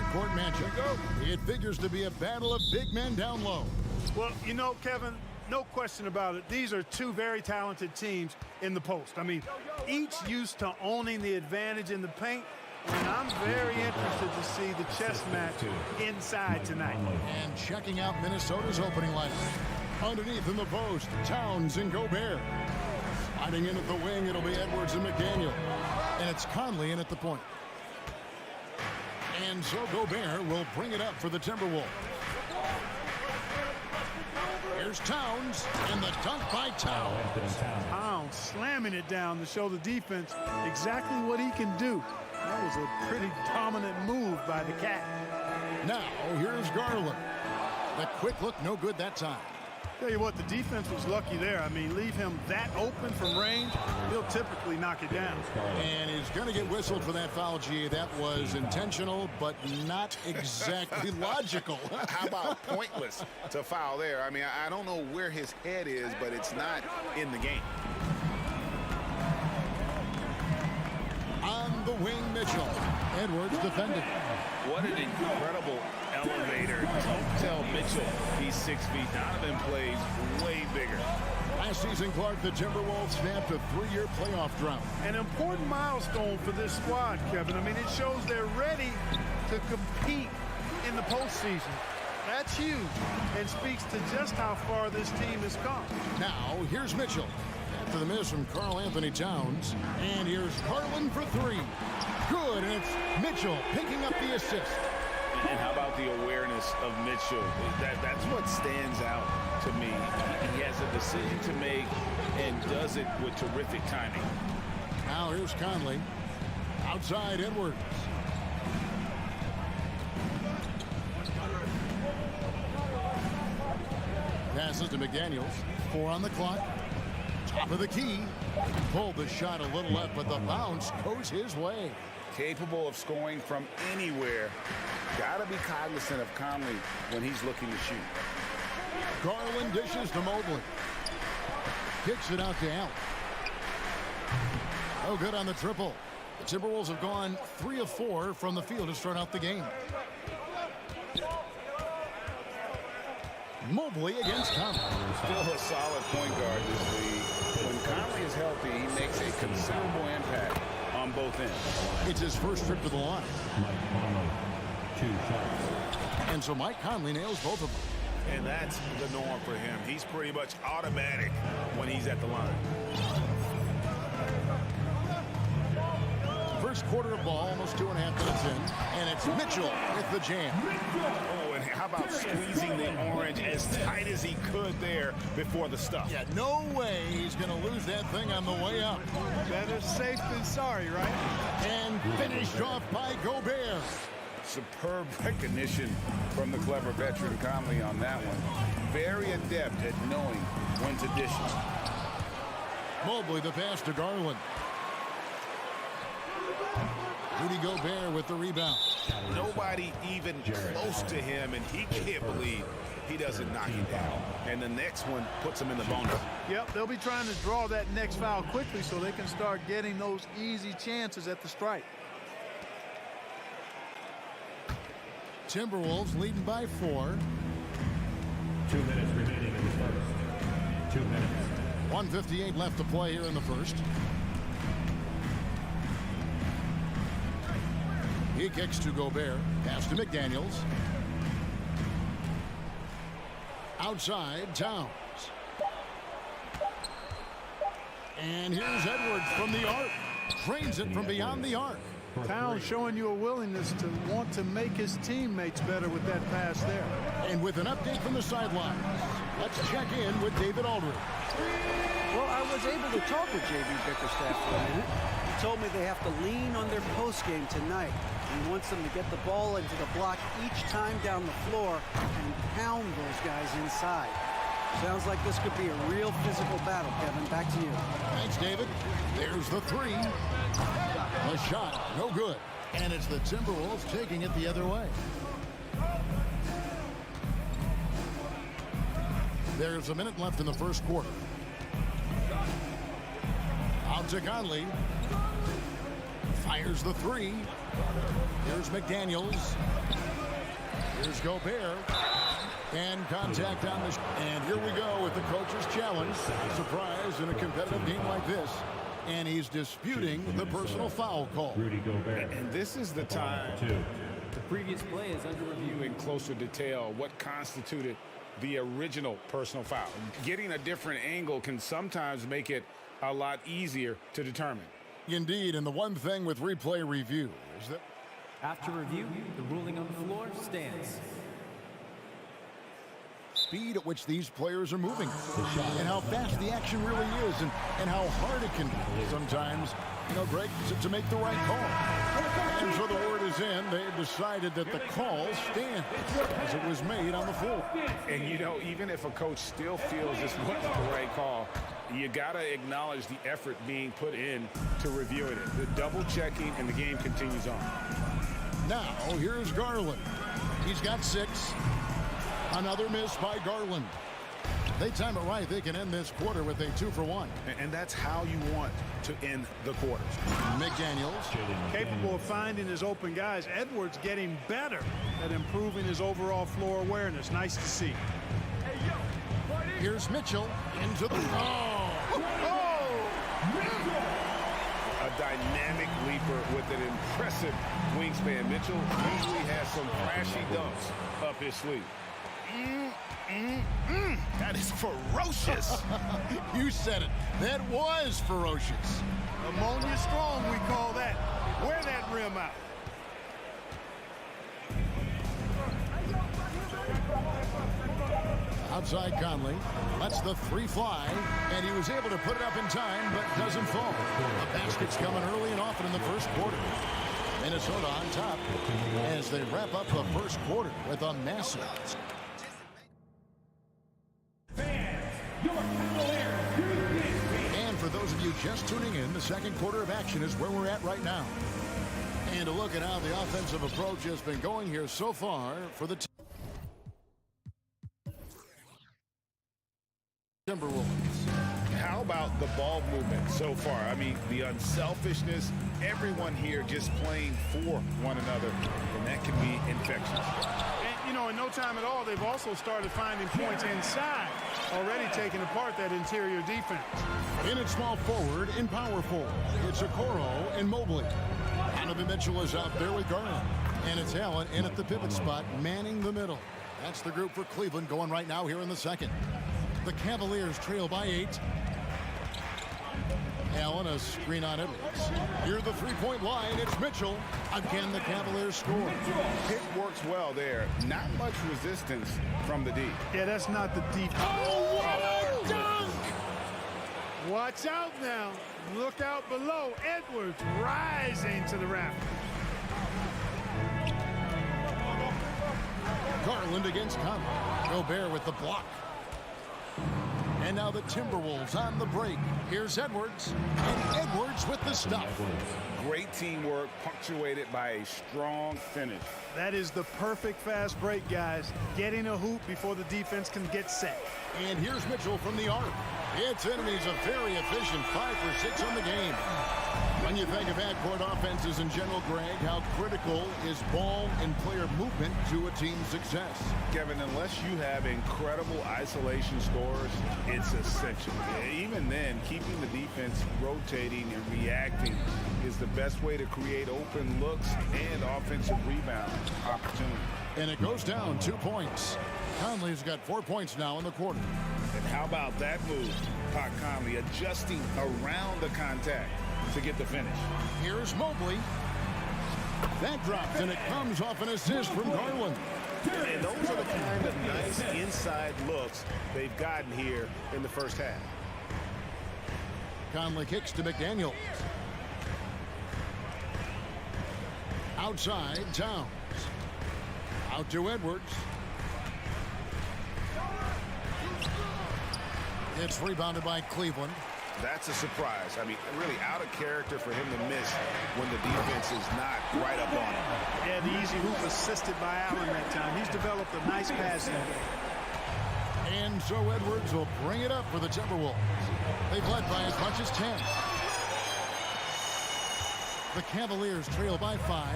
front-court matchup. It figures to be a battle of big men down low. Well, you know, Kevin, no question about it. These are two very talented teams in the post. I mean, each used to owning the advantage in the paint, and I'm very interested to see the chess match inside tonight. And checking out Minnesota's opening lineup. Underneath in the post, Towns and Gobert. Sliding in at the wing, it'll be Edwards and McDaniel. And it's Conley in at the point. And so Gobert will bring it up for the Timberwolves. Here's Towns, and the dunk by Towns. Towns slamming it down to show the defense exactly what he can do. That was a pretty dominant move by the Cat. Now, here's Garland. The quick look, no good that time. Tell you what, the defense was lucky there. I mean, leave him that open from range, he'll typically knock it down. And he's going to get whistled for that foul, G. That was intentional, but not exactly logical. How about pointless to foul there? I mean, I don't know where his head is, but it's not in the game. On the wing, Mitchell. Edwards defending. What an incredible elevator. Don't tell Mitchell he's 6 feet. Donovan plays way bigger. Last season, Clark, the Timberwolves snapped a 3-year playoff drought. An important milestone for this squad, Kevin. I mean, it shows they're ready to compete in the postseason. That's huge and speaks to just how far this team has come. Now, here's Mitchell. After the miss from Karl Anthony Towns. And here's Garland for 3. Good, and it's Mitchell picking up the assist. And how about the awareness of Mitchell? That's what stands out to me. He has a decision to make and does it with terrific timing. Now here's Conley. Outside Edwards. Passes to McDaniels. 4 on the clock. Top of the key. Pulled the shot a little left, but the bounce goes his way. Capable of scoring from anywhere. Got to be cognizant of Conley when he's looking to shoot. Garland dishes to Mobley. Kicks it out to Allen. No good on the triple. The Timberwolves have gone 3 of 4 from the field to start out the game. Mobley against Conley. Still a solid point guard this league. When Conley is healthy, he makes a considerable impact on both ends. It's his first trip to the line. Mike Conley, 2 shots. And so Mike Conley nails both of them. And that's the norm for him. He's pretty much automatic when he's at the line. First quarter of ball, almost 2.5 minutes in. And it's Mitchell with the jam. Oh, and how about squeezing the orange as tight as he could there before the stuff? Yeah, no way he's going to lose that thing on the way up. Better safe than sorry, right? And finished off by Gobert. Superb recognition from the clever veteran Conley on that one. Very adept at knowing when to dish it. Mobley the pass to Garland. Rudy Gobert with the rebound. Nobody even close to him, and he can't believe he doesn't knock it down. And the next one puts him in the bonus. Yep, they'll be trying to draw that next foul quickly so they can start getting those easy chances at the strike. Timberwolves leading by 4. 2 minutes remaining in the first. 2 minutes. 1:58 left to play here in the first. He kicks to Gobert. Pass to McDaniels. Outside, Towns. And here's Edwards from the arc. Drains it from beyond the arc. Towns showing you a willingness to want to make his teammates better with that pass there. And with an update from the sidelines, let's check in with David Aldridge. Well, I was able to talk with J.B. Bickerstaff for a minute. He told me they have to lean on their post game tonight. He wants them to get the ball into the block each time down the floor and pound those guys inside. Sounds like this could be a real physical battle, Kevin. Back to you. Thanks, David. There's the 3. A shot, no good. And it's the Timberwolves taking it the other way. There's a minute left in the first quarter. Out to Conley. Fires the three. Here's McDaniels. Here's Gobert. And contact on the... And here we go with the coach's challenge. Surprise in a competitive game like this. And he's disputing the personal foul call. Rudy Gobert. And this is the time The previous play is under review. in closer detail what constituted the original personal foul. Getting a different angle can sometimes make it a lot easier to determine. Indeed, and the one thing with replay review is that After review, the ruling on the floor stands. speed at which these players are moving and how fast the action really is and how hard it can be sometimes, Greg, to make the right call. And so the word is in. They decided that the call stands as it was made on the floor. And, even if a coach still feels this wasn't the right call, you got to acknowledge the effort being put in to reviewing it. The double checking, and the game continues on. Now, here's Garland. He's got 6. Another miss by Garland. They time it right. They can end this quarter with a 2-for-1. And that's how you want to end the quarters. McDaniels. Capable of finding his open guys. Edwards getting better at improving his overall floor awareness. Nice to see. Here's Mitchell into the... A dynamic leaper with an impressive wingspan. Mitchell usually has some flashy dunks up his sleeve. That is ferocious. You said it. That was ferocious. Ammonia strong, we call that. Wear that rim out. Outside Conley lets the 3 fly, and he was able to put it up in time, but doesn't fall. The basket's coming early and often in the first quarter. Minnesota on top as they wrap up the first quarter with a massive... And for those of you just tuning in, the second quarter of action is where we're at right now. And to look at how the offensive approach has been going here so far for the Timberwolves. How about the ball movement so far? I mean, the unselfishness, everyone here just playing for one another, and that can be infectious. And, in no time at all, they've also started finding points inside, already taking apart that interior defense. In at small forward, in power forward, it's Okoro and Mobley. Donovan Mitchell is out there with Garland. And it's Allen in at the pivot spot, manning the middle. That's the group for Cleveland going right now here in the second. The Cavaliers trail by 8. Allen, a screen on Edwards. Near the three-point line, it's Mitchell. Again, the Cavaliers score. Pick works well there. Not much resistance from the D. Yeah, that's not the deep. Oh, what a dunk! Watch out now. Look out below. Edwards rising to the raft. Garland against Conley. Gobert with the block. And now the Timberwolves on the break. Here's Edwards. And Edwards with the stuff. Great teamwork, punctuated by a strong finish. That is the perfect fast break, guys. Getting a hoop before the defense can get set. And here's Mitchell from the arc. It's in, and he's a very efficient 5 for 6 on the game. When you think of backcourt offenses in general, Greg, how critical is ball and player movement to a team's success? Kevin, unless you have incredible isolation scores, it's essential. Even then, keeping the defense rotating and reacting is the best way to create open looks and offensive rebound opportunity. And it goes down 2 points. Conley's got 4 points now in the quarter. And how about that move? Pat Conley adjusting around the contact to get the finish. Here's Mobley. That drops, and it comes off an assist from Garland. And those are the kind of nice inside looks they've gotten here in the first half. Conley kicks to McDaniels. Outside, Towns. Out to Edwards. It's rebounded by Cleveland. That's a surprise. I mean, really out of character for him to miss when the defense is not right up on him. Yeah, the easy hoop assisted by Allen that time. He's developed a nice passing game. And so Edwards will bring it up for the Timberwolves. They've led by as much as 10. The Cavaliers trail by 5,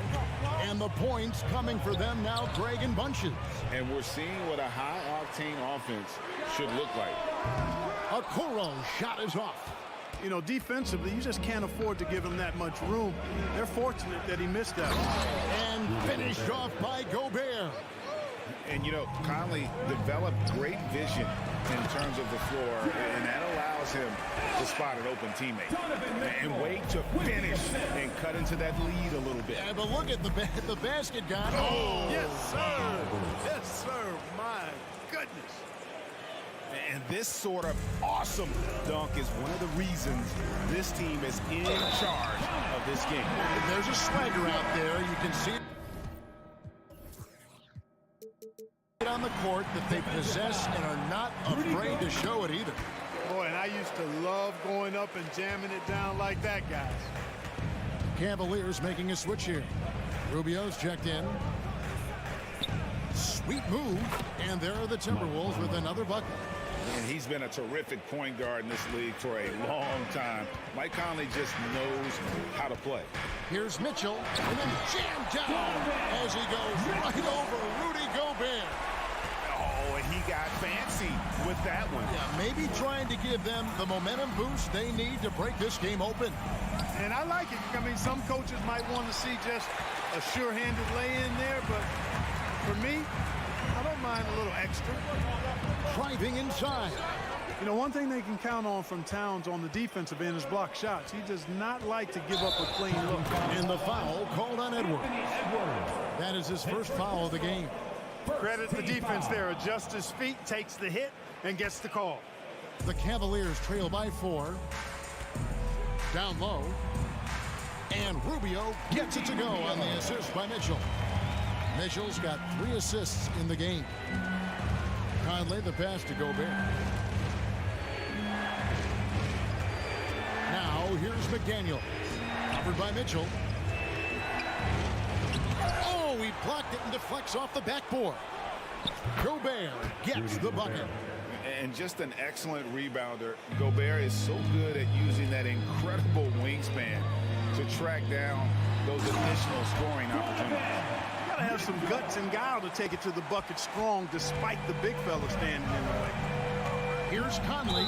and the points coming for them now, Greg, in bunches. And we're seeing what a high-octane offense should look like. Okoro's shot is off. You know, defensively, you just can't afford to give him that much room. They're fortunate that he missed that one. And finished off by Gobert. And, you know, Conley developed great vision in terms of the floor, and that allows him to spot an open teammate and wait to finish and cut into that lead a little bit. Yeah, but look at the basket, guy. Oh, yes, sir. Yes, sir. My goodness. And this sort of awesome dunk is one of the reasons this team is in charge of this game. There's a swagger out there. You can see it on the court that they possess and are not afraid to show it either. Boy, and I used to love going up and jamming it down like that, guys. Cavaliers making a switch here. Rubio's checked in. Sweet move. And there are the Timberwolves with another bucket. And he's been a terrific point guard in this league for a long time. Mike Conley just knows how to play. Here's Mitchell, and then jammed down as he goes right over Rudy Gobert. Oh, and he got fancy with that one. Yeah, maybe trying to give them the momentum boost they need to break this game open. And I like it. I mean, some coaches might want to see just a sure-handed lay-in there, but for me, I don't mind a little extra. Driving inside. You know, one thing they can count on from Towns on the defensive end is block shots. He does not like to give up a clean look. And the foul called on Edwards. That is his first foul of the game. Credit the defense there. Adjusts his feet, takes the hit, and gets the call. The Cavaliers trail by 4. Down low. And Rubio gets it to go on the assist by Mitchell. Mitchell's got 3 assists in the game. Conley the pass to Gobert. Now here's McDaniel. Covered by Mitchell. Oh, he blocked it and deflects off the backboard. Gobert gets the bucket. And just an excellent rebounder. Gobert is so good at using that incredible wingspan to track down those additional scoring opportunities. You gotta have some guts and guile to take it to the bucket strong despite the big fella standing in the way. Here's Conley.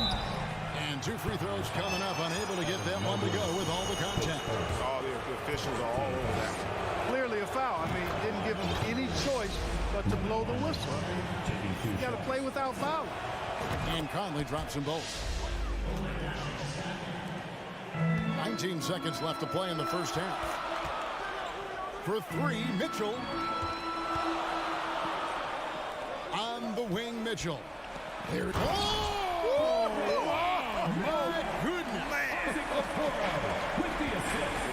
And 2 free throws coming up, unable to get that one to go with all the contact. All the officials are all over that. Clearly a foul. I mean, didn't give him any choice but to blow the whistle. You gotta play without fouling. And Conley drops them both. 19 seconds left to play in the first half. For 3, Mitchell. On the wing, Mitchell. There. Oh! My goodness.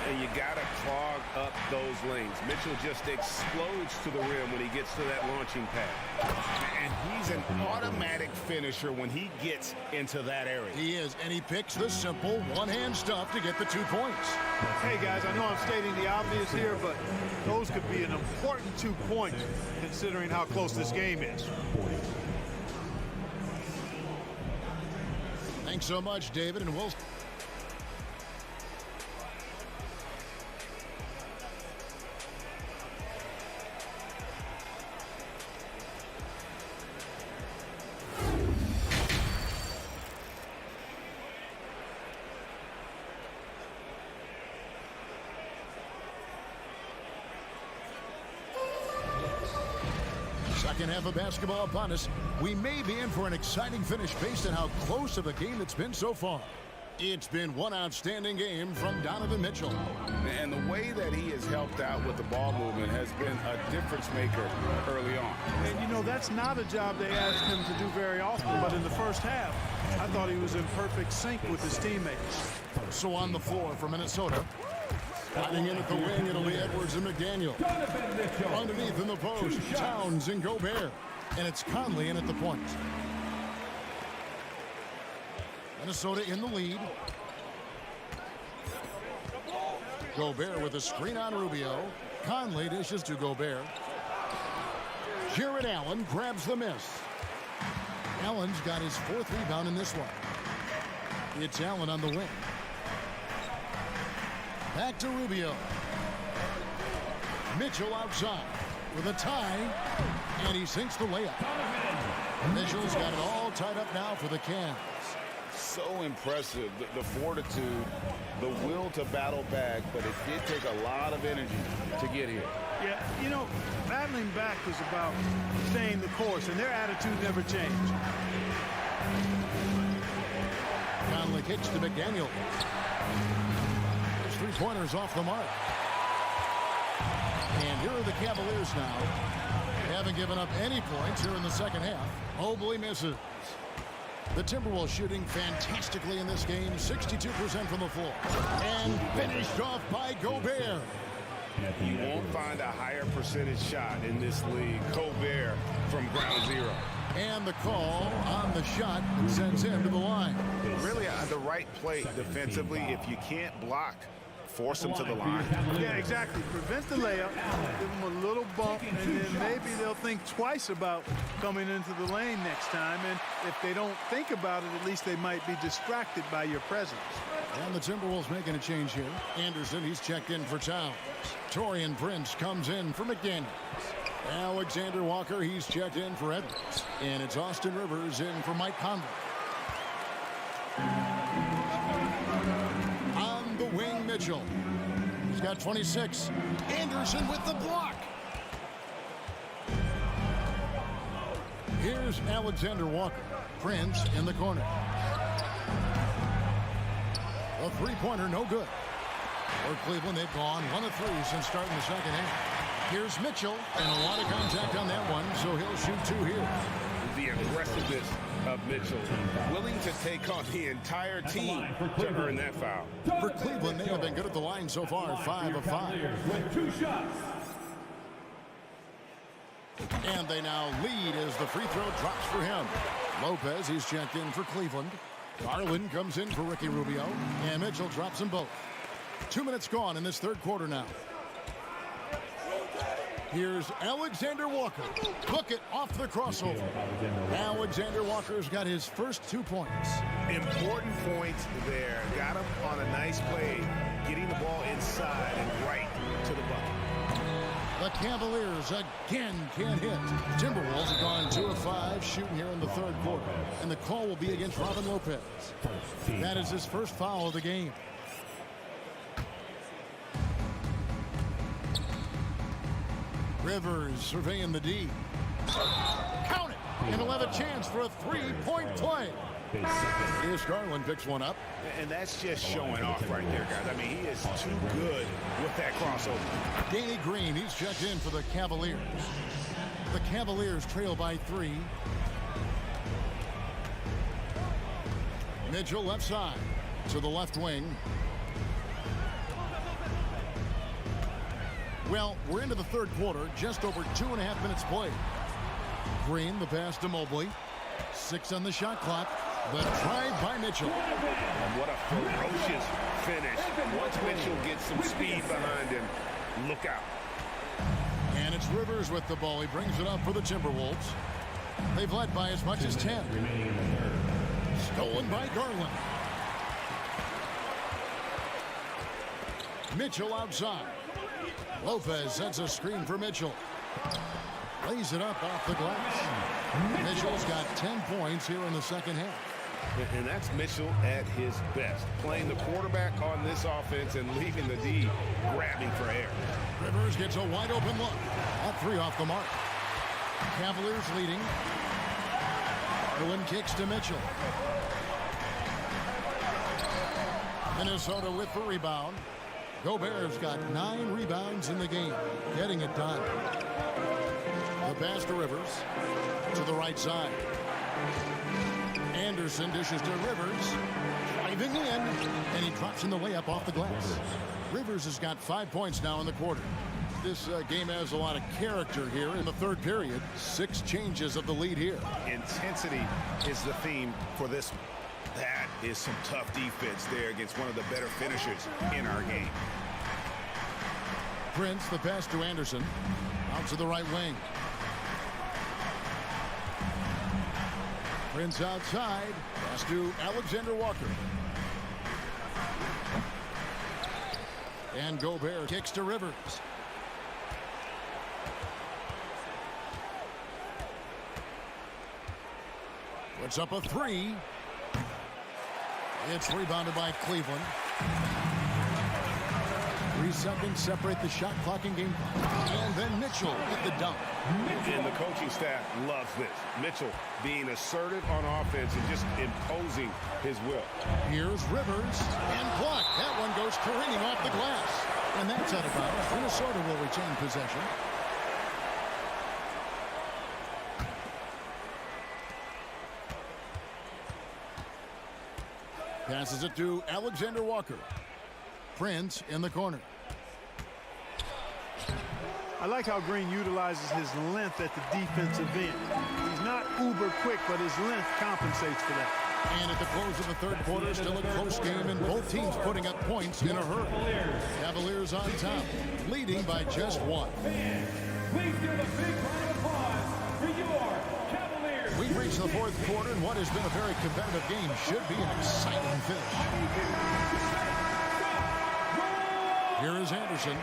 And you got to clog up those lanes. Mitchell just explodes to the rim when he gets to that launching pad. And he's an automatic finisher when he gets into that area. He is, and he picks the simple one-hand stuff to get the 2 points. Hey, guys, I know I'm stating the obvious here, but those could be an important 2 points considering how close this game is. Thanks so much, David, and we'll... Second half of basketball upon us. We may be in for an exciting finish based on how close of a game it's been so far. It's been one outstanding game from Donovan Mitchell. And the way that he has helped out with the ball movement has been a difference maker early on. And, you know, that's not a job they asked him to do very often, but in the first half, I thought he was in perfect sync with his teammates. So on the floor for Minnesota. Sliding in at the wing, it'll be Edwards and McDaniel. Underneath in the post, Towns and Gobert. And it's Conley in at the point. Minnesota in the lead. Gobert with a screen on Rubio. Conley dishes to Gobert. Jared Allen grabs the miss. Allen's got his 4th rebound in this one. It's Allen on the wing. Back to Rubio. Mitchell outside with a tie, and he sinks the layup. Mitchell's got it all tied up now for the Cavs. So impressive, the fortitude, the will to battle back, but it did take a lot of energy to get here. Yeah, you know, battling back was about staying the course, and their attitude never changed. Conley kicks to McDaniel. His three-pointers off the mark. And here are the Cavaliers now. They haven't given up any points here in the second half. Mobley misses. The Timberwolves shooting fantastically in this game, 62% from the floor. And finished off by Gobert. You won't find a higher percentage shot in this league. Gobert from ground zero. And the call on the shot sends him to the line. Really the right play defensively. If you can't block, force them to the line. Yeah, exactly. Prevent the layup, give them a little bump, and then maybe they'll think twice about coming into the lane next time. And if they don't think about it, at least they might be distracted by your presence. And the Timberwolves making a change here. Anderson, he's checked in for Towns. Torian Prince comes in for McDaniels. Alexander Walker, he's checked in for Edwards. And it's Austin Rivers in for Mike Conley. On the wing, Mitchell. He's got 26. Anderson with the block. Here's Alexander Walker. Prince in the corner. A three-pointer, no good. For Cleveland, they've gone 1 of 3 since starting the second half. Here's Mitchell, and a lot of contact on that one, so he'll shoot 2 here. The aggressiveness of Mitchell, willing to take on the entire team to earn that foul. For Cleveland, they have been good at the line so far, 5 of 5. With 2 shots. And they now lead as the free throw drops for him. Lopez, he's checked in for Cleveland. Garland comes in for Ricky Rubio, and Mitchell drops them both. 2 minutes gone in this third quarter now. Here's Alexander Walker. Hook it off the crossover. Alexander Walker's got his first 2 points. Important points there. Got him on a nice play, getting the ball inside and right to the bucket. The Cavaliers again can't hit. Timberwolves have gone 2 of 5 shooting here in the third quarter. And the call will be against Robin Lopez. That is his first foul of the game. Rivers surveying the D. Count it! And he'll have a chance for a 3-point play. Here's Garland, picks one up. And that's just showing off right there, guys. I mean, he is too good with that crossover. Danny Green, he's checked in for the Cavaliers. The Cavaliers trail by 3. Mitchell left side to the left wing. Well, we're into the third quarter, just over 2.5 minutes played. Green, the pass to Mobley. 6 on the shot clock. The drive by Mitchell. And what a ferocious finish. Once Mitchell gets some speed behind him, look out. And it's Rivers with the ball. He brings it up for the Timberwolves. They've led by as much as 10. Remaining in the third. Stolen by Garland. Mitchell outside. Lopez sets a screen for Mitchell. Lays it up off the glass. Mitchell's got 10 points here in the second half. And that's Mitchell at his best. Playing the quarterback on this offense and leaving the D grabbing for air. Rivers gets a wide open look. All 3 off the mark. Cavaliers leading. Garland kicks to Mitchell. Minnesota with the rebound. Gobert's got 9 rebounds in the game, getting it done. The pass to Rivers to the right side. Anderson dishes to Rivers, driving in, and he drops in the layup off the glass. Rivers has got 5 points now in the quarter. This game has a lot of character here in the third period. 6 changes of the lead here. Intensity is the theme for this one. That is some tough defense there against one of the better finishers in our game. Prince, the pass to Anderson. Out to the right wing. Prince outside. Pass to Alexander Walker. And Gobert kicks to Rivers. Puts up a three. It's rebounded by Cleveland. 3 seconds separate the shot clock and game clock. And then Mitchell at the dunk. And the coaching staff loves this. Mitchell being assertive on offense and just imposing his will. Here's Rivers and blocked. That one goes careening off the glass. And that's out of bounds. Minnesota will retain possession. Passes it to Alexander Walker. Prince in the corner. I like how Green utilizes his length at the defensive end. He's not uber quick, but his length compensates for that. And at the close of the third quarter, still a close game, and both teams putting up points in a hurry. Cavaliers on top, leading by just 1. Please give a big round of applause for your Cavaliers. We've reached the fourth quarter, and what has been a very competitive game should be an exciting finish. Here is Anderson.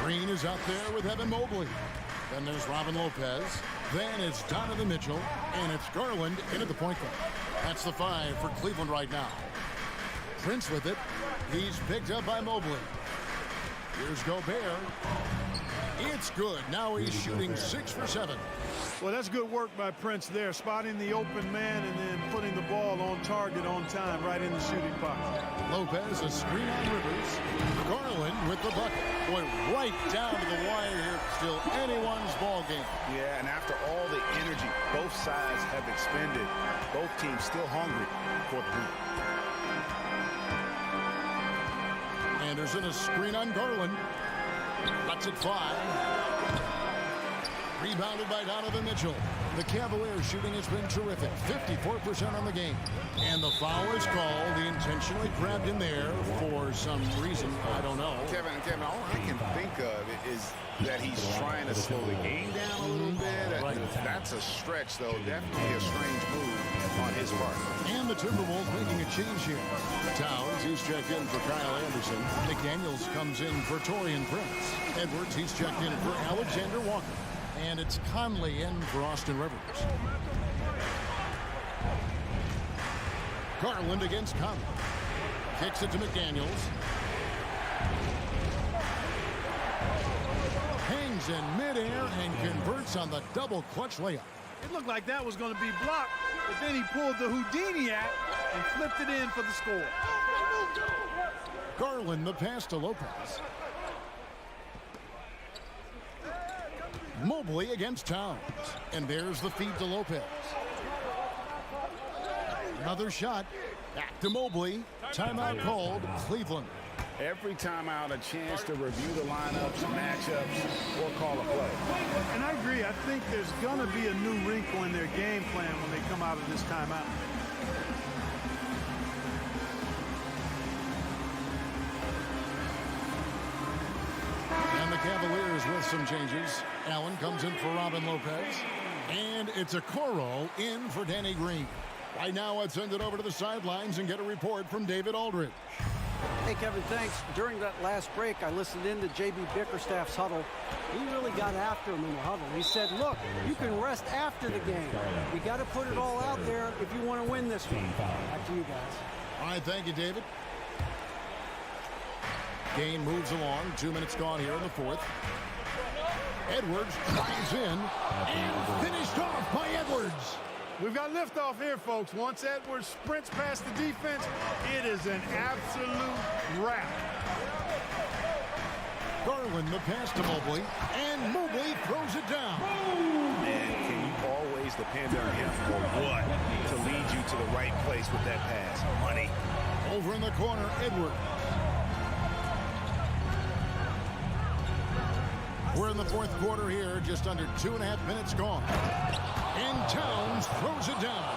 Green is out there with Evan Mobley. Then there's Robin Lopez. Then it's Donovan Mitchell. And it's Garland in at the point guard. That's the 5 for Cleveland right now. Prince with it. He's picked up by Mobley. Here's Gobert. It's good. Now he's shooting 6 for 7. Well, that's good work by Prince there, spotting the open man and then putting the ball on target on time right in the shooting pocket. Lopez, a screen on Rivers. Garland with the bucket. Boy, right down to the wire here. Still anyone's ball game. Yeah, and after all the energy both sides have expended, both teams still hungry for the lead. Anderson, a screen on Garland. Cuts it 5. Rebounded by Donovan Mitchell. The Cavaliers shooting has been terrific. 54% on the game. And the foul is called. He intentionally grabbed him there for some reason. I don't know. Kevin, all I can think of is that he's trying to slow the game down a little bit. Right. That's a stretch, though. Definitely a strange move on his part. And the Timberwolves making a change here. Towns, he's checked in for Kyle Anderson. McDaniels comes in for Torian Prince. Edwards, he's checked in for Alexander Walker. And it's Conley in for Austin Rivers. Garland against Conley. Kicks it to McDaniels. Hangs in midair and converts on the double clutch layup. It looked like that was going to be blocked, but then he pulled the Houdini act and flipped it in for the score. Garland, the pass to Lopez. Mobley against Towns. And there's the feed to Lopez. Another shot. Back to Mobley. Timeout called. Cleveland. Every timeout, a chance to review the lineups, matchups, or call a play. And I agree. I think there's going to be a new wrinkle in their game plan when they come out of this timeout. And the Cavaliers with some changes. Allen comes in for Robin Lopez. And it's a Okoro in for Danny Green. Right now, let's send it over to the sidelines and get a report from David Aldridge. Hey, Kevin, thanks. During that last break, I listened in to J.B. Bickerstaff's huddle. He really got after him in the huddle. He said, look, you can rest after the game. You got to put it all out there if you want to win this one. Back to you guys. All right, thank you, David. Game moves along. 2 minutes gone here in the fourth. Edwards drives in and finished off by Edwards. We've got liftoff here, folks. Once Edwards sprints past the defense, it is an absolute wrap. Garland, the pass to Mobley, and Mobley throws it down. And can you always depend on him for what? To lead you to the right place with that pass. Money. Over in the corner, Edwards. We're in the fourth quarter here, just under 2.5 minutes gone. And Towns throws it down.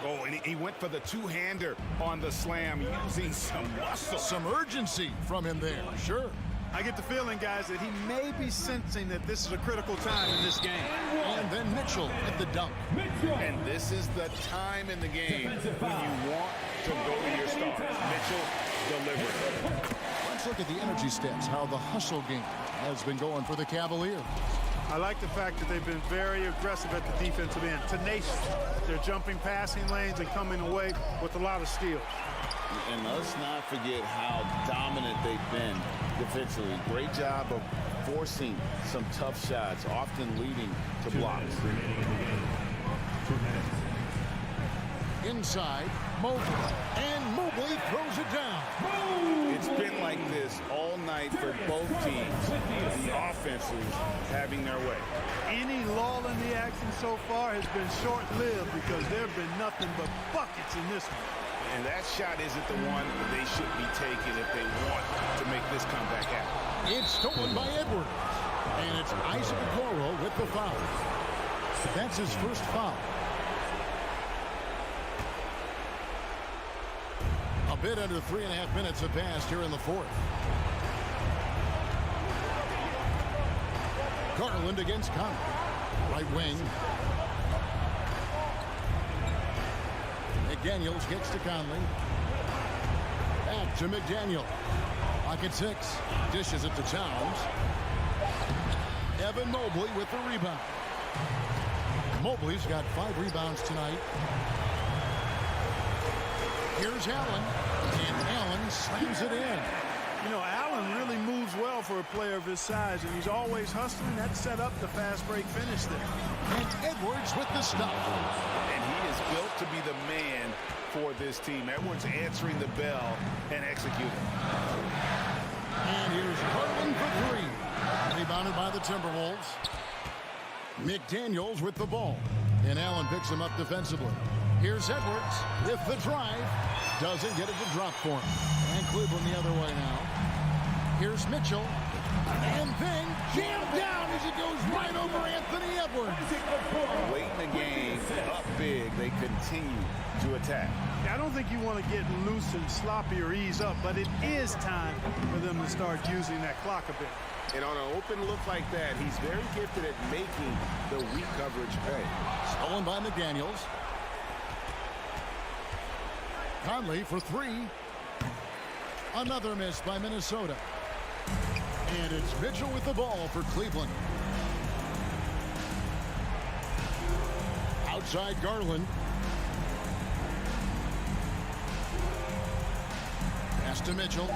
Oh, and he went for the two-hander on the slam, using some muscle. Some urgency from him there, sure. I get the feeling, guys, that he may be sensing that this is a critical time in this game. And then Mitchell at the dunk. And this is the time in the game when you want to go to your stars. Mitchell delivered. Let's Let's look at the energy stats, how the hustle game has been going for the Cavaliers. I like the fact that they've been very aggressive at the defensive end, tenacious. They're jumping passing lanes and coming away with a lot of steals. And let's not forget how dominant they've been defensively. Great job of forcing some tough shots, often leading to 2 blocks. minutes remaining in the game. 2 minutes. Inside, Mobley. And Mobley throws it down. It's been like this all night for both teams. The offenses having their way. Any lull in the action so far has been short-lived because there have been nothing but buckets in this one. And that shot isn't the one that they should be taking if they want to make this comeback happen. It's stolen by Edwards. And it's Isaac Okoro with the foul. That's his first foul. A bit under 3.5 minutes have passed here in the fourth. Garland against Conley. Right wing. McDaniels gets to Conley. Back to McDaniel. Pocket 6. Dishes it to Towns. Evan Mobley with the rebound. Mobley's got 5 rebounds tonight. Here's Allen. And Allen slams it in. You know, Allen really moves well for a player of his size, and he's always hustling. That set up the fast break finish there. And Edwards with the stop. And he is built to be the man for this team. Edwards answering the bell and executing. And here's Garland for 3. Rebounded by the Timberwolves. McDaniels with the ball. And Allen picks him up defensively. Here's Edwards with the drive. Doesn't get it to drop for him. And Cleveland the other way now. Here's Mitchell. And then jammed down as it goes right over Anthony Edwards. Late in the game, up big, they continue to attack. I don't think you want to get loose and sloppy or ease up, but it is time for them to start using that clock a bit. And on an open look like that, he's very gifted at making the weak coverage pay. Stolen by McDaniels. Conley for 3. Another miss by Minnesota. And it's Mitchell with the ball for Cleveland. Outside Garland. Pass to Mitchell.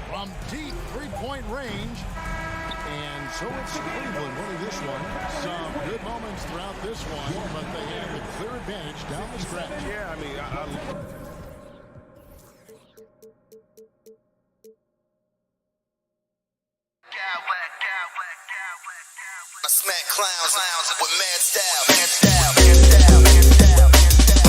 From deep three-point range. And so it's Cleveland winning this one. Some good moments throughout this one, but they have a clear advantage down the stretch. Yeah, I mean, I smack clowns with mad style, mad style, mad style, mad style, mad style.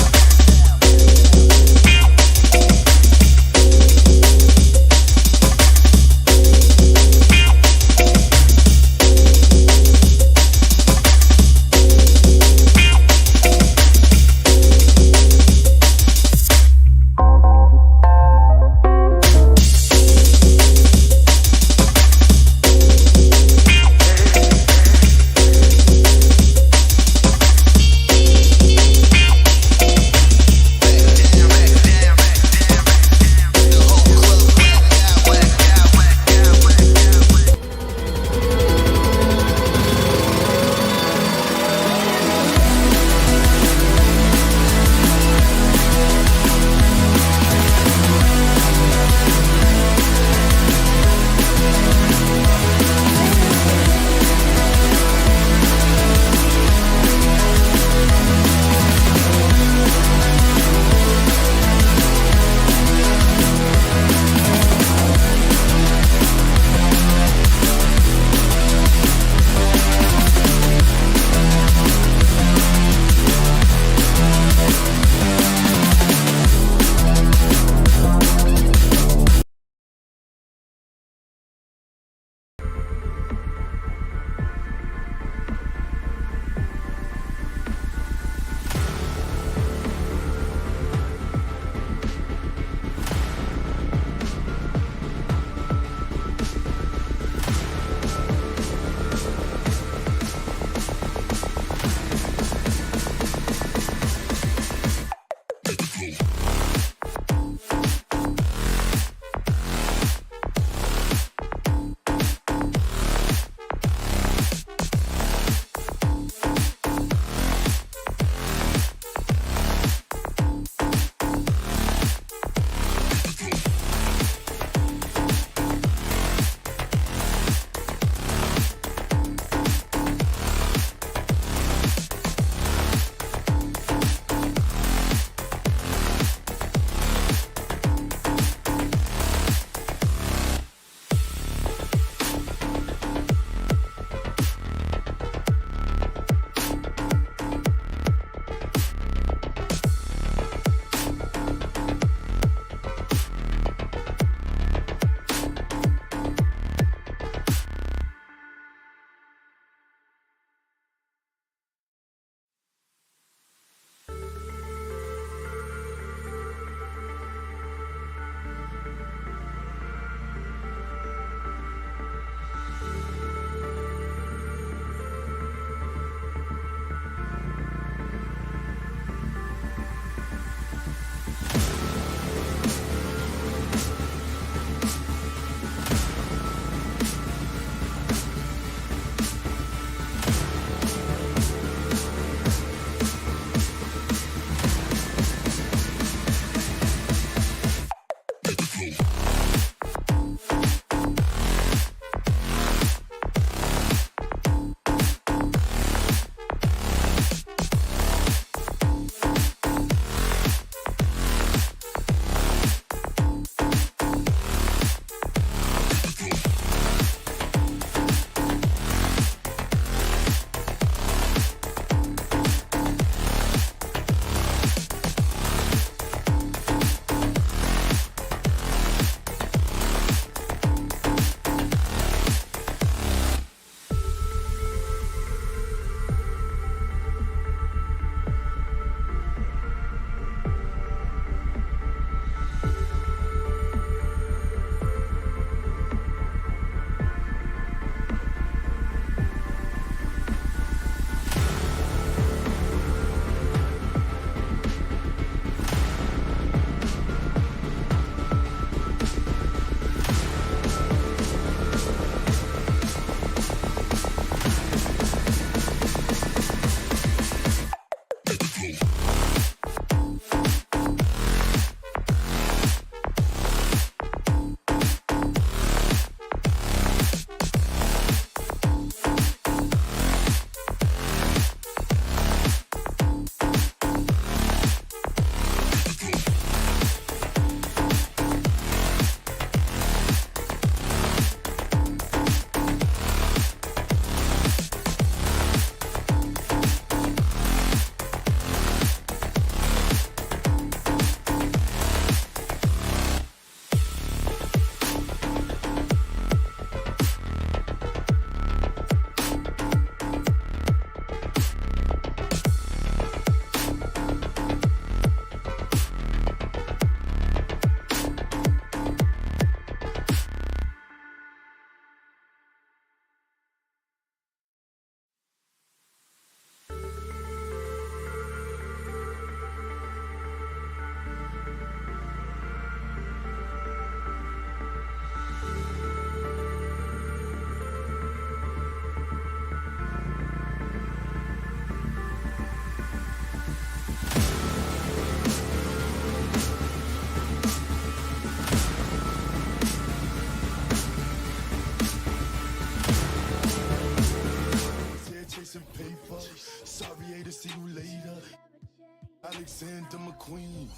queen.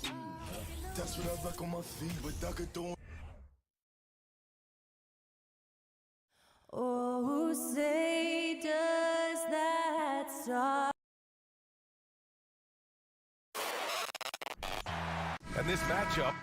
That's what I like on my feet, but I could do. Oh, say does that stop? And this matchup.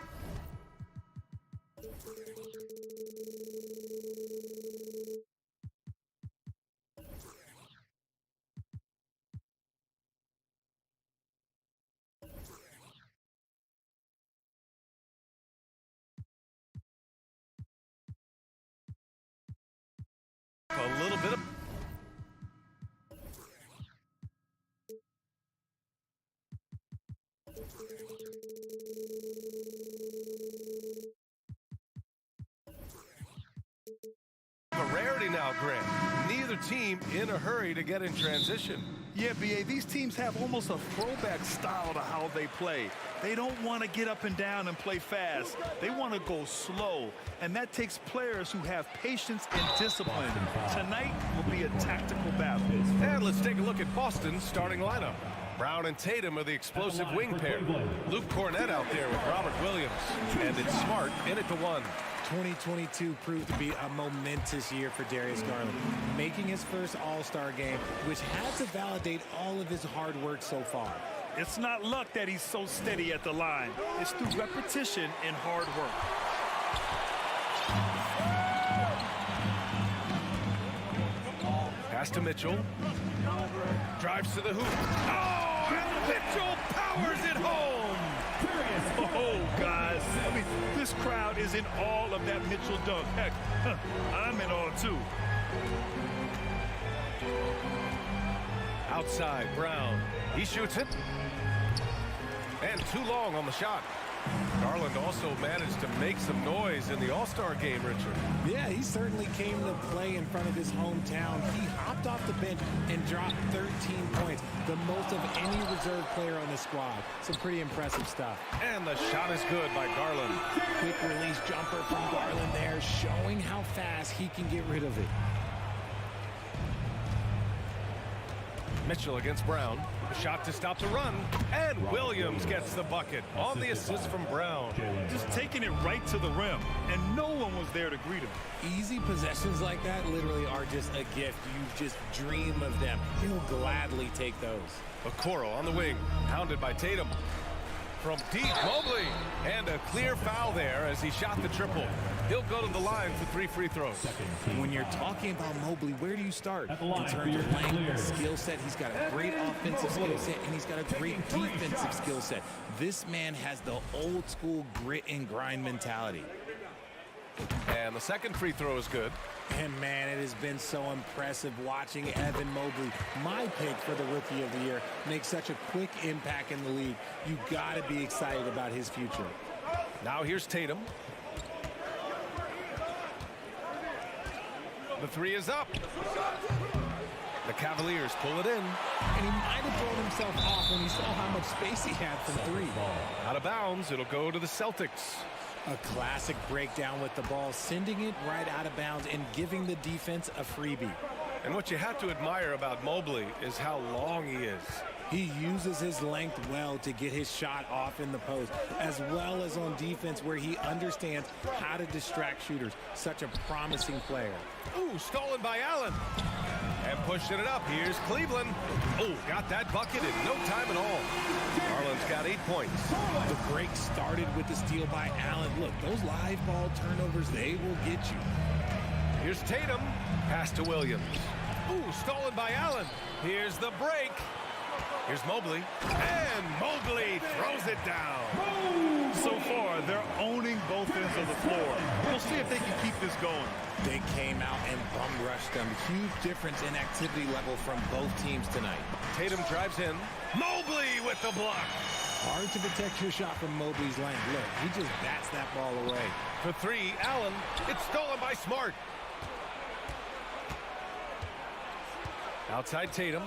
A little bit of a rarity now, Grant. Neither team in a hurry to get in transition. Yeah, B.A., these teams have almost a throwback style to how they play. They don't want to get up and down and play fast. They want to go slow, and that takes players who have patience and discipline. Tonight will be a tactical battle. And let's take a look at Boston's starting lineup. Brown and Tatum are the explosive wing pair. Luke Cornett out there with Robert Williams. And it's Smart in at the 1. 2022 proved to be a momentous year for Darius Garland, making his first All-Star game, which had to validate all of his hard work so far. It's not luck that he's so steady at the line. It's through repetition and hard work. Pass to Mitchell. Drives to the hoop. Oh, and Mitchell powers it home. Oh, guys. I mean, this crowd is in awe of that Mitchell dunk. Heck, I'm in awe, too. Outside, Brown. He shoots it. And too long on the shot. Garland also managed to make some noise in the All-Star game, Richard. Yeah, he certainly came to play in front of his hometown. He hopped off the bench and dropped 13 points, the most of any reserve player on the squad. Some pretty impressive stuff. And the shot is good by Garland. Quick release jumper from Garland there, showing how fast he can get rid of it. Mitchell against Brown. A shot to stop the run. And Williams gets the bucket on the assist from Brown. Just taking it right to the rim, and no one was there to greet him. Easy possessions like that literally are just a gift. You just dream of them. He'll gladly take those. Okoro on the wing, pounded by Tatum. From deep, Mobley. And a clear foul there as he shot the triple. He'll go to the line for 3 free throws. When you're talking about Mobley, where do you start? In terms of length, skill set, he's got a great offensive skill set, and he's got a great defensive skill set. This man has the old school grit and grind mentality. And the second free throw is good. And man, it has been so impressive watching Evan Mobley, my pick for the Rookie of the Year, make such a quick impact in the league. You got to be excited about his future. Now here's Tatum. The 3 is up. The Cavaliers pull it in. And he might have thrown himself off when he saw how much space he had from 3. Out of bounds, it'll go to the Celtics. A classic breakdown with the ball, sending it right out of bounds and giving the defense a freebie. And what you have to admire about Mobley is how long he is. He uses his length well to get his shot off in the post, as well as on defense where he understands how to distract shooters. Such a promising player. Ooh, stolen by Allen. And pushing it up. Here's Cleveland. Oh, got that bucket in no time at all. Garland's got 8 points. The break started with the steal by Allen. Look, those live ball turnovers, they will get you. Here's Tatum. Pass to Williams. Ooh, stolen by Allen. Here's the break. Here's Mobley. And Mobley throws it down. So far, they're owning both ends of the floor. We'll see if they can keep this going. They came out and bum rushed them. Huge difference in activity level from both teams tonight. Tatum drives in. Mobley with the block. Hard to protect your shot from Mobley's length. Look, he just bats that ball away. For 3, Allen. It's stolen by Smart. Outside Tatum.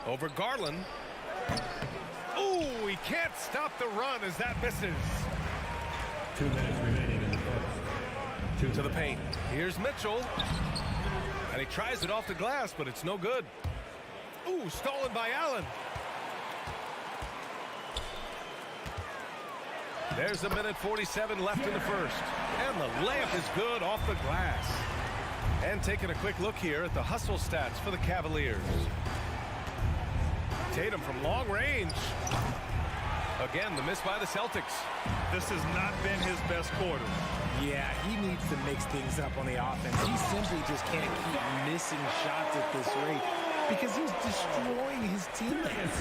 Over Garland. Ooh, he can't stop the run as that misses. 2 minutes remaining in the first. To the paint. Here's Mitchell. And he tries it off the glass, but it's no good. Ooh, stolen by Allen. There's a minute 47 left in the first. And the layup is good off the glass. And taking a quick look here at the hustle stats for the Cavaliers. Tatum from long range. Again, the miss by the Celtics. This has not been his best quarter. Yeah, he needs to mix things up on the offense. He simply just can't keep missing shots at this rate because he's destroying his teammates.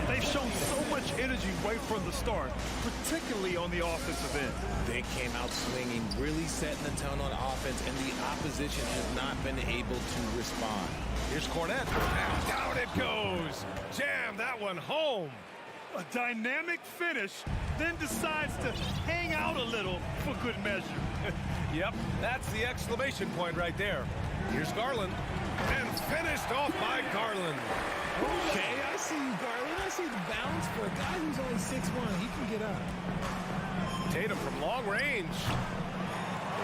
They've shown so much energy right from the start, particularly on the offensive end. They came out swinging, really setting the tone on offense, and the opposition has not been able to respond. Here's Cornette, and down it goes. Jam that one home. A dynamic finish, then decides to hang out a little for good measure. Yep, that's the exclamation point right there. Here's Garland, and finished off by Garland. Okay, I see you, Garland. I see the bounce for a guy who's only 6'1". He can get up. Tatum from long range.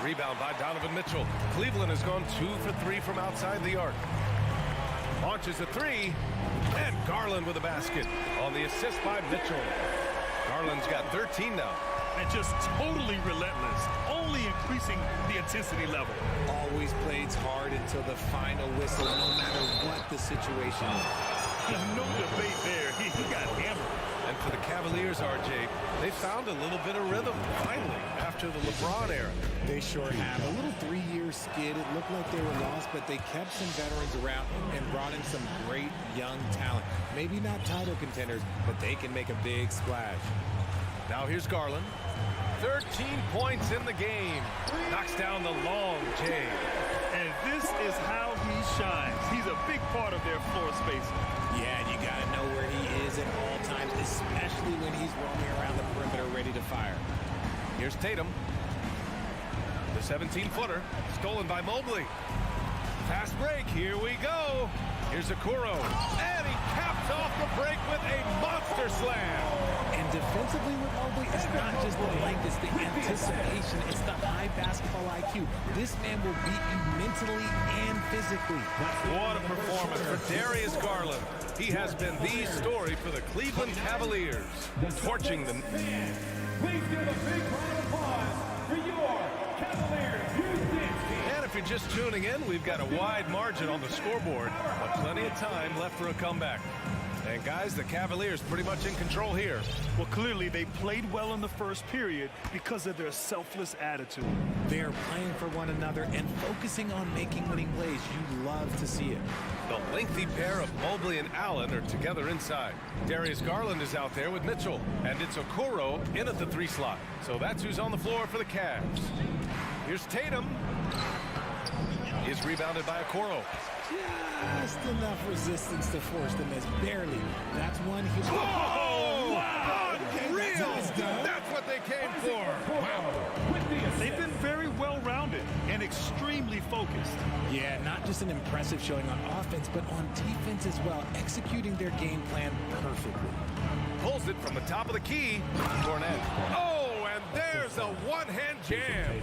The rebound by Donovan Mitchell. Cleveland has gone 2 for 3 from outside the arc. Launches a three, and Garland with a basket on the assist by Mitchell. Garland's got 13 now. And just totally relentless, only increasing the intensity level. Always plays hard until the final whistle, no matter what the situation is. There's no debate there. He got hammered. And for the Cavaliers, RJ, they found a little bit of rhythm, finally, after the LeBron era. They sure have. A little 3-year skid. It looked like they were lost, but they kept some veterans around and brought in some great young talent. Maybe not title contenders, but they can make a big splash. Now here's Garland. 13 points in the game. Knocks down the long J. And this is how he shines. He's a big part of their floor space. Yeah, and you got to know where he is at all times, especially when he's roaming around the perimeter ready to fire. Here's Tatum. The 17-footer, stolen by Mobley. Fast break, here we go. Here's Okoro, and he caps off the break with a monster slam. And defensively with Mobley, it's not just the length, it's the anticipation, it's the high basketball IQ. This man will beat you mentally and physically. What a performance for Darius Garland. He has been the story for the Cleveland Cavaliers, torching them. Please give a big round of applause for your Cavaliers. And if you're just tuning in, we've got a wide margin on the scoreboard, but plenty of time left for a comeback. And guys, the Cavaliers pretty much in control here. Well, clearly they played well in the first period because of their selfless attitude. They're playing for one another and focusing on making winning plays. You love to see it. The lengthy pair of Mobley and Allen are together inside. Darius Garland is out there with Mitchell, and it's Okoro in at the 3 slot. So that's who's on the floor for the Cavs. Here's Tatum. Is rebounded by Okoro. Just enough resistance to force the miss. Barely. That's one huge. Oh, wow! Unreal! That's what they came for. Wow. They've been very well-rounded and extremely focused. Yeah, not just an impressive showing on offense, but on defense as well, executing their game plan perfectly. Pulls it from the top of the key. Cornette. Oh, and there's a one-hand jam.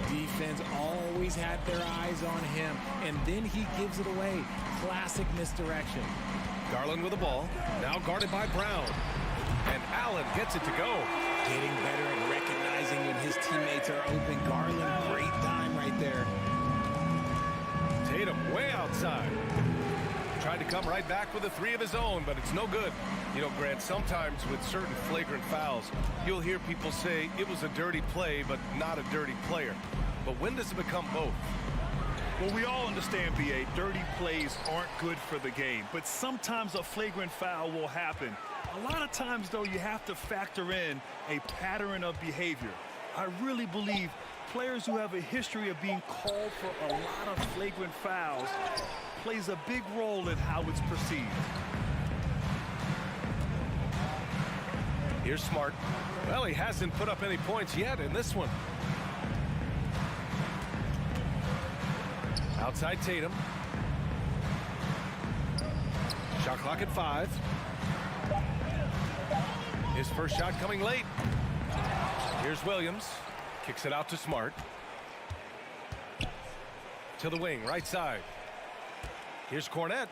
Defense always had their eyes on him, and then he gives it away. Classic misdirection. Garland with the ball, now guarded by Brown. And Allen gets it to go. Getting better at recognizing when his teammates are open. Garland, great time right there. Tatum way outside. Tried to come right back with a 3 of his own, but it's no good. You know, Grant, sometimes with certain flagrant fouls, you'll hear people say it was a dirty play, but not a dirty player. But when does it become both? Well, we all understand, B.A., dirty plays aren't good for the game, but sometimes a flagrant foul will happen. A lot of times, though, you have to factor in a pattern of behavior. I really believe players who have a history of being called for a lot of flagrant fouls plays a big role in how it's perceived. Here's Smart. Well, he hasn't put up any points yet in this one. Outside Tatum. Shot clock at 5. His first shot coming late. Here's Williams. Kicks it out to Smart. To the wing, right side. Here's Cornette.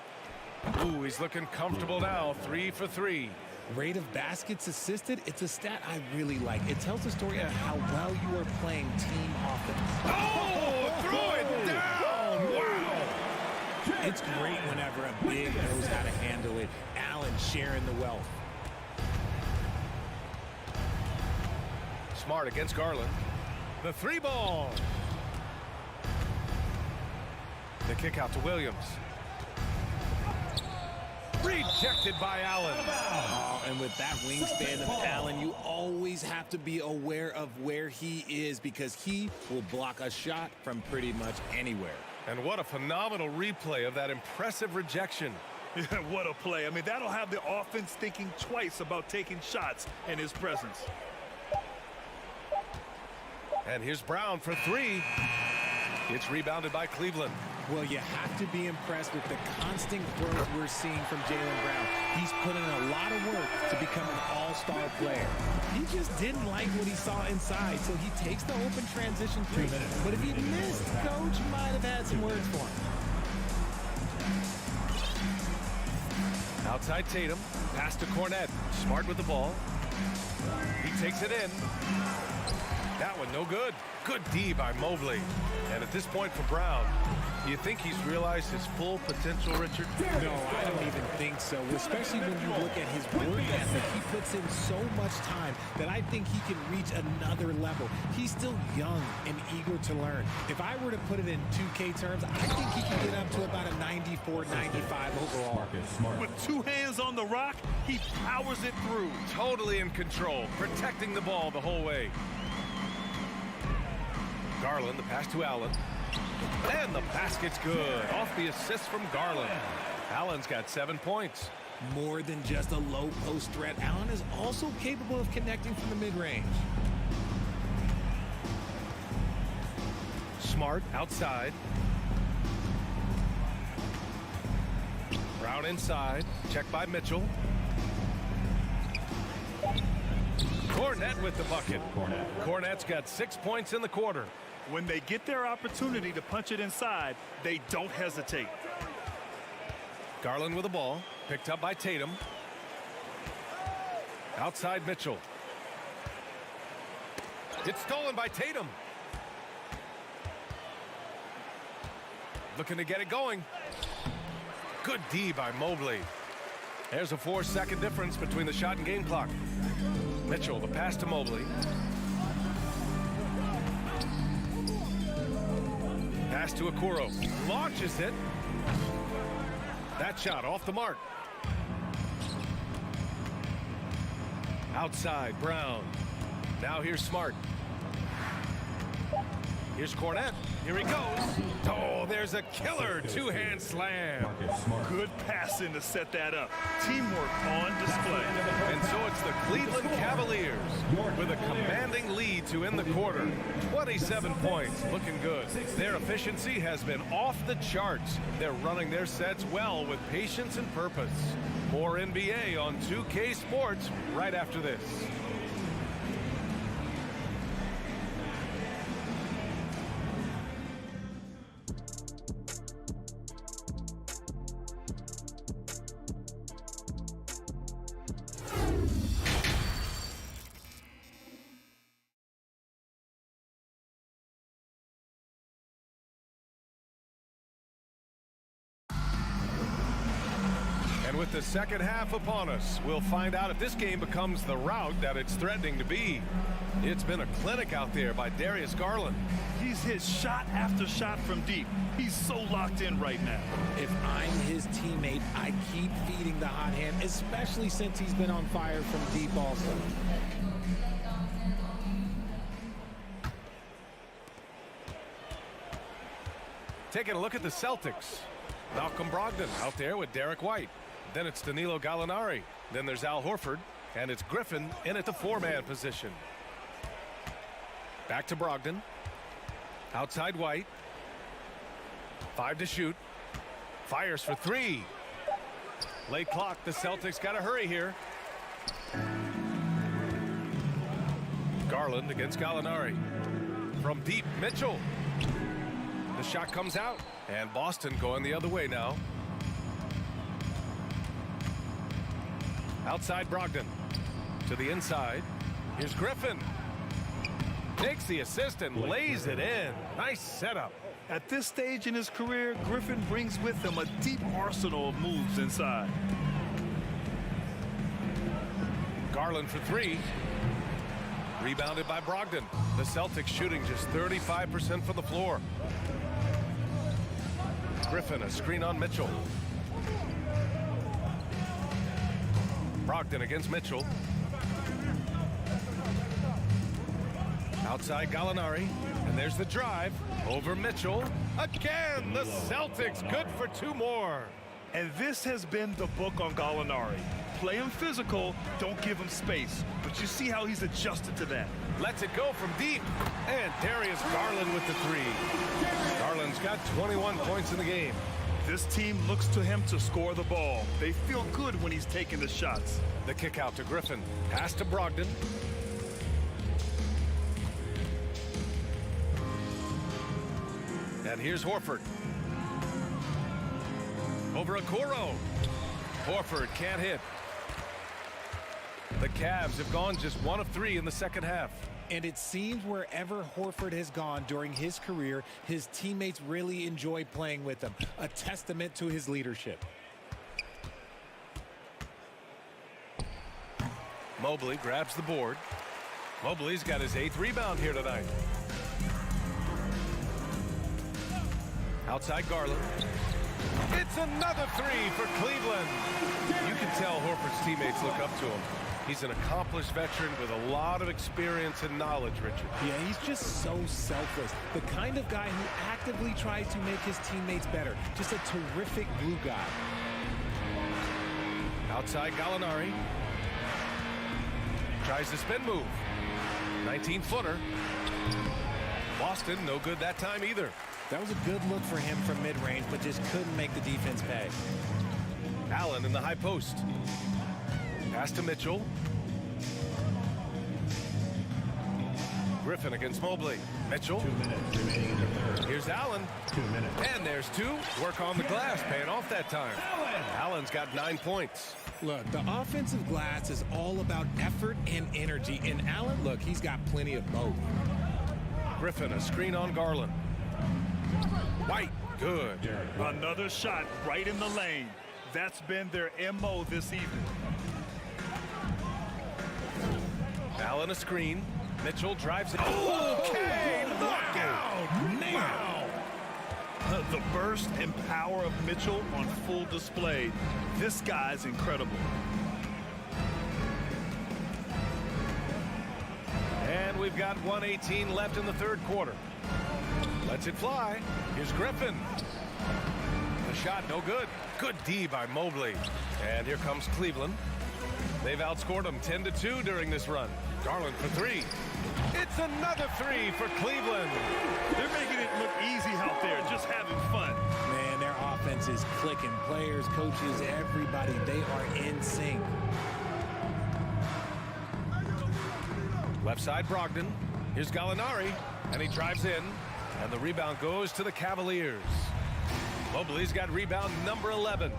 Ooh, he's looking comfortable now. 3 for 3. Rate of baskets assisted, it's a stat I really like. It tells the story of how well you are playing team offense. Oh, throw it down! Wow! It's great whenever a big knows how to handle it. Allen sharing the wealth. Smart against Garland. The 3-ball. The kick out to Williams. Rejected by Allen. Oh, and with that wingspan of Allen, you always have to be aware of where he is because he will block a shot from pretty much anywhere. And what a phenomenal replay of that impressive rejection. Yeah, what a play. I mean, that'll have the offense thinking twice about taking shots in his presence. And here's Brown for 3. It's rebounded by Cleveland. Well, you have to be impressed with the constant growth we're seeing from Jaylen Brown. He's put in a lot of work to become an all-star player. He just didn't like what he saw inside, so he takes the open transition three. But if he missed, Coach might have had some words for him. Outside Tatum, pass to Cornette. Smart with the ball. He takes it in. That one no good. Good D by Mobley. And at this point for Brown, do you think he's realized his full potential, Richard? No, I don't even think so, especially when you look at his work ethic. He puts in so much time that I think he can reach another level. He's still young and eager to learn. If I were to put it in 2K terms, I think he can get up to about a 94, 95 overall. With 2 hands on the rock, he powers it through. Totally in control, protecting the ball the whole way. Garland, the pass to Allen. And the basket's good. Off the assist from Garland. Allen's got 7 points. More than just a low post threat, Allen is also capable of connecting from the mid-range. Smart outside. Brown inside. Checked by Mitchell. Cornette with the bucket. Cornette's got 6 points in the quarter. When they get their opportunity to punch it inside, they don't hesitate. Garland with the ball. Picked up by Tatum. Outside Mitchell. It's stolen by Tatum. Looking to get it going. Good D by Mobley. There's a 4-second difference between the shot and game clock. Mitchell, the pass to Mobley. Pass to Okoro. Launches it. That shot off the mark. Outside, Brown. Now here's Smart. Here's Cornette. Here he goes. Oh, there's a killer 2-hand slam. Good passing to set that up. Teamwork on display. And so it's the Cleveland Cavaliers with a commanding lead to end the quarter. 27 points, looking good. Their efficiency has been off the charts. They're running their sets well with patience and purpose. More NBA on 2K Sports right after this. And with the second half upon us, we'll find out if this game becomes the rout that it's threatening to be. It's been a clinic out there by Darius Garland. He's hit shot after shot from deep. He's so locked in right now. If I'm his teammate, I keep feeding the hot hand, especially since he's been on fire from deep also. Taking a look at the Celtics. Malcolm Brogdon out there with Derek White. Then it's Danilo Gallinari. Then there's Al Horford. And it's Griffin in at the 4-man position. Back to Brogdon. Outside White. 5 to shoot. Fires for 3. Late clock. The Celtics got to hurry here. Garland against Gallinari. From deep, Mitchell. The shot comes out. And Boston going the other way now. Outside Brogdon. To the inside. Here's Griffin. Takes the assist and lays it in. Nice setup. At this stage in his career, Griffin brings with him a deep arsenal of moves inside. Garland for three. Rebounded by Brogdon. The Celtics shooting just 35% from the floor. Griffin, a screen on Mitchell. Brogdon against Mitchell. Outside Gallinari, and there's the drive over Mitchell. Again, the Celtics good for two more. And this has been the book on Gallinari. Play him physical, don't give him space. But you see how he's adjusted to that. Lets it go from deep, and Darius Garland with the three. Garland's got 21 points in the game. This team looks to him to score the ball. They feel good when he's taking the shots. The kick out to Griffin. Pass to Brogdon. And here's Horford. Over Okoro. Horford can't hit. The Cavs have gone just 1 of 3 in the second half. And it seems wherever Horford has gone during his career, his teammates really enjoy playing with him. A testament to his leadership. Mobley grabs the board. Mobley's got his 8th rebound here tonight. Outside Garland. It's another three for Cleveland. You can tell Horford's teammates look up to him. He's an accomplished veteran with a lot of experience and knowledge, Richard. Yeah, he's just so selfless. The kind of guy who actively tries to make his teammates better. Just a terrific glue guy. Outside Gallinari. Tries the spin move. 19-footer. Boston, no good that time either. That was a good look for him from mid-range, but just couldn't make the defense pay. Allen in the high post. Pass to Mitchell. Griffin against Mobley. Mitchell. 2 minutes remaining in the third. Here's Allen. 2 minutes. And there's two. Work on the glass, paying off that time. Allen's got 9 points. Look, the offensive glass is all about effort and energy. And Allen, look, he's got plenty of both. Griffin, a screen on Garland. White, good. Another shot right in the lane. That's been their MO this evening. Allen a screen. Mitchell drives it. Okay, knockout. Wow. The burst and power of Mitchell on full display. This guy's incredible. And we've got 1:18 left in the third quarter. Lets it fly. Here's Griffin. The shot, no good. Good D by Mobley. And here comes Cleveland. They've outscored them 10-2 during this run. Garland for three. It's another three for Cleveland. They're making it look easy out there, just having fun. Man, their offense is clicking. Players, coaches, everybody, they are in sync. Left side Brogdon. Here's Gallinari. And he drives in. And the rebound goes to the Cavaliers. Mobley's got rebound number 11.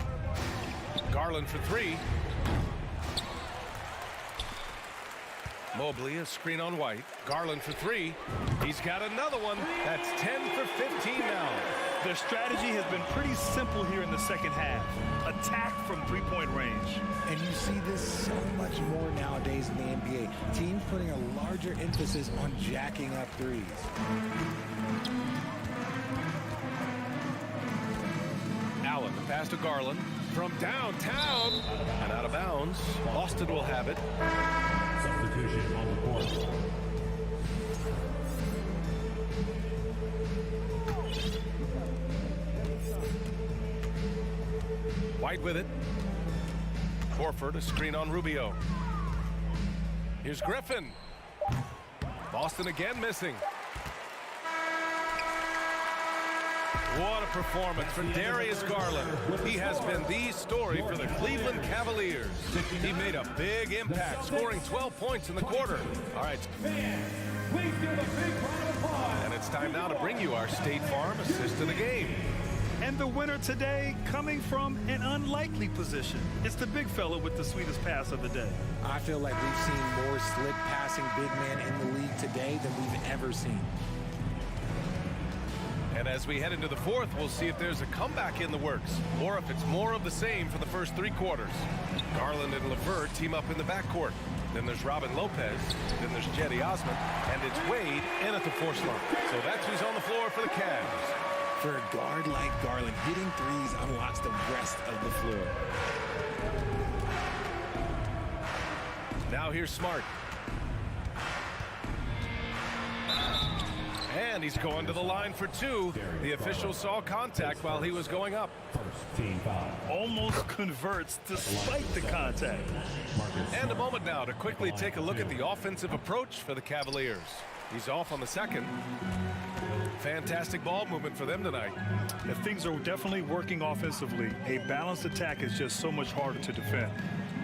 Garland for three. Mobley, a screen on White. Garland for three. He's got another one. That's 10 for 15 now. Their strategy has been pretty simple here in the second half. Attack from three-point range. And you see this so much more nowadays in the NBA. Teams putting a larger emphasis on jacking up threes. Allen, the pass to Garland from downtown and out of bounds. Boston will have it. Substitution on the court. White with it. Horford, a screen on Rubio. Here's Griffin. Boston again missing. What a performance for Darius Garland. He has been the story for the Cleveland Cavaliers. He made a big impact, scoring 12 points in the quarter. All right. And it's time now to bring you our State Farm assist of the game. And the winner today coming from an unlikely position. It's the big fella with the sweetest pass of the day. I feel like we've seen more slick passing big man in the league today than we've ever seen. And as we head into the fourth, we'll see if there's a comeback in the works or if it's more of the same for the first 3 quarters. Garland and LeVert team up in the backcourt. Then there's Robin Lopez. Then there's Cedi Osman. And it's Wade in at the force line. So that's who's on the floor for the Cavs. For a guard like Garland, hitting threes unlocks the rest of the floor. Now here's Smart. And he's going to the line for 2. The official saw contact while he was going up. Almost converts despite the contact. And a moment now to quickly take a look at the offensive approach for the Cavaliers. He's off on the second. Fantastic ball movement for them tonight. And things are definitely working offensively. A balanced attack is just so much harder to defend.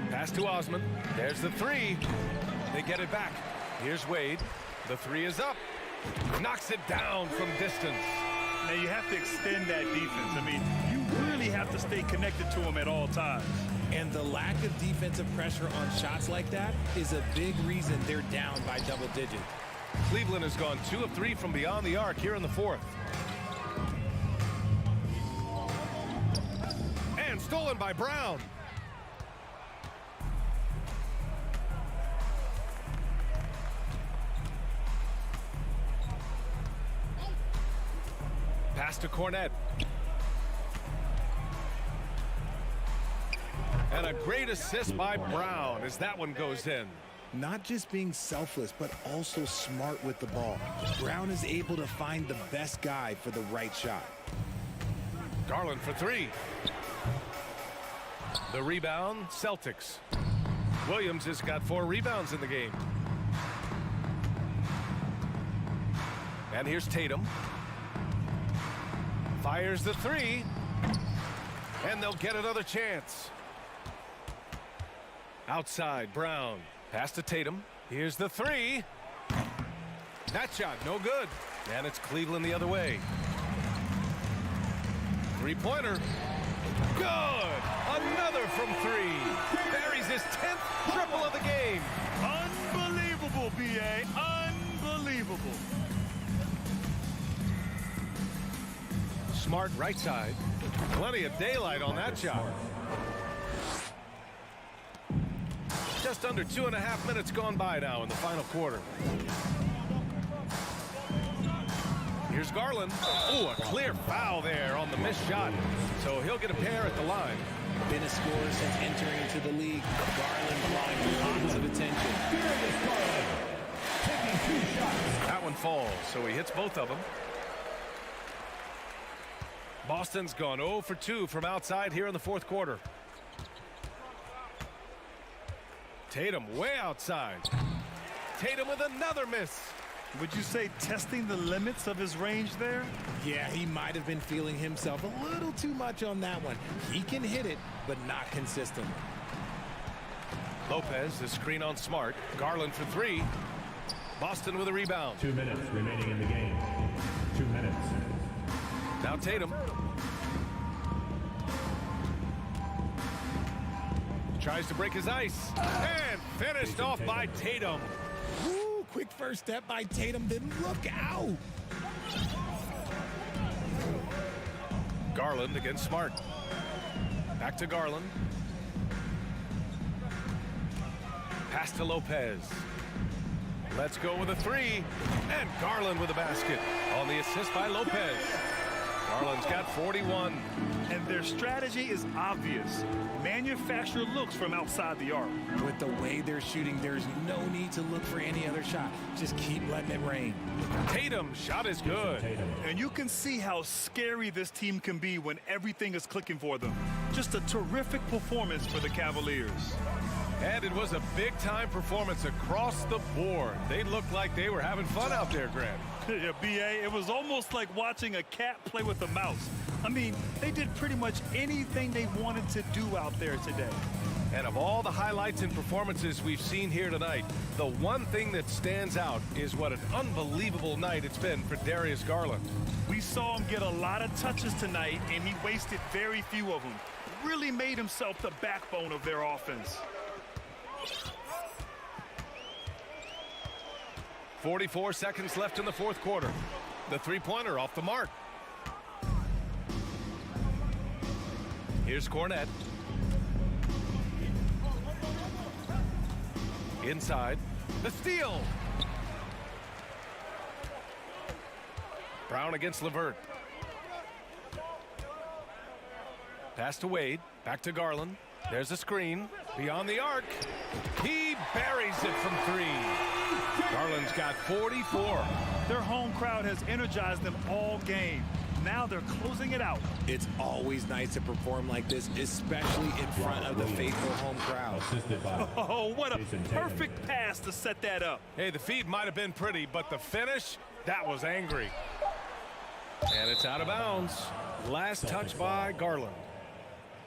Pass to Osman. There's the 3. They get it back. Here's Wade. The 3 is up. Knocks it down from distance. Now you have to extend that defense. I mean, you really have to stay connected to them at all times. And the lack of defensive pressure on shots like that is a big reason they're down by double digits. Cleveland has gone 2 of 3 from beyond the arc here in the fourth. And stolen by Brown. Pass to Cornette. And a great assist by Brown as that one goes in. Not just being selfless, but also smart with the ball. Brown is able to find the best guy for the right shot. Garland for 3. The rebound, Celtics. Williams has got 4 rebounds in the game. And here's Tatum. Fires the 3. And they'll get another chance. Outside, Brown. Pass to Tatum. Here's the 3. That shot, no good. And it's Cleveland the other way. 3-pointer. Good. Another from 3. Buries his 10th triple of the game. Unbelievable, B.A. Unbelievable. Smart right side. Plenty of daylight on that shot. Just under 2.5 minutes gone by now in the final quarter. Here's Garland. Oh, a clear foul there on the missed shot. So he'll get a pair at the line. Been a scorer since entering into the league. Garland drawing lots of attention. That one falls, so he hits both of them. Boston's gone 0 for 2 from outside here in the fourth quarter. Tatum way outside. Tatum with another miss. Would you say testing the limits of his range there? Yeah, he might have been feeling himself a little too much on that one. He can hit it, but not consistently. Lopez, the screen on Smart. Garland for 3. Boston with a rebound. 2 minutes remaining in the game. 2 minutes. Now Tatum. Tries to break his ice. And finished off by Tatum. Woo, quick first step by Tatum. Then look out. Garland against Smart. Back to Garland. Pass to Lopez. Let's go with a 3. And Garland with a basket on the assist by Lopez. Garland's got 41. And their strategy is obvious. Manufacture looks from outside the arc. With the way they're shooting, there's no need to look for any other shot. Just keep letting it rain. Tatum, shot is good. And you can see how scary this team can be when everything is clicking for them. Just a terrific performance for the Cavaliers. And it was a big-time performance across the board. They looked like they were having fun out there, Grant. Yeah, B.A., it was almost like watching a cat play with a mouse. I mean, they did pretty much anything they wanted to do out there today. And of all the highlights and performances we've seen here tonight, the one thing that stands out is what an unbelievable night it's been for Darius Garland. We saw him get a lot of touches tonight, and he wasted very few of them. Really made himself the backbone of their offense. 44 seconds left in the fourth quarter. The three-pointer off the mark. Here's Cornette. Inside. The steal. Brown against LeVert. Pass to Wade. Back to Garland. There's a screen. Beyond the arc. He buries it from three. Garland's got 44. Their home crowd has energized them all game. Now they're closing it out. It's always nice to perform like this, especially in front of the faithful home crowd. Oh, what a perfect pass to set that up. Hey, the feed might have been pretty, but the finish, that was angry. And it's out of bounds. Last touch by Garland.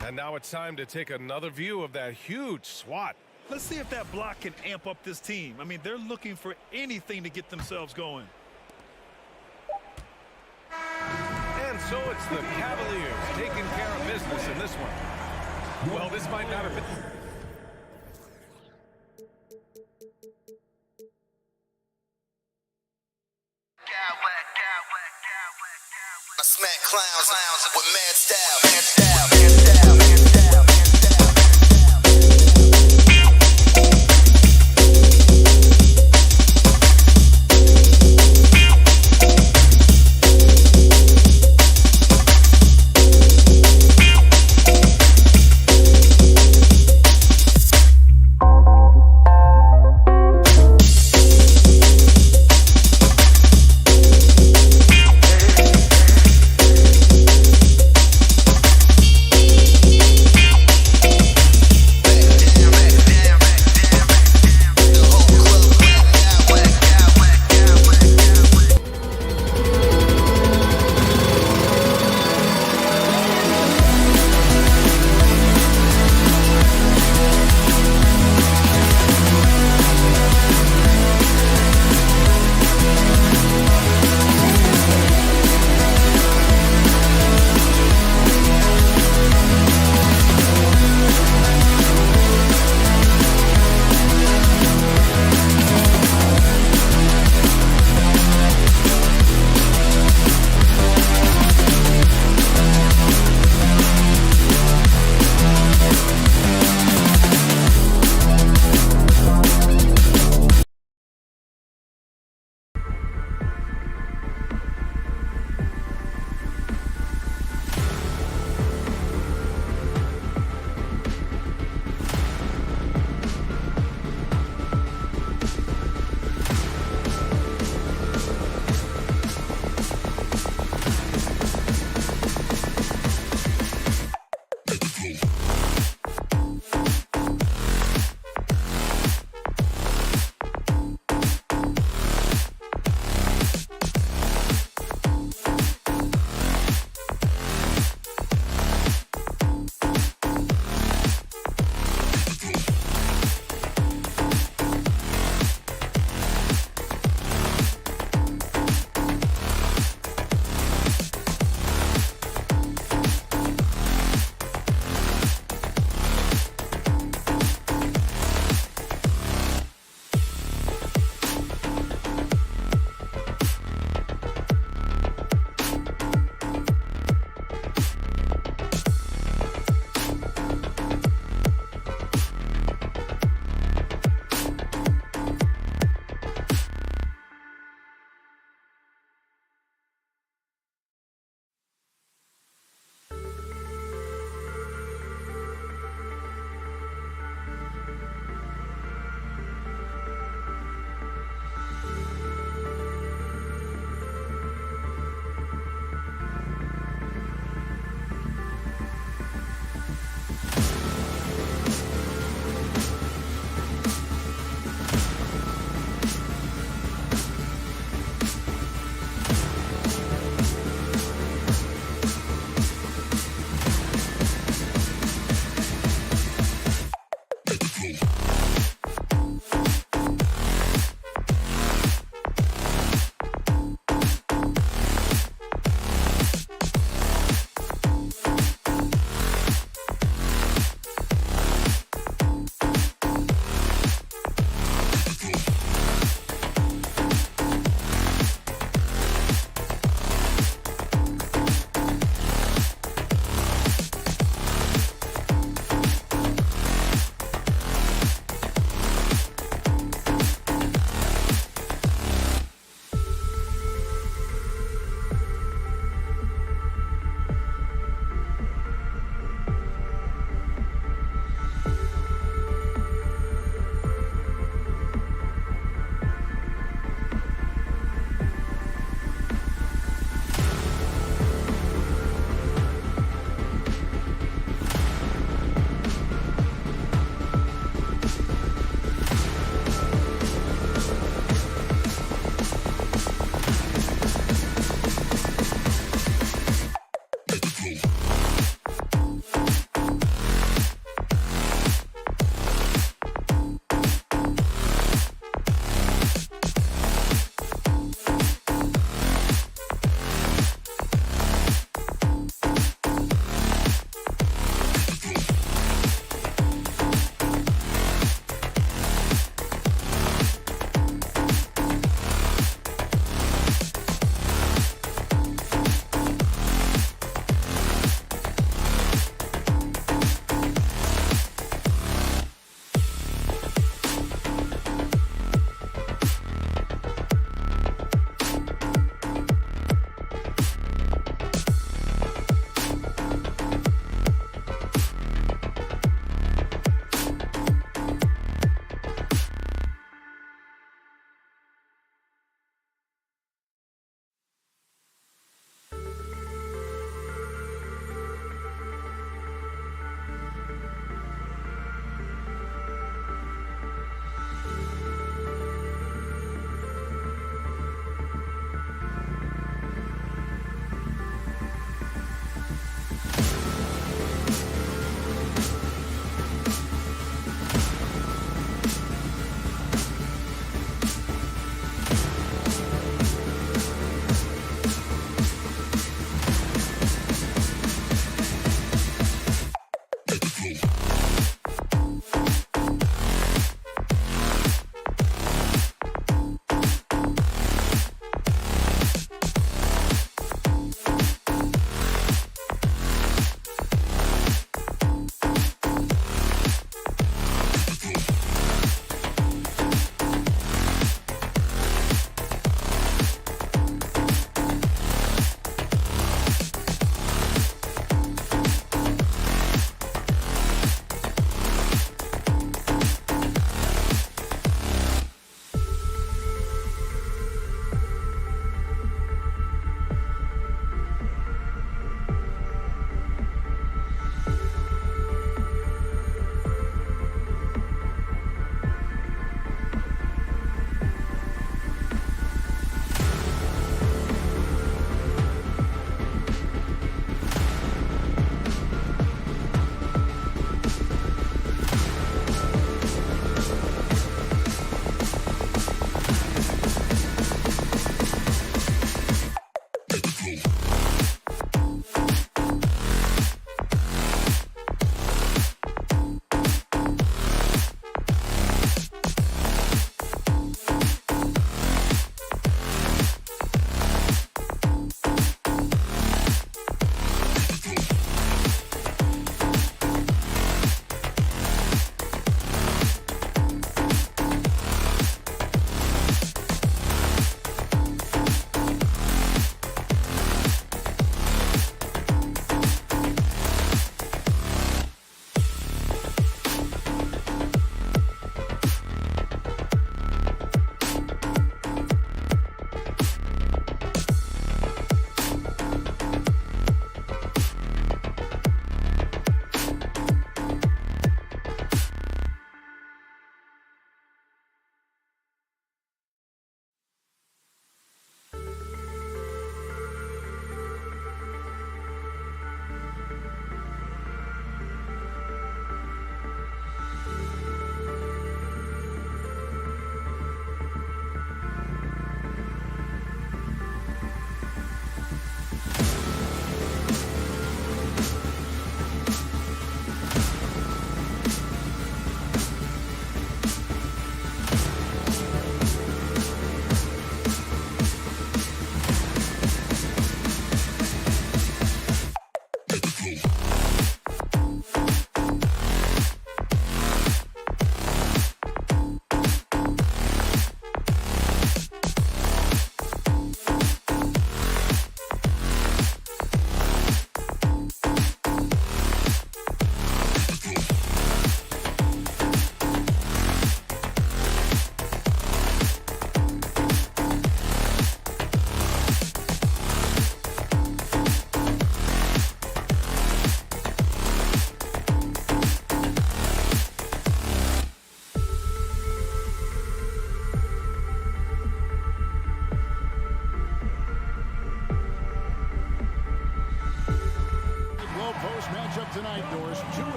And now it's time to take another view of that huge swat. Let's see if that block can amp up this team. I mean, they're looking for anything to get themselves going. And so it's the Cavaliers taking care of business in this one. Well, this might not have been... I smack clowns with mad style.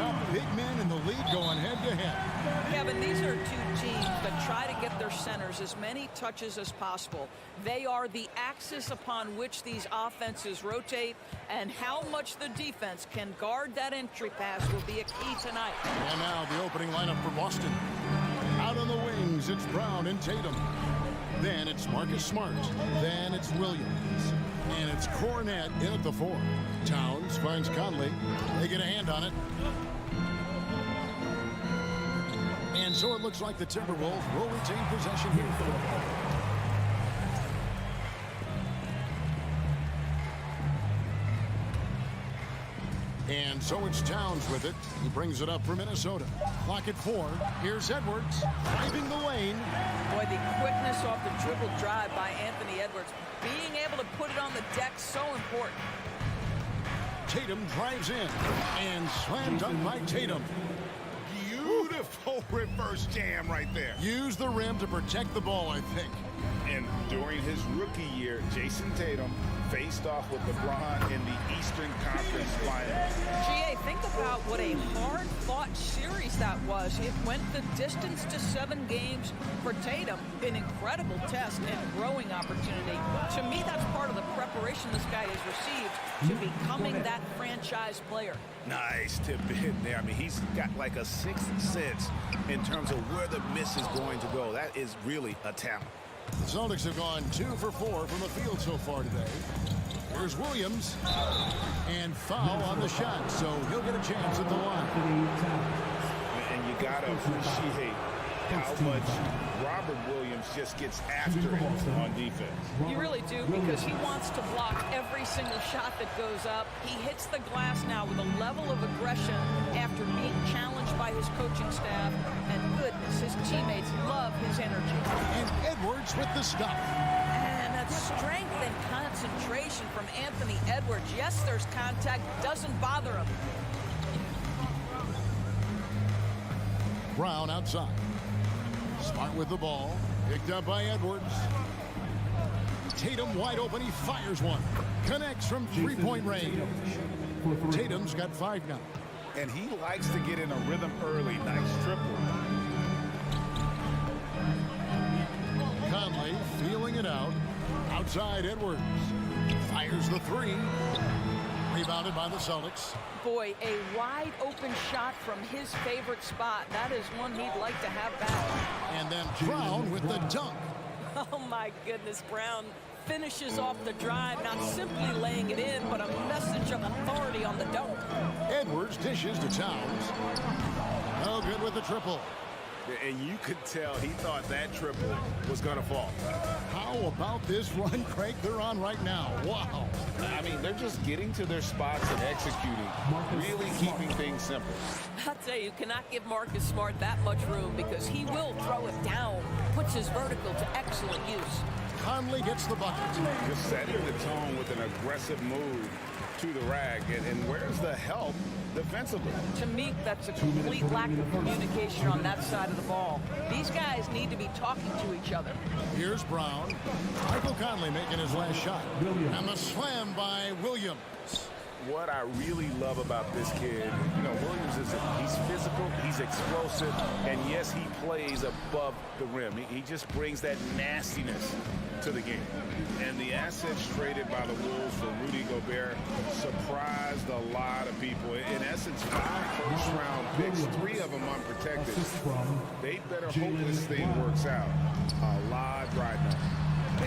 top big men in the league going head-to-head. Kevin, these are two teams that try to get their centers as many touches as possible. They are the axis upon which these offenses rotate, and how much the defense can guard that entry pass will be a key tonight. And now the opening lineup for Boston. Out on the wings, it's Brown and Tatum. Then it's Marcus Smart. Then it's Williams. And it's Cornette in at the 4. Towns finds Conley. They get a hand on it. And so it looks like the Timberwolves will retain possession here. And so it's Towns with it. He brings it up for Minnesota. Clock at 4. Here's Edwards driving the lane. Boy, the quickness off the dribble drive by Anthony Edwards. Being able to put it on the deck, so important. Tatum drives in. And slam dunk by Tatum. Beautiful reverse jam right there. Use the rim to protect the ball, I think. And during his rookie year, Jason Tatum faced off with LeBron in the Eastern Conference Finals. GA, think about what a hard-fought series that was. It went the distance to 7 games for Tatum. An incredible test and growing opportunity. To me, that's part of the preparation this guy has received to becoming that franchise player. Nice tip in there. I mean, he's got like a sixth sense in terms of where the miss is going to go. That is really a talent. The Celtics have gone 2 for 4 from the field so far today. Here's Williams. And foul on the shot, so he'll get a chance at the line. And you got to appreciate how much Robert Williams just gets after it on defense. You really do, because he wants to block every single shot that goes up. He hits the glass now with a level of aggression after being challenged by his coaching staff. And goodness, his teammates love his energy. And Edwards with the stop. And that strength and concentration from Anthony Edwards. Yes, there's contact. Doesn't bother him. Brown outside. Smart with the ball. Picked up by Edwards. Tatum wide open. He fires one. Connects from three-point range. Tatum's got 5 now. And he likes to get in a rhythm early. Nice triple. Conley feeling it out. Outside Edwards. Fires the 3. Rebounded by the Celtics. Boy, a wide open shot from his favorite spot. That is one he'd like to have back. And then Brown with the dunk. Oh my goodness, Brown finishes off the drive, not simply laying it in, but a message of authority on the dunk. Edwards dishes to Towns. No good with the triple. And you could tell he thought that triple was going to fall. How about this run, Craig, they're on right now? Wow. I mean, they're just getting to their spots and executing, really keeping things simple. I'll tell you, cannot give Marcus Smart that much room because he will throw it down, puts his vertical to excellent use. Conley gets the bucket. Just setting the tone with an aggressive move to the rag. And where's the help defensively? To me, that's a complete lack of communication on that side of the ball. These guys need to be talking to each other. Here's Brown. Michael Conley making his last shot. And the slam by Williams. What I really love about this kid, you know, Williams he's physical, he's explosive, and yes, he plays above the rim. He just brings that nastiness to the game. And the assets traded by the Wolves for Rudy Gobert surprised a lot of people. In essence, 5 first-round picks, 3 of them unprotected. They better hope this thing works out. A lot right now.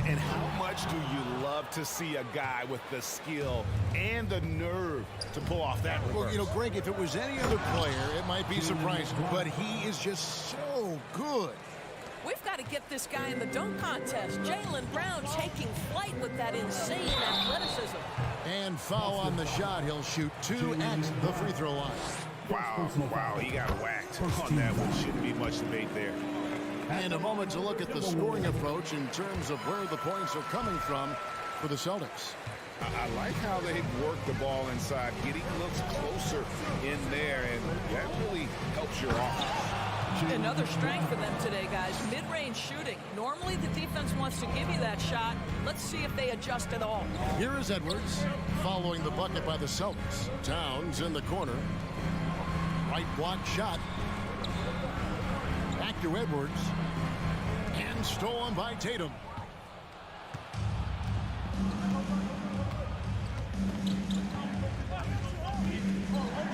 And how much do you love to see a guy with the skill and the nerve to pull off that reverse? Well, you know, Greg, if it was any other player, it might be surprising, but he is just so good. We've got to get this guy in the dunk contest. Jaylen Brown taking flight with that insane athleticism. And foul on the shot. He'll shoot 2 at the free throw line. Wow, he got whacked on that one. Shouldn't be much debate there. And a moment to look at the scoring approach in terms of where the points are coming from for the Celtics. I like how they've worked the ball inside, getting looks closer in there, and that really helps your offense. Another strength for them today, guys. Mid-range shooting. Normally the defense wants to give you that shot. Let's see if they adjust at all. Here is Edwards following the bucket by the Celtics. Towns in the corner. Right block shot. Back to Edwards. And stolen by Tatum.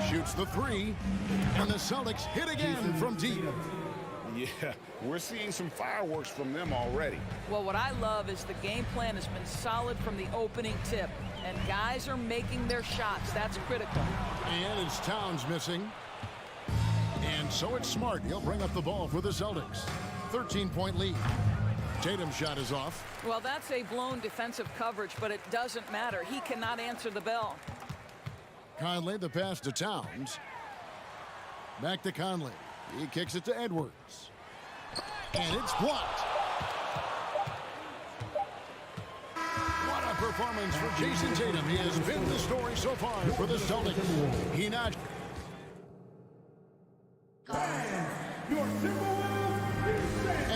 Shoots the three. And the Celtics hit again from deep. Yeah, we're seeing some fireworks from them already. Well, what I love is the game plan has been solid from the opening tip. And guys are making their shots. That's critical. And it's Towns missing. And so it's Smart. He'll bring up the ball for the Celtics. 13-point lead. Tatum's shot is off. Well, that's a blown defensive coverage, but it doesn't matter. He cannot answer the bell. Conley, the pass to Towns. Back to Conley. He kicks it to Edwards. And it's blocked. What a performance for Jason Tatum. He has been the story so far for the Celtics. He not. And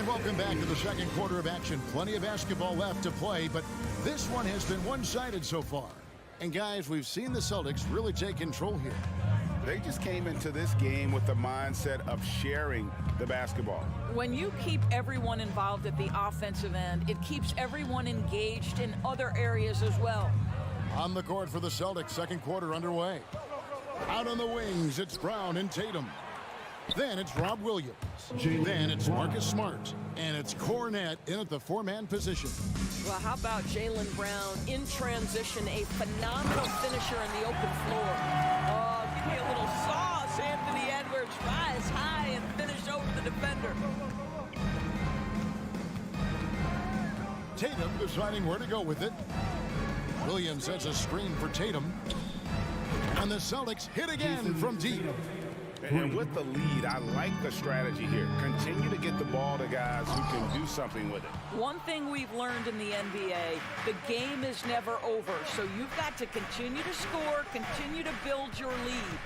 welcome back to the second quarter of action. Plenty of basketball left to play, but this one has been one-sided so far. And guys, we've seen the Celtics really take control here. They just came into this game with the mindset of sharing the basketball. When you keep everyone involved at the offensive end, it keeps everyone engaged in other areas as well. On the court for the Celtics, second quarter underway. Out on the wings, it's Brown and Tatum. Then it's Rob Williams. Then it's Marcus Smart. And it's Cornette in at the four-man position. Well, how about Jaylen Brown in transition, a phenomenal finisher in the open floor. Oh, give me a little sauce. Anthony Edwards rise high and finish over the defender. Tatum deciding where to go with it. Williams sets a screen for Tatum. And the Celtics hit again from deep. And with the lead, I like the strategy here. Continue to get the ball to guys who can do something with it. One thing we've learned in the NBA, the game is never over. So you've got to continue to score, continue to build your lead.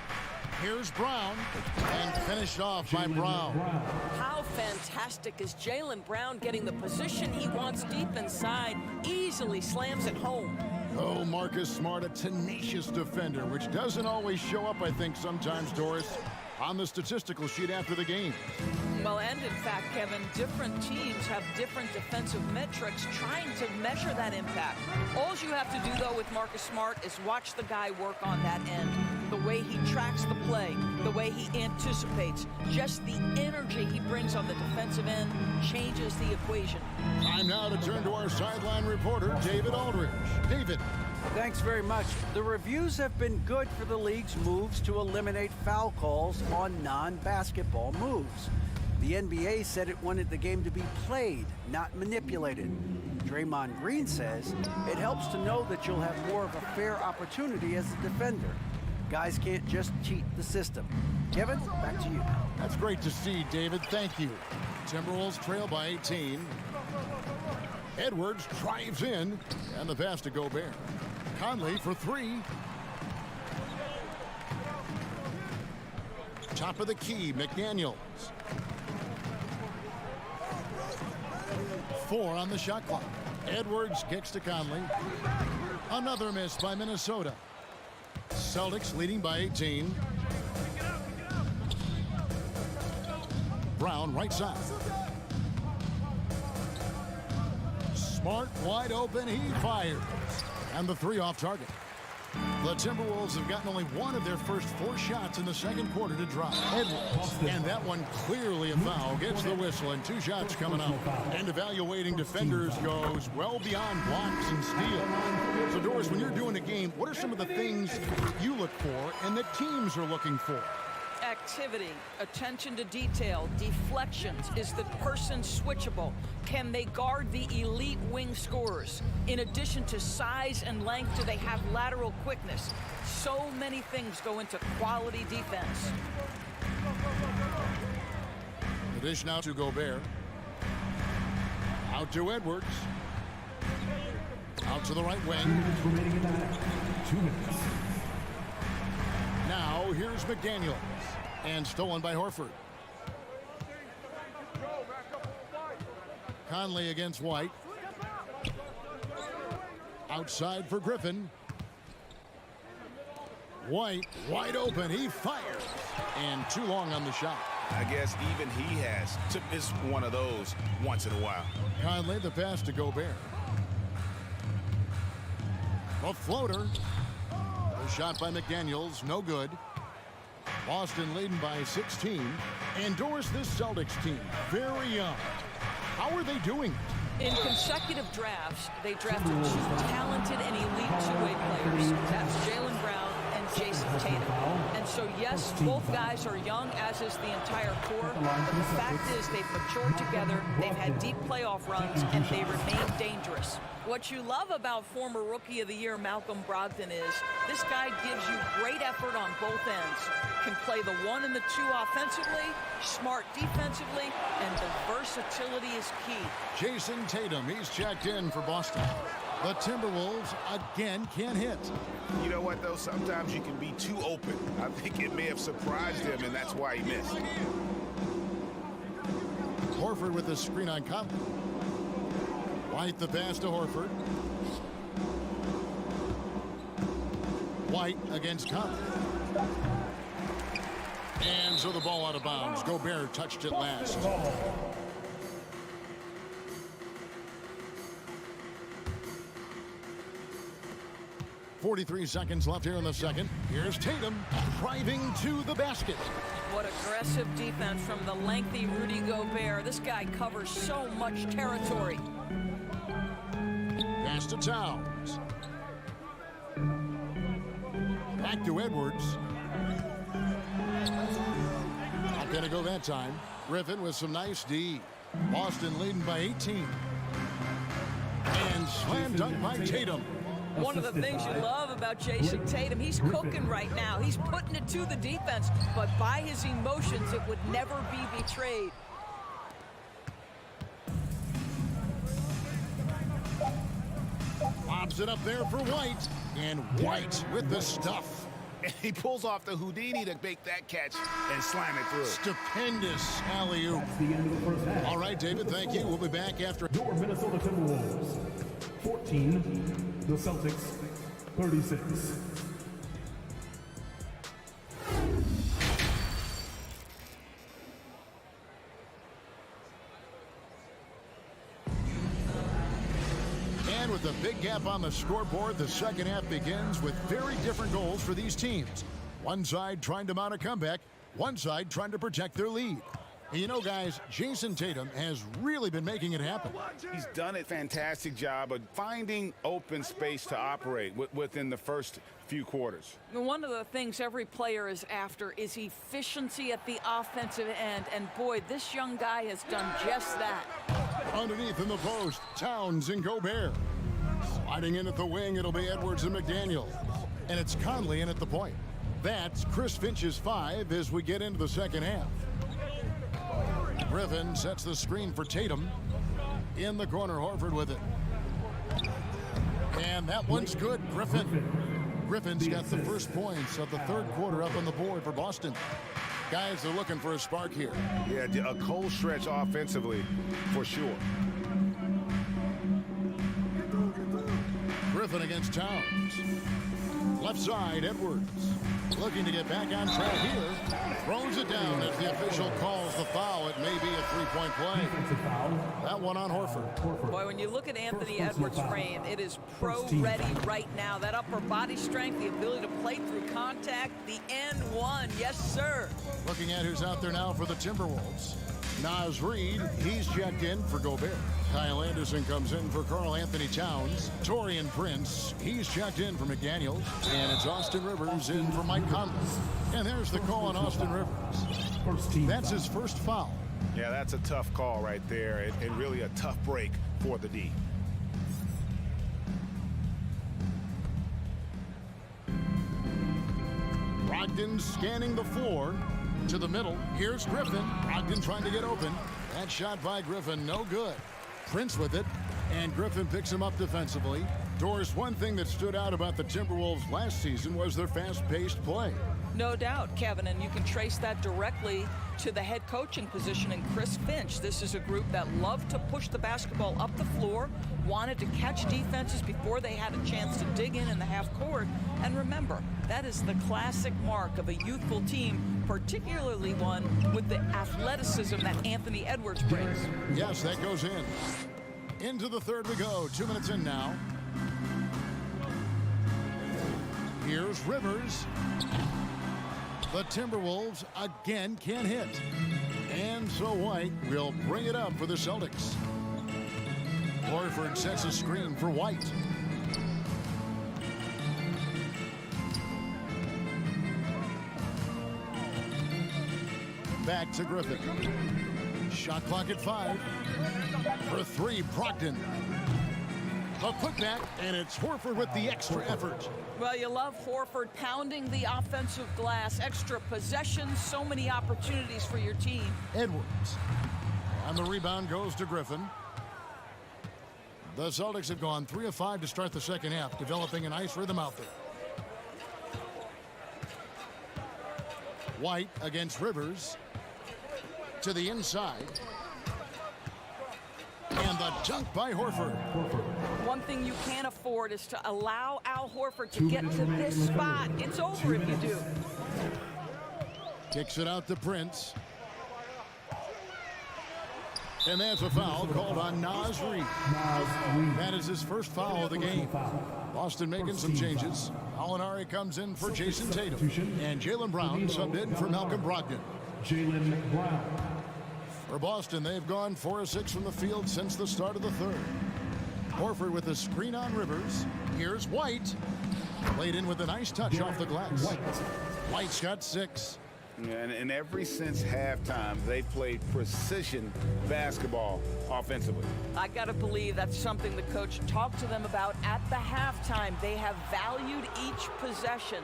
Here's Brown, and finished off by Brown. How fantastic is Jaylen Brown getting the position he wants deep inside, easily slams it home. Oh, Marcus Smart, a tenacious defender, which doesn't always show up, I think, sometimes, Doris, on the statistical sheet after the game. Well, and in fact, Kevin, different teams have different defensive metrics trying to measure that impact. All you have to do, though, with Marcus Smart is watch the guy work on that end. The way he tracks the play, the way he anticipates, just the energy he brings on the defensive end changes the equation. Time now to turn to our sideline reporter, David Aldridge. David. Thanks very much. The reviews have been good for the league's moves to eliminate foul calls on non-basketball moves. The NBA said it wanted the game to be played, not manipulated. Draymond Green says it helps to know that you'll have more of a fair opportunity as a defender. Guys can't just cheat the system. Kevin, back to you. That's great to see, David. Thank you. Timberwolves trail by 18. Edwards drives in, and the pass to Gobert. Conley for three. Top of the key, McDaniels. 4 on the shot clock. Edwards kicks to Conley. Another miss by Minnesota. Celtics leading by 18. Brown right side. Smart wide open, he fires. And the three off target. The Timberwolves have gotten only one of their first 4 shots in the second quarter to drop. Edwards, and that one clearly a foul, gets the whistle, and 2 shots coming out. And evaluating defenders goes well beyond blocks and steals. So, Doris, when you're doing a game, what are some of the things you look for and that teams are looking for? Activity, attention to detail, deflections. Is the person switchable? Can they guard the elite wing scorers? In addition to size and length, do they have lateral quickness? So many things go into quality defense. The dish now to Gobert. Out to Edwards. Out to the right wing. 2 minutes. Now here's McDaniels. And stolen by Horford. Conley against White. Outside for Griffin. White, wide open. He fires. And too long on the shot. I guess even he has to miss one of those once in a while. Conley, the pass to Gobert. A floater. A shot by McDaniels, no good. Boston leading by 16. And Doris, this Celtics team, very young. How are they doing? In consecutive drafts, they drafted two talented and elite two-way players. That's Jaylen Brown and Jason Tatum. And so, yes, both guys are young, as is the entire core. But the fact is they've matured together, they've had deep playoff runs, and they remain dangerous. What you love about former Rookie of the Year Malcolm Brogdon is this guy gives you great effort on both ends. Can play the 1 and the 2 offensively, smart defensively, and the versatility is key. Jason Tatum, he's checked in for Boston. The Timberwolves again can't hit. You know what, though? Sometimes you can be too open. I think it may have surprised him, and that's why he missed. Horford with the screen on Conley. White the pass to Horford. White against Conley. And so the ball out of bounds. Gobert touched it last. .43 seconds left here in the second. Here's Tatum driving to the basket. What aggressive defense from the lengthy Rudy Gobert. This guy covers so much territory. Pass to Towns. Back to Edwards. Not going to go that time. Griffin with some nice D. Boston leading by 18. And slam dunk by Tatum. One of the things you love about Jason Tatum, he's cooking right now. He's putting it to the defense, but by his emotions, it would never be betrayed. Lobs it up there for White. And White with the stuff. And he pulls off the Houdini to make that catch and slam it through. Stupendous alley-oop. All right, David, thank you. We'll be back after. Your Minnesota Timberwolves, 14. The Celtics, 36. And with a big gap on the scoreboard, the second half begins with very different goals for these teams. One side trying to mount a comeback, one side trying to protect their lead. And you know, guys, Jason Tatum has really been making it happen. He's done a fantastic job of finding open space to operate within the first few quarters. One of the things every player is after is efficiency at the offensive end. And boy, this young guy has done just that. Underneath in the post, Towns and Gobert. Sliding in at the wing, it'll be Edwards and McDaniel. And it's Conley in at the point. That's Chris Finch's 5 as we get into the second half. Griffin sets the screen for Tatum. In the corner, Horford with it. And that one's good. Griffin's got the first points of the third quarter up on the board for Boston. Guys are looking for a spark here. Yeah, a cold stretch offensively for sure. Griffin against Towns. Left side, Edwards. Looking to get back on track here. Throws it down as the official calls the foul. It may be a three-point play. That one on Horford. Boy, when you look at Anthony Edwards' frame, it is pro-ready right now. That upper body strength, the ability to play through contact, the N1, yes, sir. Looking at who's out there now for the Timberwolves. Naz Reid, he's checked in for Gobert. Kyle Anderson comes in for Karl Anthony Towns. Taurean Prince, he's checked in for McDaniels. And it's Austin Rivers in for Mike Conley. And there's the call on Austin Rivers. That's his first foul. Yeah, that's a tough call right there, and really a tough break for the D. Brogdon scanning the floor to the middle. Here's Griffin. Brogdon trying to get open. That shot by Griffin, no good. Prince with it, and Griffin picks him up defensively. Doris, one thing that stood out about the Timberwolves last season was their fast-paced play. No doubt, Kevin, and you can trace that directly to the head coaching position in Chris Finch. This is a group that loved to push the basketball up the floor, wanted to catch defenses before they had a chance to dig in the half court. And remember, that is the classic mark of a youthful team, particularly one with the athleticism that Anthony Edwards brings. Yes, that goes in. Into the third we go. 2 minutes in now. Here's Rivers. The Timberwolves again can't hit. And so White will bring it up for the Celtics. Horford sets a screen for White. Back to Griffin. Shot clock at 5. For 3, Brogdon. A putback, and it's Horford with the extra effort. Well, you love Horford pounding the offensive glass. Extra possessions, so many opportunities for your team. Edwards. And the rebound goes to Griffin. The Celtics have gone 3 of 5 to start the second half, developing a nice rhythm out there. White against Rivers. To the inside. And the dunk by Horford. One thing you can't afford is to allow Al Horford to get to this spot. It's over if you do. Kicks it out to Prince. And there's a foul called on Naz Reid. That is his first foul of the game. Boston making some changes. Alinari comes in for Jason Tatum. And Jaylen Brown subbed in for Malcolm Brogdon. Jaylen Brown. For Boston, they've gone 4 of 6 from the field since the start of the third. Horford with a screen on Rivers. Here's White. Played in with a nice touch off the glass. White's got 6. And ever since halftime, they played precision basketball offensively. I got to believe that's something the coach talked to them about at the halftime. They have valued each possession.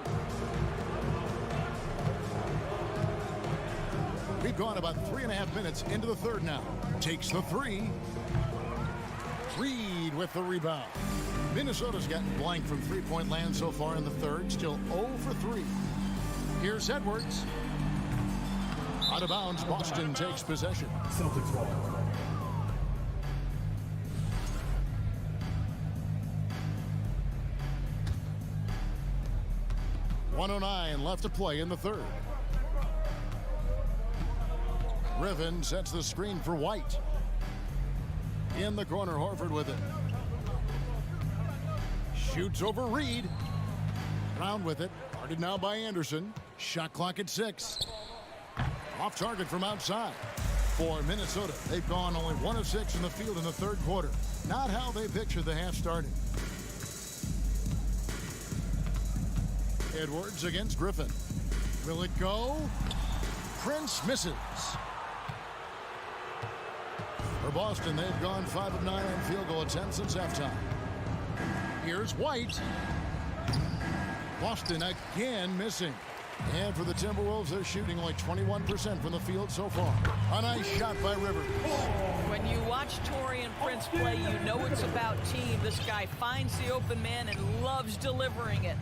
We've gone about 3.5 minutes into the third now. Takes the 3. Reed with the rebound. Minnesota's gotten blank from three-point land so far in the third. Still 0 for 3. Here's Edwards. Out of bounds, Boston takes possession. Celtics ball. .109 left to play in the third. Griffin sets the screen for White. In the corner, Horford with it. Shoots over Reed. Brown with it. Guarded now by Anderson. Shot clock at 6. Off target from outside. For Minnesota, they've gone only 1 of 6 in the field in the third quarter. Not how they pictured the half starting. Edwards against Griffin. Will it go? Prince misses. For Boston, they've gone 5 of 9 on field goal attempts since halftime. Here's White. Boston again missing. And for the Timberwolves, they're shooting only 21% from the field so far. A nice shot by Rivers. When you watch Taurean Prince play, you know it's about team. This guy finds the open man and loves delivering it.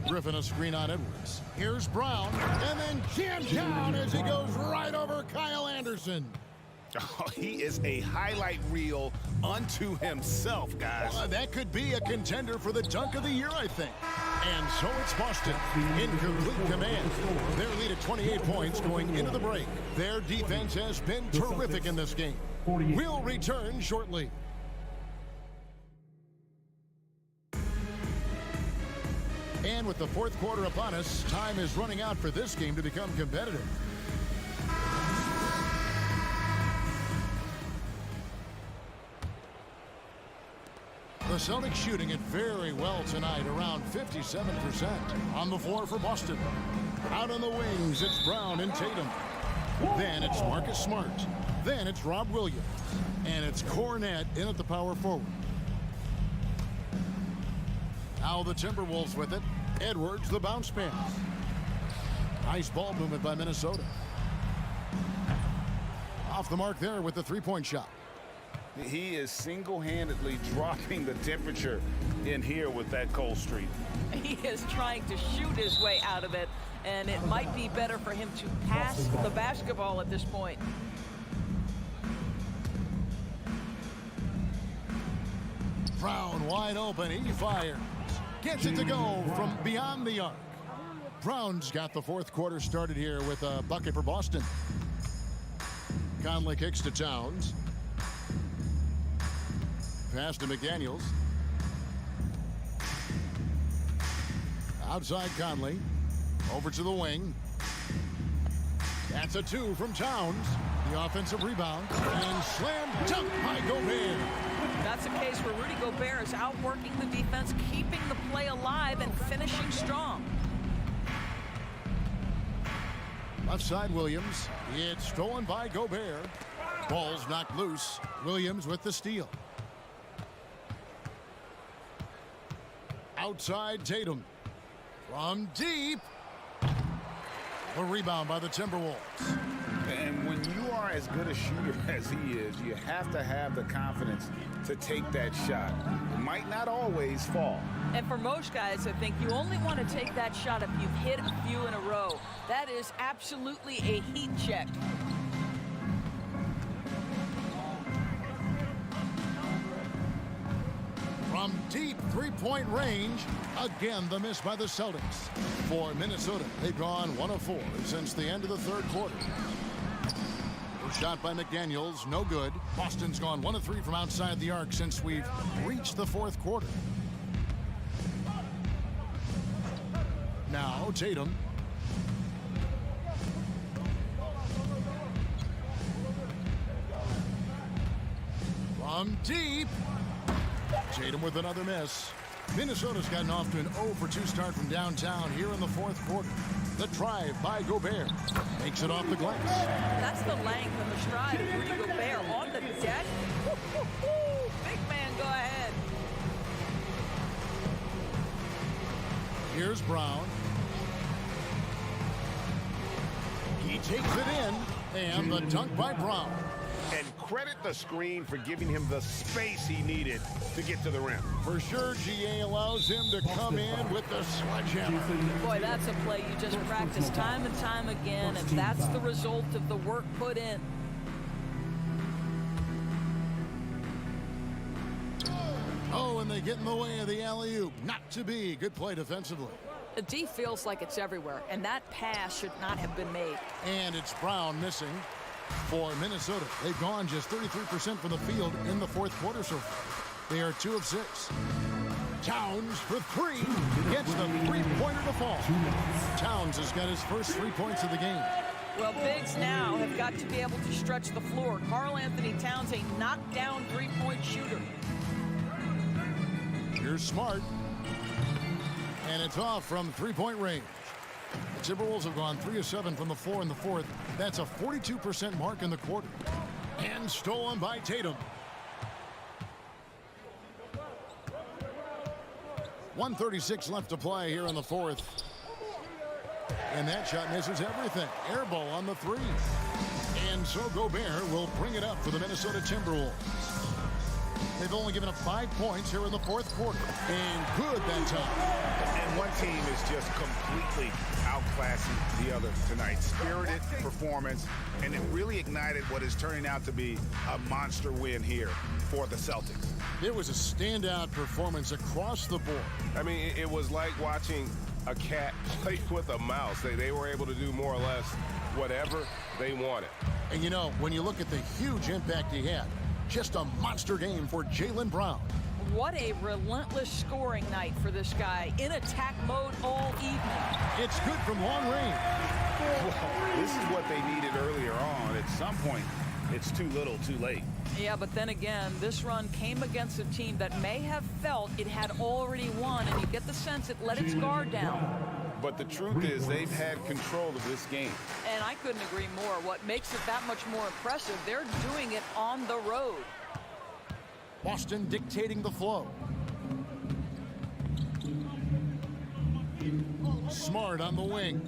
Griffin a screen on Edwards. Here's Brown, and then jammed down as he goes right over Kyle Anderson. Oh, he is a highlight reel unto himself, guys. That could be a contender for the dunk of the year, I think. And so it's Boston in complete command. Their lead at 28 points going into the break. Their defense has been terrific in this game. We'll return shortly. And with the fourth quarter upon us, time is running out for this game to become competitive. The Celtics shooting it very well tonight, around 57%. On the floor for Boston. Out on the wings, it's Brown and Tatum. Then it's Marcus Smart. Then it's Rob Williams. And it's Cornette in at the power forward. Now the Timberwolves with it. Edwards, the bounce pass. Nice ball movement by Minnesota. Off the mark there with the three-point shot. He is single-handedly dropping the temperature in here with that cold streak. He is trying to shoot his way out of it, and it might be better for him to pass the basketball at this point. Brown wide open. He fires. Gets it to go from beyond the arc. Brown's got the fourth quarter started here with a bucket for Boston. Conley kicks to Towns. Pass to McDaniels. Outside Conley. Over to the wing. That's a 2 from Towns. The offensive rebound. And slam dunk by Gobert. That's a case where Rudy Gobert is outworking the defense, keeping the play alive, and finishing strong. Left side Williams. It's stolen by Gobert. Ball's knocked loose. Williams with the steal. Outside Tatum. From deep. The rebound by the Timberwolves. And when you are as good a shooter as he is, you have to have the confidence to take that shot. It might not always fall. And for most guys, I think you only want to take that shot if you've hit a few in a row. That is absolutely a heat check. From deep three-point range, again the miss by the Celtics. For Minnesota, they've gone 1 of 4 since the end of the third quarter. Shot by McDaniels, no good. Boston's gone 1 of 3 from outside the arc since we've reached the fourth quarter. Now Tatum. From deep. Tatum with another miss. Minnesota's gotten off to an 0 for 2 start from downtown here in the fourth quarter. The drive by Gobert makes it off the glass. That's the length and the stride of Rudy Gobert on the deck. Big man, go ahead. Here's Brown. He takes it in, and the dunk by Brown. And credit the screen for giving him the space he needed to get to the rim. For sure, GA allows him to come in with the sledgehammer. Boy, that's a play you just practice time and time again, and that's the result of the work put in. Oh, and they get in the way of the alley-oop. Not to be. Good play defensively. The D feels like it's everywhere, and that pass should not have been made. And it's Brown missing. For Minnesota, they've gone just 33% from the field in the fourth quarter so far. They are 2 of 6. Towns for 3. Gets the three-pointer to fall. Towns has got his first 3 points of the game. Well, bigs now have got to be able to stretch the floor. Karl-Anthony Towns, a knockdown three-point shooter. Here's Smart. And it's off from three-point range. The Timberwolves have gone 3 of 7 from the floor in the fourth. That's a 42% mark in the quarter. And stolen by Tatum. 1:36 left to play here in the fourth. And that shot misses everything. Air ball on the 3. And so Gobert will bring it up for the Minnesota Timberwolves. They've only given up 5 points here in the fourth quarter. And good that time. And one team is just completely outclassing the other tonight. Spirited performance, and it really ignited what is turning out to be a monster win here for the Celtics. It was a standout performance across the board. I mean, it was like watching a cat play with a mouse. They were able to do more or less whatever they wanted. And you know, when you look at the huge impact he had, just a monster game for Jaylen Brown. What a relentless scoring night for this guy. In attack mode all evening. It's good from long range. Well, this is what they needed earlier on. At some point, it's too little, too late. Yeah, but then again, this run came against a team that may have felt it had already won, and you get the sense it let its guard down. But the truth is they've had control of this game. And I couldn't agree more. What makes it that much more impressive, they're doing it on the road. Boston dictating the flow. Smart on the wing.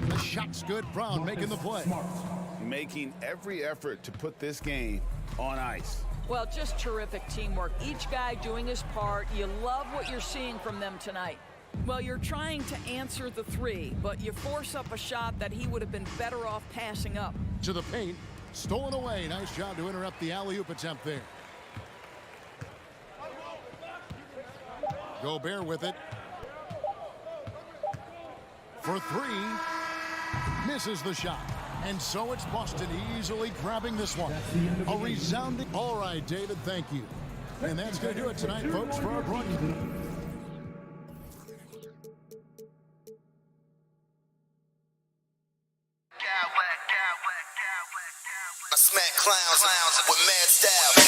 The shot's good. Brown making the play. Making every effort to put this game on ice. Well, just terrific teamwork. Each guy doing his part. You love what you're seeing from them tonight. Well, you're trying to answer the three, but you force up a shot that he would have been better off passing up. To the paint, stolen away. Nice job to interrupt the alley-oop attempt there. Gobert with it. For three. Misses the shot. And so it's Boston easily grabbing this one. A resounding... All right, David, thank you. And that's going to do it tonight, folks, for our broadcast. I smack clowns with mad style.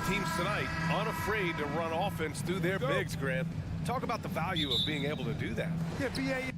teams tonight unafraid to run offense through their bigs, Grant. Talk about the value of being able to do that. Yeah, B.A.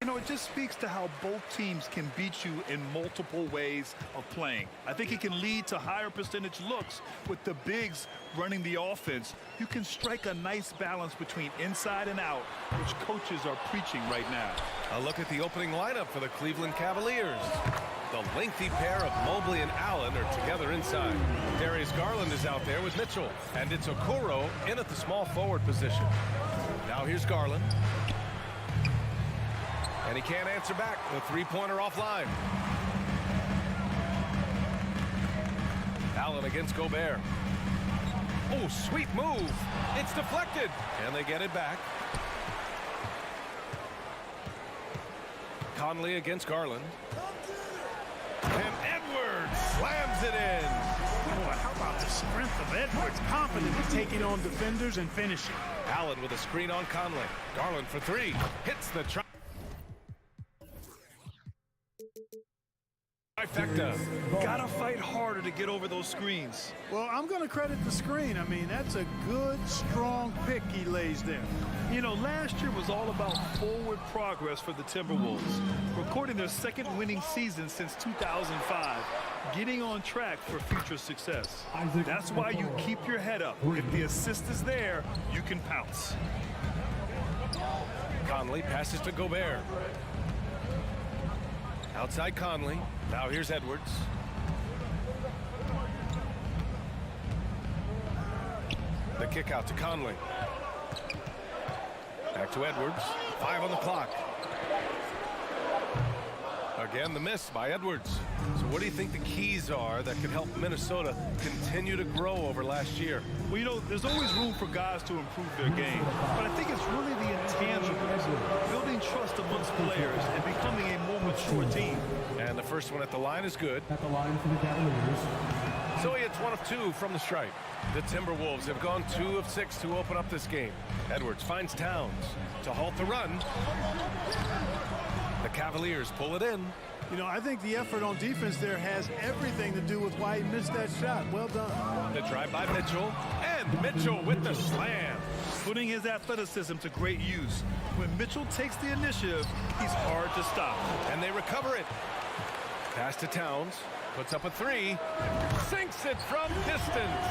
You know, it just speaks to how both teams can beat you in multiple ways of playing. I think it can lead to higher percentage looks with the bigs running the offense. You can strike a nice balance between inside and out, which coaches are preaching right now. A look at the opening lineup for the Cleveland Cavaliers. The lengthy pair of Mobley and Allen are together inside. Darius Garland is out there with Mitchell, and it's Okoro in at the small forward position. Now here's Garland. And he can't answer back. The three-pointer offline. Allen against Gobert. Oh, sweet move. It's deflected. And they get it back. Conley against Garland. And Edwards slams it in. Boy, how about the strength of Edwards? Confident in taking on defenders and finishing. Allen with a screen on Conley. Garland for three. Hits the try. Trifecta. Gotta fight harder to get over those screens. Well, I'm going to credit the screen. I mean, that's a good, strong pick he lays there. You know, last year was all about forward progress for the Timberwolves, recording their second winning season since 2005, getting on track for future success. That's why you keep your head up. If the assist is there, you can pounce. Conley passes to Gobert. Outside Conley. Now here's Edwards. The kick out to Conley. Back to Edwards. 5 on the clock. Again, the miss by Edwards. So what do you think the keys are that could help Minnesota continue to grow over last year? Well, you know, there's always room for guys to improve their game. But I think it's really the intangibles, building trust amongst players and becoming a more mature team. And the first one at the line is good. At the line for the Cavaliers. So he hits 1 of 2 from the stripe. The Timberwolves have gone 2 of 6 to open up this game. Edwards finds Towns to halt the run. The Cavaliers pull it in. You know, I think the effort on defense there has everything to do with why he missed that shot. Well done. The drive by Mitchell, and Mitchell with the slam. Putting his athleticism to great use. When Mitchell takes the initiative, he's hard to stop. And they recover it. Pass to Towns, puts up a 3, sinks it from distance.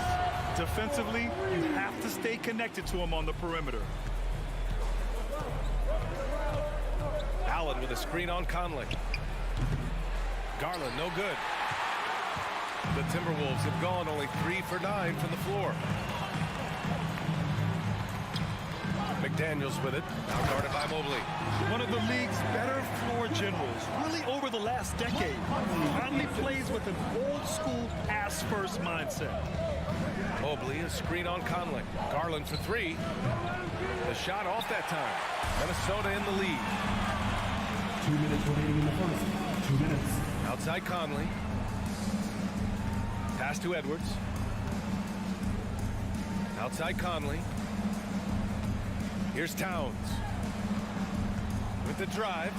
Defensively, you have to stay connected to him on the perimeter. Allen with a screen on Conley. Garland, no good. The Timberwolves have gone only 3 for 9 from the floor. McDaniels with it, now guarded by Mobley. One of the league's better floor generals, really over the last decade. Conley plays with an old-school pass-first mindset. Mobley, a screen on Conley. Garland for 3. The shot off that time. Minnesota in the lead. 2 minutes remaining in the first. 2 minutes. Outside Conley. Pass to Edwards. Outside Conley. Here's Towns. With the drive.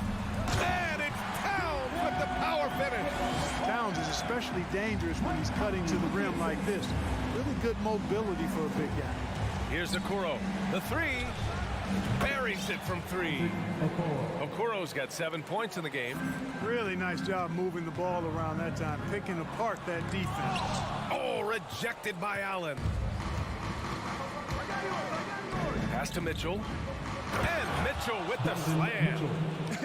And it's Towns with the power finish. Towns is especially dangerous when he's cutting to the rim like this. Really good mobility for a big guy. Here's Okoro. The 3. Buries it from 3. Okoro's got 7 points in the game. Really nice job moving the ball around that time, picking apart that defense. Oh, rejected by Allen. Pass to Mitchell. And Mitchell with the slam.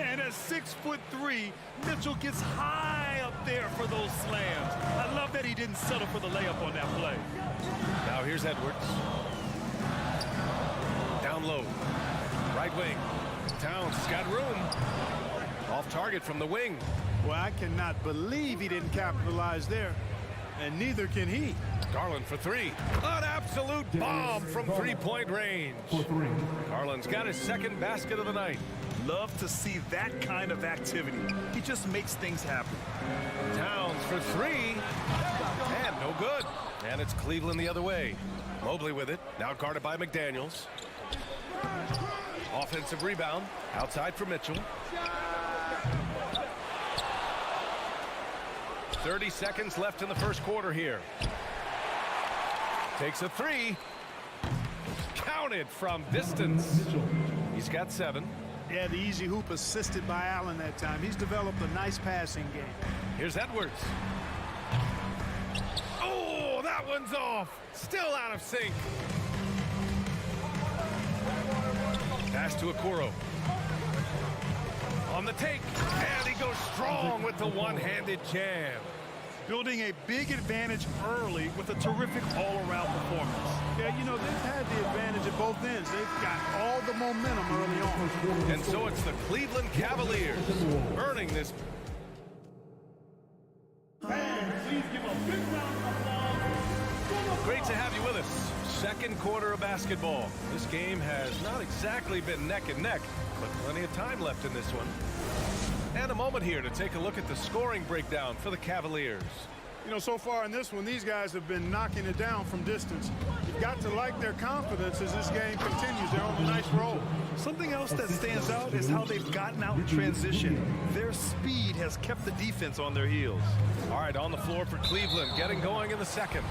And at 6'3", Mitchell gets high up there for those slams. I love that he didn't settle for the layup on that play. Now here's Edwards. Down low. Right wing. Towns has got room. Off target from the wing. Well, I cannot believe he didn't capitalize there. And neither can he. Garland for 3. An absolute bomb from 3-point range. Garland's got his second basket of the night. Love to see that kind of activity. He just makes things happen. Towns for 3. And no good. And it's Cleveland the other way. Mobley with it. Now guarded by McDaniels. Offensive rebound. Outside for Mitchell. 30 seconds left in the first quarter here. Takes a three. Counted from distance. He's got 7. Yeah, the easy hoop assisted by Allen that time. He's developed a nice passing game. Here's Edwards. Oh, that one's off. Still out of sync. Pass to Okoro. On the take, and he goes strong with the one-handed jam. Building a big advantage early with a terrific all-around performance. Yeah, you know, they've had the advantage at both ends. They've got all the momentum early on. And so it's the Cleveland Cavaliers earning this. Fans, please give a big round of applause. Great to have you with us. Second quarter of basketball. This game has not exactly been neck and neck, but plenty of time left in this one. And a moment here to take a look at the scoring breakdown for the Cavaliers. You know, so far in this one, these guys have been knocking it down from distance. You've got to like their confidence as this game continues. They're on a nice roll. Something else that stands out is how they've gotten out in transition. Their speed has kept the defense on their heels. All right, on the floor for Cleveland, getting going in the second.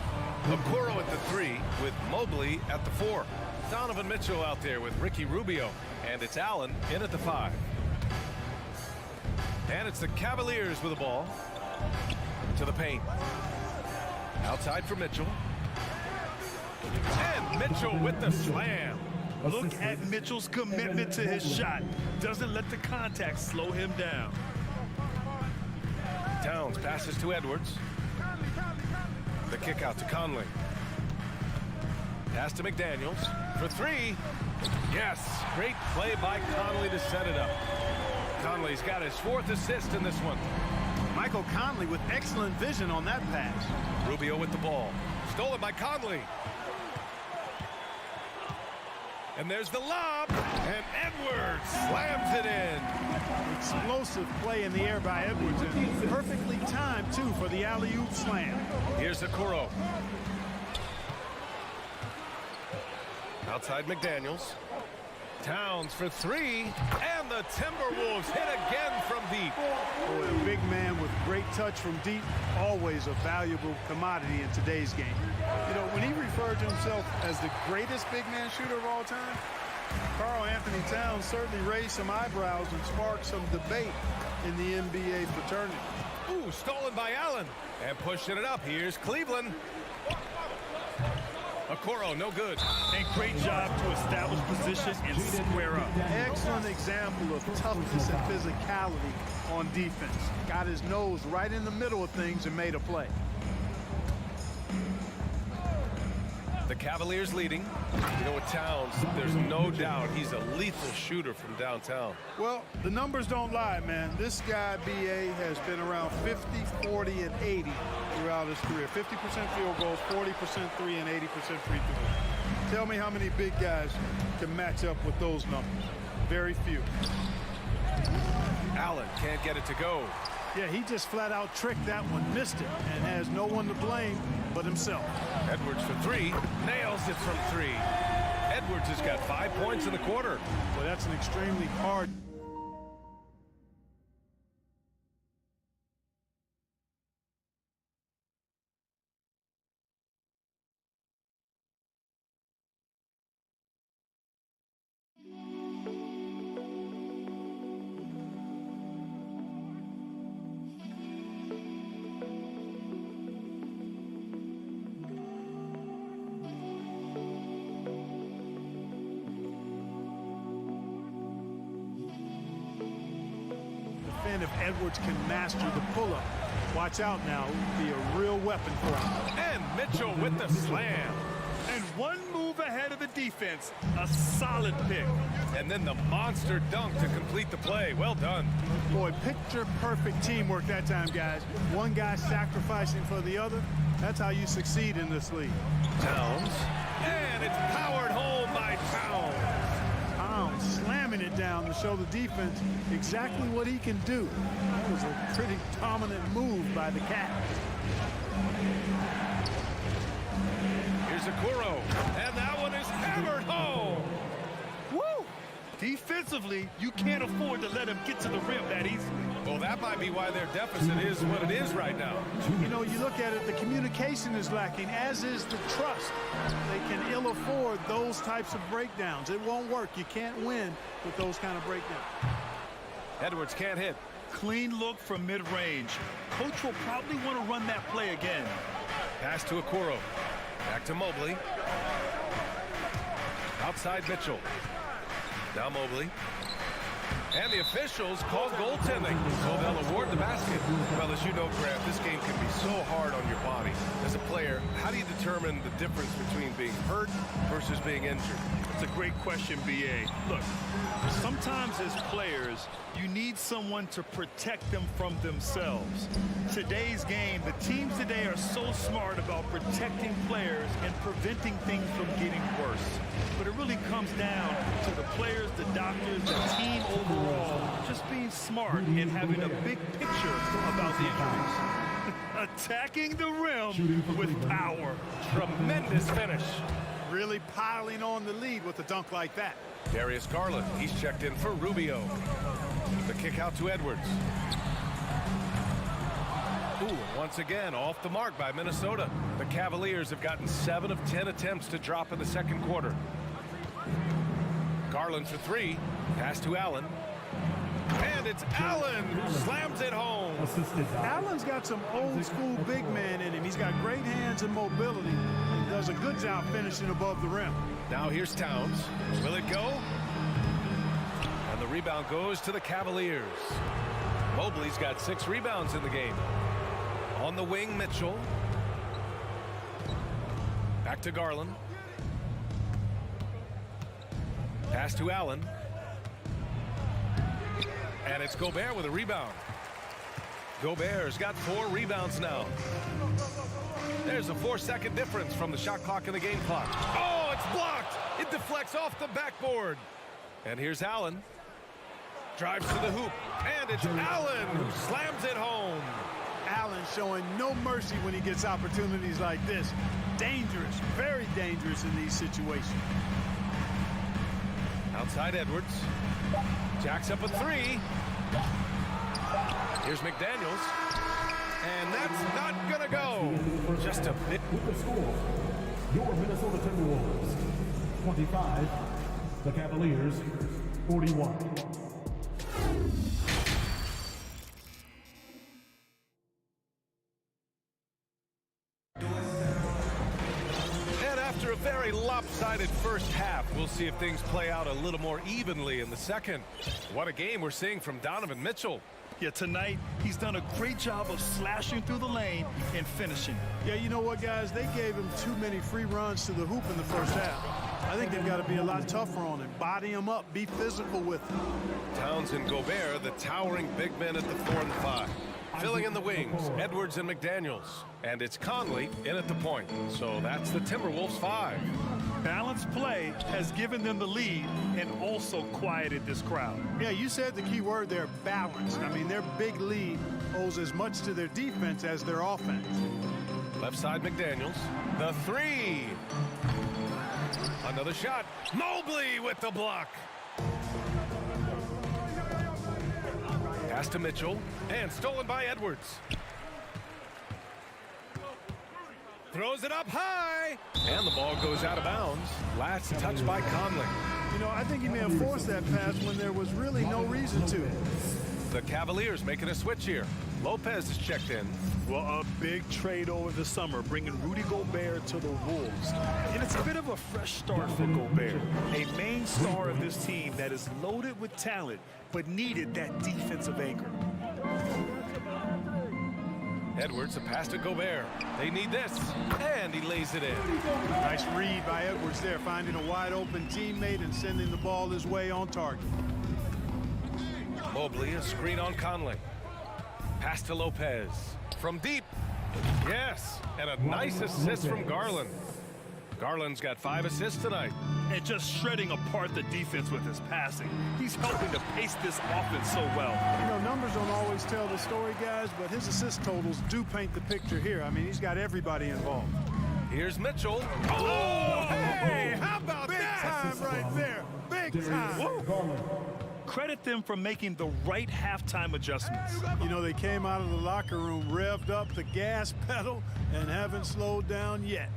Okoro at the 3 with Mobley at the 4. Donovan Mitchell out there with Ricky Rubio. And it's Allen in at the 5. And it's the Cavaliers with the ball. To the paint. Outside for Mitchell. And Mitchell with the slam. Look at Mitchell's commitment to his shot. Doesn't let the contact slow him down. Towns passes to Edwards. The kick out to Conley. Pass to McDaniels for 3. Yes, great play by Conley to set it up. Conley's got his 4th assist in this one. Michael Conley with excellent vision on that pass. Rubio with the ball. Stolen by Conley. And there's the lob. And Edwards slams it in. Explosive play in the air by Edwards. And perfectly timed, too, for the alley-oop slam. Here's Okoro. Outside McDaniels. Towns for 3. And the Timberwolves hit again from deep. Boy, a big man with great touch from deep, always a valuable commodity in today's game. You know, when he referred to himself as the greatest big man shooter of all time, Karl Anthony Towns certainly raised some eyebrows and sparked some debate in the NBA fraternity. Ooh, stolen by Allen. And pushing it up. Here's Cleveland. Okoro, no good. And great job to establish position and square up. Excellent example of toughness and physicality on defense. Got his nose right in the middle of things and made a play. The Cavaliers leading. You know, with Towns, there's no doubt he's a lethal shooter from downtown. Well, the numbers don't lie, man. This guy, B.A., has been around 50, 40, and 80 throughout his career. 50% field goals, 40% 3, and 80% free throws. Tell me how many big guys can match up with those numbers. Very few. Allen can't get it to go. Yeah, he just flat out tricked that one, missed it, and has no one to blame but himself. Edwards for 3, nails it from 3. Edwards has got 5 points in the quarter. Well, that's an extremely hard. If Edwards can master the pull-up, watch out now. It will be a real weapon for him. And Mitchell with the slam. And one move ahead of the defense. A solid pick. And then the monster dunk to complete the play. Well done. Boy, picture-perfect teamwork that time, guys. One guy sacrificing for the other. That's how you succeed in this league. Towns. And it's powered home by Towns. Slamming it down to show the defense exactly what he can do. That was a pretty dominant move by the Cat. Here's Okoro, and that one is hammered home. Woo! Defensively, you can't afford to let him get to the rim that easy. Well, that might be why their deficit is what it is right now. You know, you look at it, the communication is lacking, as is the trust. They can ill afford those types of breakdowns. It won't work. You can't win with those kind of breakdowns. Edwards can't hit. Clean look from mid-range. Coach will probably want to run that play again. Pass to Okoro. Back to Mobley. Outside Mitchell. Now Mobley. And the officials call goaltending, so they'll award the basket. Well, as you know, Grant, this game can be so hard on your body. As a player, how do you determine the difference between being hurt versus being injured? That's a great question, B.A. Look, sometimes as players, you need someone to protect them from themselves. Today's game, the teams today are so smart about protecting players and preventing things from getting worse. But it really comes down to the players, the doctors, the team overall, just being smart and having a big picture about the injuries. Attacking the rim with power. Tremendous finish. Really piling on the lead with a dunk like that. Darius Garland, he's checked in for Rubio. The kick out to Edwards. Ooh, once again, off the mark by Minnesota. The Cavaliers have gotten 7 of 10 attempts to drop in the second quarter. Garland for 3. Pass to Allen. And it's Allen who slams it home. Allen's got some old school big man in him. He's got great hands and mobility. He does a good job finishing above the rim. Now here's Towns. Will it go? And the rebound goes to the Cavaliers. Mobley's got 6 rebounds in the game. On the wing, Mitchell. Back to Garland. Pass to Allen. And it's Gobert with a rebound. Gobert's got 4 rebounds now. There's a 4-second difference from the shot clock and the game clock. Oh, it's blocked. It deflects off the backboard. And here's Allen. Drives to the hoop. And it's Allen who slams it home. Allen showing no mercy when he gets opportunities like this. Dangerous, very dangerous in these situations. Outside Edwards. Jacks up a 3. Here's McDaniels. And that's not going to go. Just a bit. With the score, your Minnesota Timberwolves, 25. The Cavaliers, 41. And after a very lopsided first half, we'll see if things play out a little more evenly in the second. What a game we're seeing from Donovan Mitchell. Yeah, tonight, he's done a great job of slashing through the lane and finishing. Yeah, you know what, guys? They gave him too many free runs to the hoop in the first half. I think they've got to be a lot tougher on him. Body him up. Be physical with him. Towns and Gobert, the towering big men at the 4 and 5. Filling in the wings, Edwards and McDaniels. And it's Conley in at the point. So that's the Timberwolves 5. Balanced play has given them the lead and also quieted this crowd. Yeah, you said the key word there, balanced. I mean, their big lead owes as much to their defense as their offense. Left side McDaniels. The 3. Another shot. Mobley with the block. Pass to Mitchell. And stolen by Edwards. Throws it up high. And the ball goes out of bounds. Last touch by Conley. You know, I think he may have forced that pass when there was really no reason to. The Cavaliers making a switch here. Lopez is checked in. Well, a big trade over the summer, bringing Rudy Gobert to the Wolves. And it's a bit of a fresh start for Gobert, a main star of this team that is loaded with talent, but needed that defensive anchor. Edwards, a pass to Gobert. They need this, and he lays it in. Nice read by Edwards there, finding a wide open teammate and sending the ball his way on target. Mobley, a screen on Conley. Pass to Lopez. From deep. Yes, and a nice assist from Garland. Garland's got 5 assists tonight. And just shredding apart the defense with his passing. He's helping to pace this offense so well. You know, numbers don't always tell the story, guys, but his assist totals do paint the picture here. I mean, he's got everybody involved. Here's Mitchell. Oh, hey, how about big that? Big time right there. Big Big time. Credit them for making the right halftime adjustments. You know, they came out of the locker room, revved up the gas pedal, and haven't slowed down yet.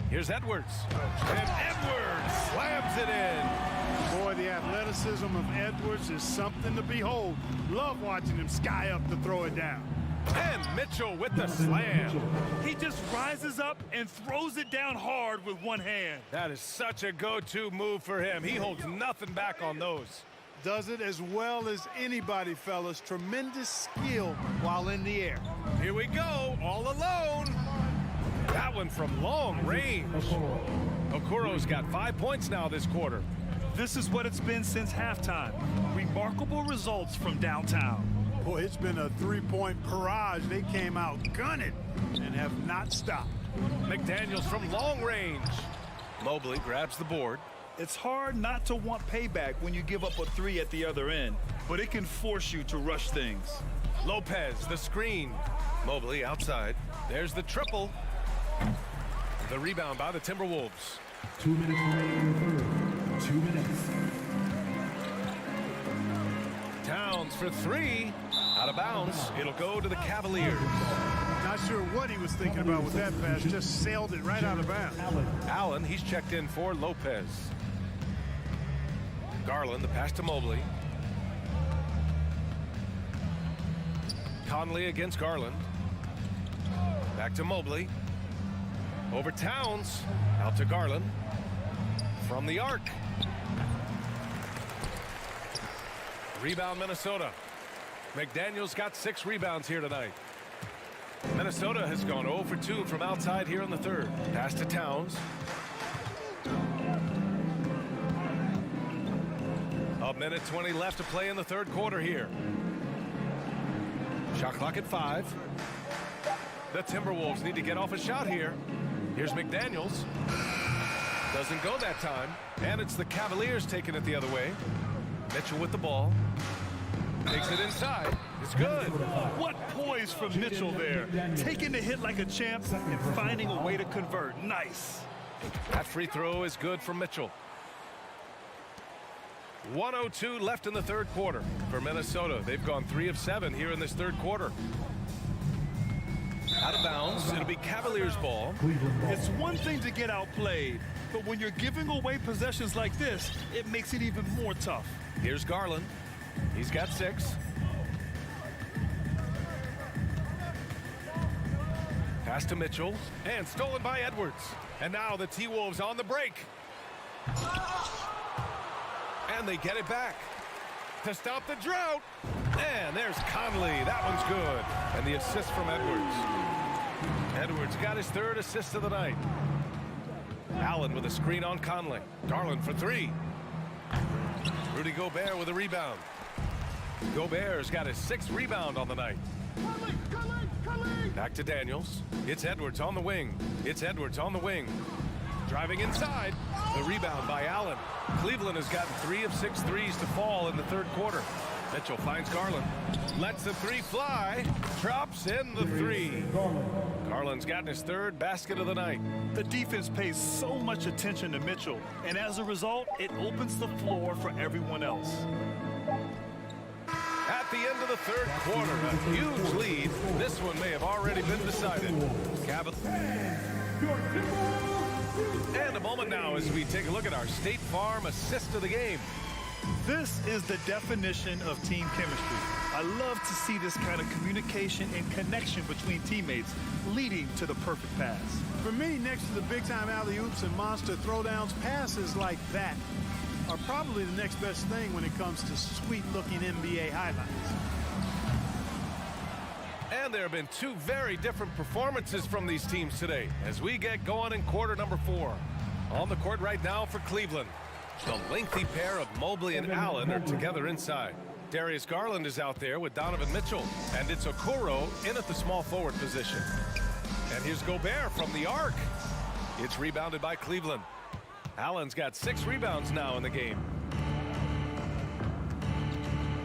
Here's Edwards. And Edwards slams it in. Boy, the athleticism of Edwards is something to behold. Love watching him sky up to throw it down. And Mitchell with the slam. He just rises up and throws it down hard with one hand. That is such a go-to move for him. He holds nothing back on those. Does it as well as anybody, fellas. Tremendous skill while in the air. Here we go, all alone. That one from long range. Okuro's got 5 points now this quarter. This is what it's been since halftime. Remarkable results from downtown. Boy, it's been a three-point barrage. They came out gunning and have not stopped. McDaniels from long range. Mobley grabs the board. It's hard not to want payback when you give up a three at the other end, but it can force you to rush things. Lopez, the screen. Mobley outside. There's the triple. The rebound by the Timberwolves. 2 minutes remaining in the third. 2 minutes. Towns for three. Out of bounds. It'll go to the Cavaliers. Not sure what he was thinking about with that pass. Just sailed it right out of bounds. Allen, he's checked in for Lopez. Garland, the pass to Mobley. Conley against Garland. Back to Mobley. Over Towns. Out to Garland. From the arc. Rebound Minnesota. McDaniels got 6 rebounds here tonight. Minnesota has gone 0 for 2 from outside here in the third. Pass to Towns. A minute 20 left to play in the third quarter here. Shot clock at 5. The Timberwolves need to get off a shot here. Here's McDaniels. Doesn't go that time. And it's the Cavaliers taking it the other way. Mitchell with the ball. Takes it inside. It's good. What poise from Mitchell there. Taking the hit like a champ and finding a way to convert. Nice. That free throw is good for Mitchell. 1:02 left in the third quarter for Minnesota. They've gone 3 of 7 here in this third quarter. Out of bounds. It'll be Cavaliers ball. It's one thing to get outplayed, but when you're giving away possessions like this, it makes it even more tough. Here's Garland. He's got 6. Pass to Mitchell. And stolen by Edwards. And now the T-Wolves on the break. And they get it back. To stop the drought. And there's Conley. That one's good. And the assist from Edwards. Edwards got his 3rd assist of the night. Allen with a screen on Conley. Garland for 3. Rudy Gobert with a rebound. Gobert's got his 6th rebound on the night. Back to Daniels. It's Edwards on the wing. It's Edwards on the wing. Driving inside. The rebound by Allen. Cleveland has gotten 3 of 6 threes to fall in the third quarter. Mitchell finds Garland. Lets the 3 fly. Drops in the 3. Garland's gotten his 3rd basket of the night. The defense pays so much attention to Mitchell, and as a result, it opens the floor for everyone else. At the end of the third quarter, a huge lead. This one may have already been decided. And a moment now as we take a look at our State Farm assist of the game. This is the definition of team chemistry. I love to see this kind of communication and connection between teammates leading to the perfect pass. For me, next to the big-time alley-oops and monster throwdowns, passes like that are probably the next best thing when it comes to sweet-looking NBA highlights. And there have been 2 very different performances from these teams today as we get going in quarter number 4. On the court right now for Cleveland. The lengthy pair of Mobley and Allen are together inside. Darius Garland is out there with Donovan Mitchell. And it's Okoro in at the small forward position. And here's Gobert from the arc. It's rebounded by Cleveland. Allen's got 6 rebounds now in the game.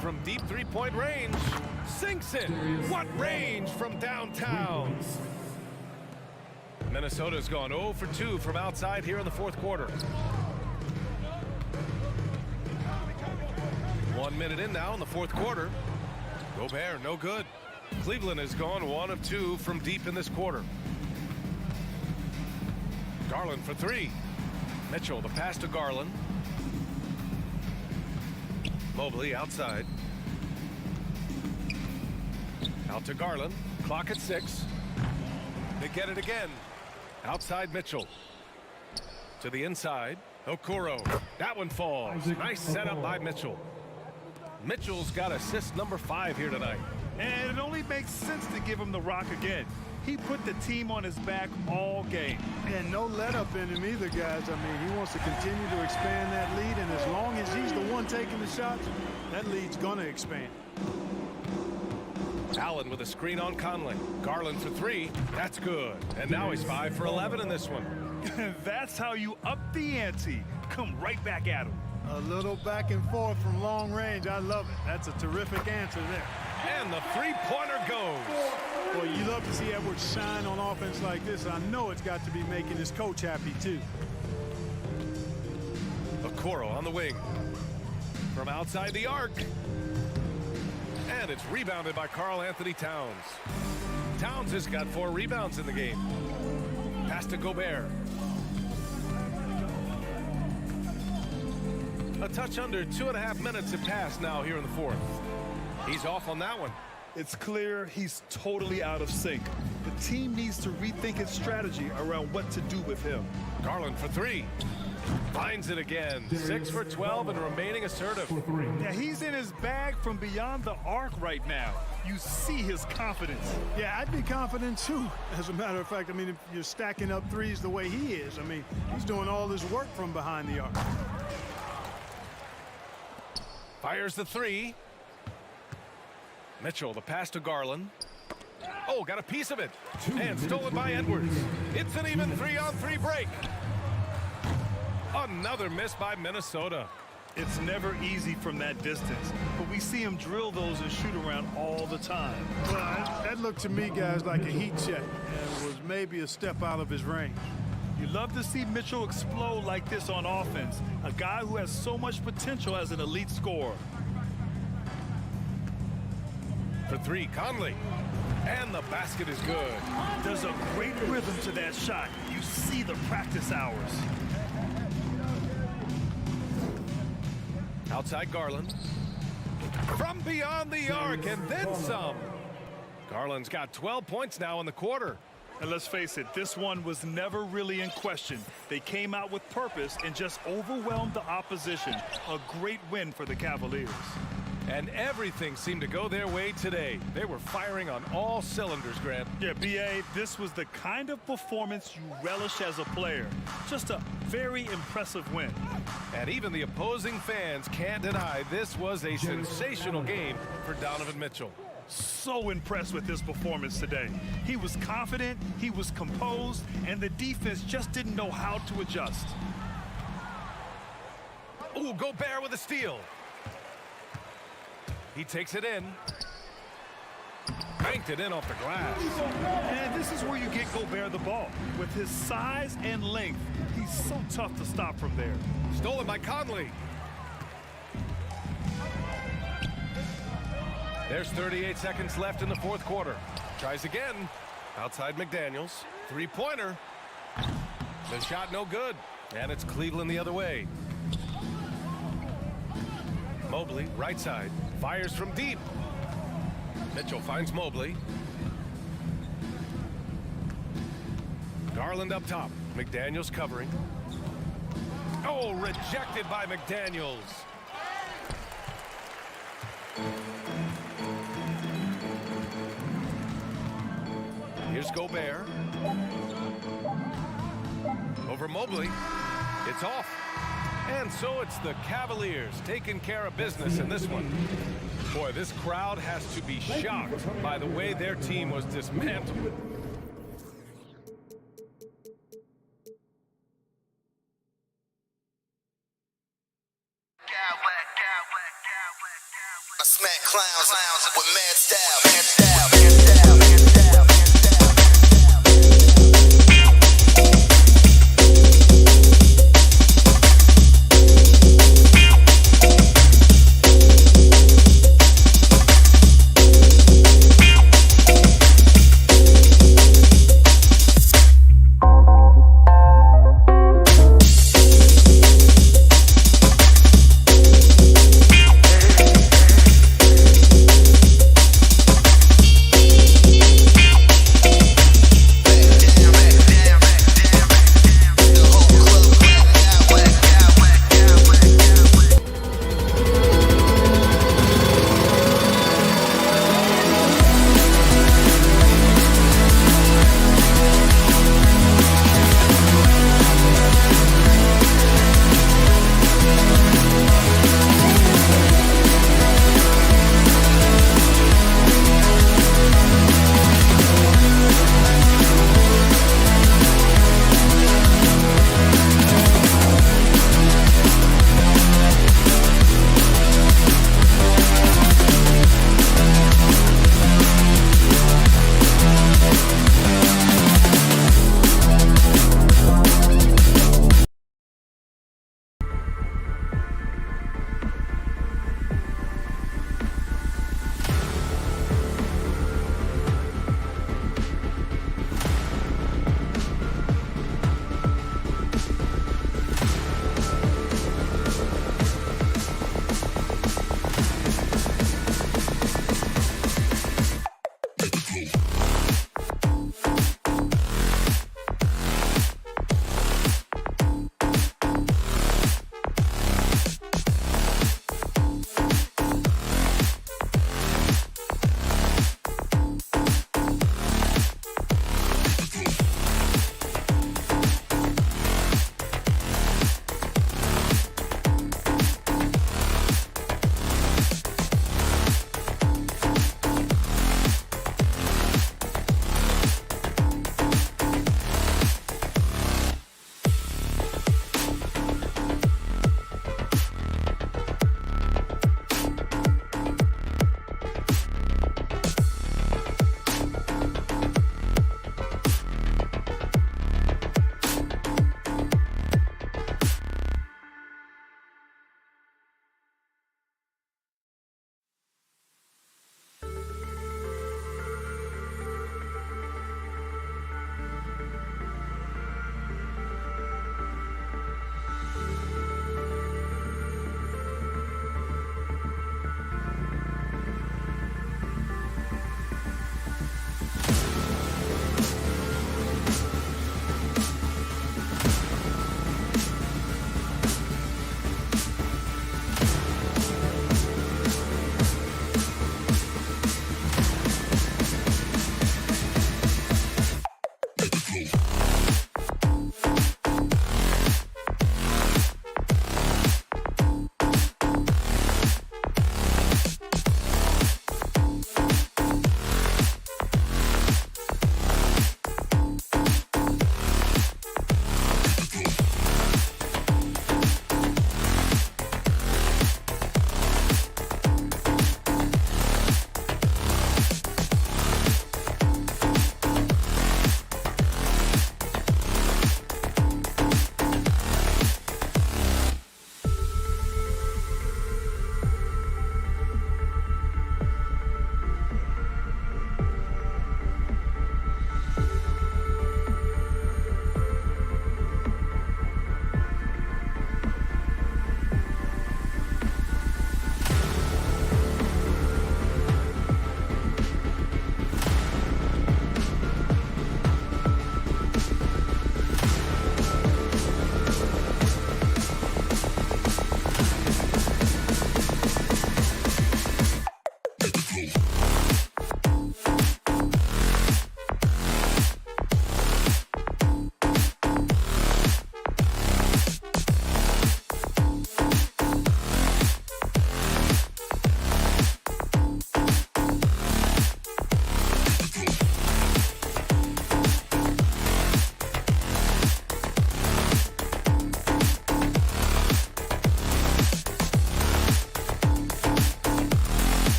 From deep 3-point range. Sinks it. What range from downtown. Minnesota's gone 0 for 2 from outside here in the fourth quarter. 1 minute in now in the fourth quarter. Gobert, no good. Cleveland has gone 1 of 2 from deep in this quarter. Garland for 3. Mitchell, the pass to Garland. Mobley outside. Out to Garland. Clock at 6. They get it again. Outside Mitchell. To the inside. Okoro. That one falls. Nice setup by Mitchell. Mitchell's got assist number 5 here tonight. And it only makes sense to give him the rock again. He put the team on his back all game. And no let up in him either, guys. I mean, he wants to continue to expand that lead, and as long as he's the one taking the shots, that lead's going to expand. Allen with a screen on Conley. Garland for 3. That's good. And now he's 5 for 11 in this one. That's how you up the ante. Come right back at him. A little back and forth from long range. I love it. That's a terrific answer there. And the three-pointer goes. Well, you love to see Edwards shine on offense like this. I know it's got to be making his coach happy, too. Okoro on the wing. From outside the arc. And it's rebounded by Karl-Anthony Towns. Towns has got 4 rebounds in the game. Pass to Gobert. A touch under 2.5 minutes have passed now here in the fourth. He's off on that one. It's clear he's totally out of sync. The team needs to rethink its strategy around what to do with him. Garland for 3. Finds it again. 6 for 12 and remaining assertive. Yeah, he's in his bag from beyond the arc right now. You see his confidence. Yeah, I'd be confident too. As a matter of fact, I mean, if you're stacking up threes the way he is, I mean, he's doing all his work from behind the arc. Fires the 3. Mitchell, the pass to Garland. Oh, got a piece of it. And stolen by Edwards. It's an even 3-on-3 break. Another miss by Minnesota. It's never easy from that distance, but we see him drill those and shoot around all the time. Well, that looked to me, guys, like a heat check and was maybe a step out of his range. You love to see Mitchell explode like this on offense, a guy who has so much potential as an elite scorer. For 3, Conley. And the basket is good. There's a great rhythm to that shot. You see the practice hours. Outside Garland. From beyond the arc and then some. Garland's got 12 points now in the quarter. And let's face it, this one was never really in question. They came out with purpose and just overwhelmed the opposition. A great win for the Cavaliers. And everything seemed to go their way today. They were firing on all cylinders, Grant. Yeah, B.A., this was the kind of performance you relish as a player. Just a very impressive win. And even the opposing fans can't deny this was a sensational game for Donovan Mitchell. So impressed with his performance today. He was confident, he was composed, and the defense just didn't know how to adjust. Ooh, Gobert with a steal. He takes it in. Banked it in off the glass. And this is where you get Gobert the ball. With his size and length, he's so tough to stop from there. Stolen by Conley. There's 38 seconds left in the fourth quarter. Tries again. Outside McDaniels. Three-pointer. The shot no good. And it's Cleveland the other way. Mobley, right side. Fires from deep. Mitchell finds Mobley. Garland up top. McDaniels covering. Oh, rejected by McDaniels. Here's Gobert. Over Mobley. It's off. And so it's the Cavaliers taking care of business in this one. Boy, this crowd has to be shocked by the way their team was dismantled. I smack clowns with mad style.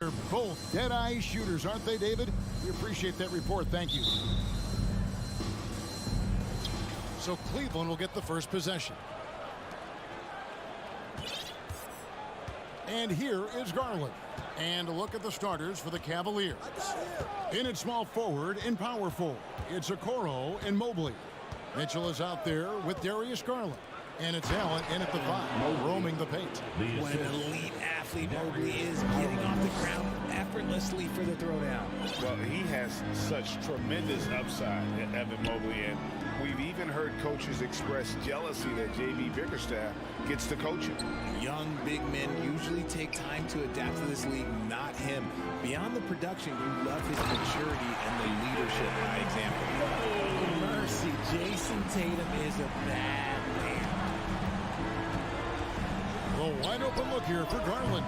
They're both dead-eye shooters, aren't they, David? We appreciate that report. Thank you. So Cleveland will get the first possession. And here is Garland. And a look at the starters for the Cavaliers. In at small forward and power forward, it's Okoro and Mobley. Mitchell is out there with Darius Garland. And it's Allen in at the 5, roaming the paint. What an elite athlete Mobley is, getting off the ground effortlessly for the throwdown. Well, he has such tremendous upside, Evan Mobley, and we've even heard coaches express jealousy that J.B. Bickerstaff gets to coach him. Young big men usually take time to adapt to this league, not him. Beyond the production, you love his maturity and the leadership by example. Oh, mercy, Jason Tatum is a bad man. A wide open look here for Garland.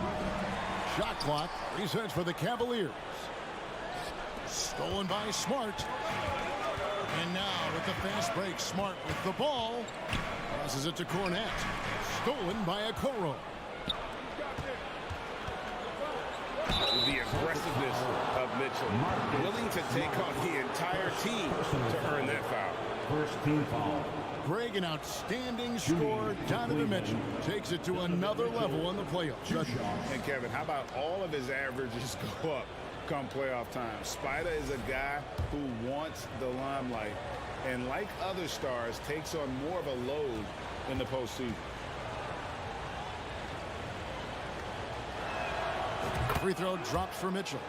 Shot clock resets for the Cavaliers. Stolen by Smart. And now with the fast break, Smart with the ball. Passes it to Cornette. Stolen by Okoro. The aggressiveness of Mitchell, willing to take on the entire team to earn that foul. First team foul. Greg, an outstanding score. Donovan Mitchell takes it to another level in the playoffs. And Kevin, how about all of his averages go up come playoff time? Spider is a guy who wants the limelight, and like other stars, takes on more of a load in the postseason. Free throw drops for Mitchell.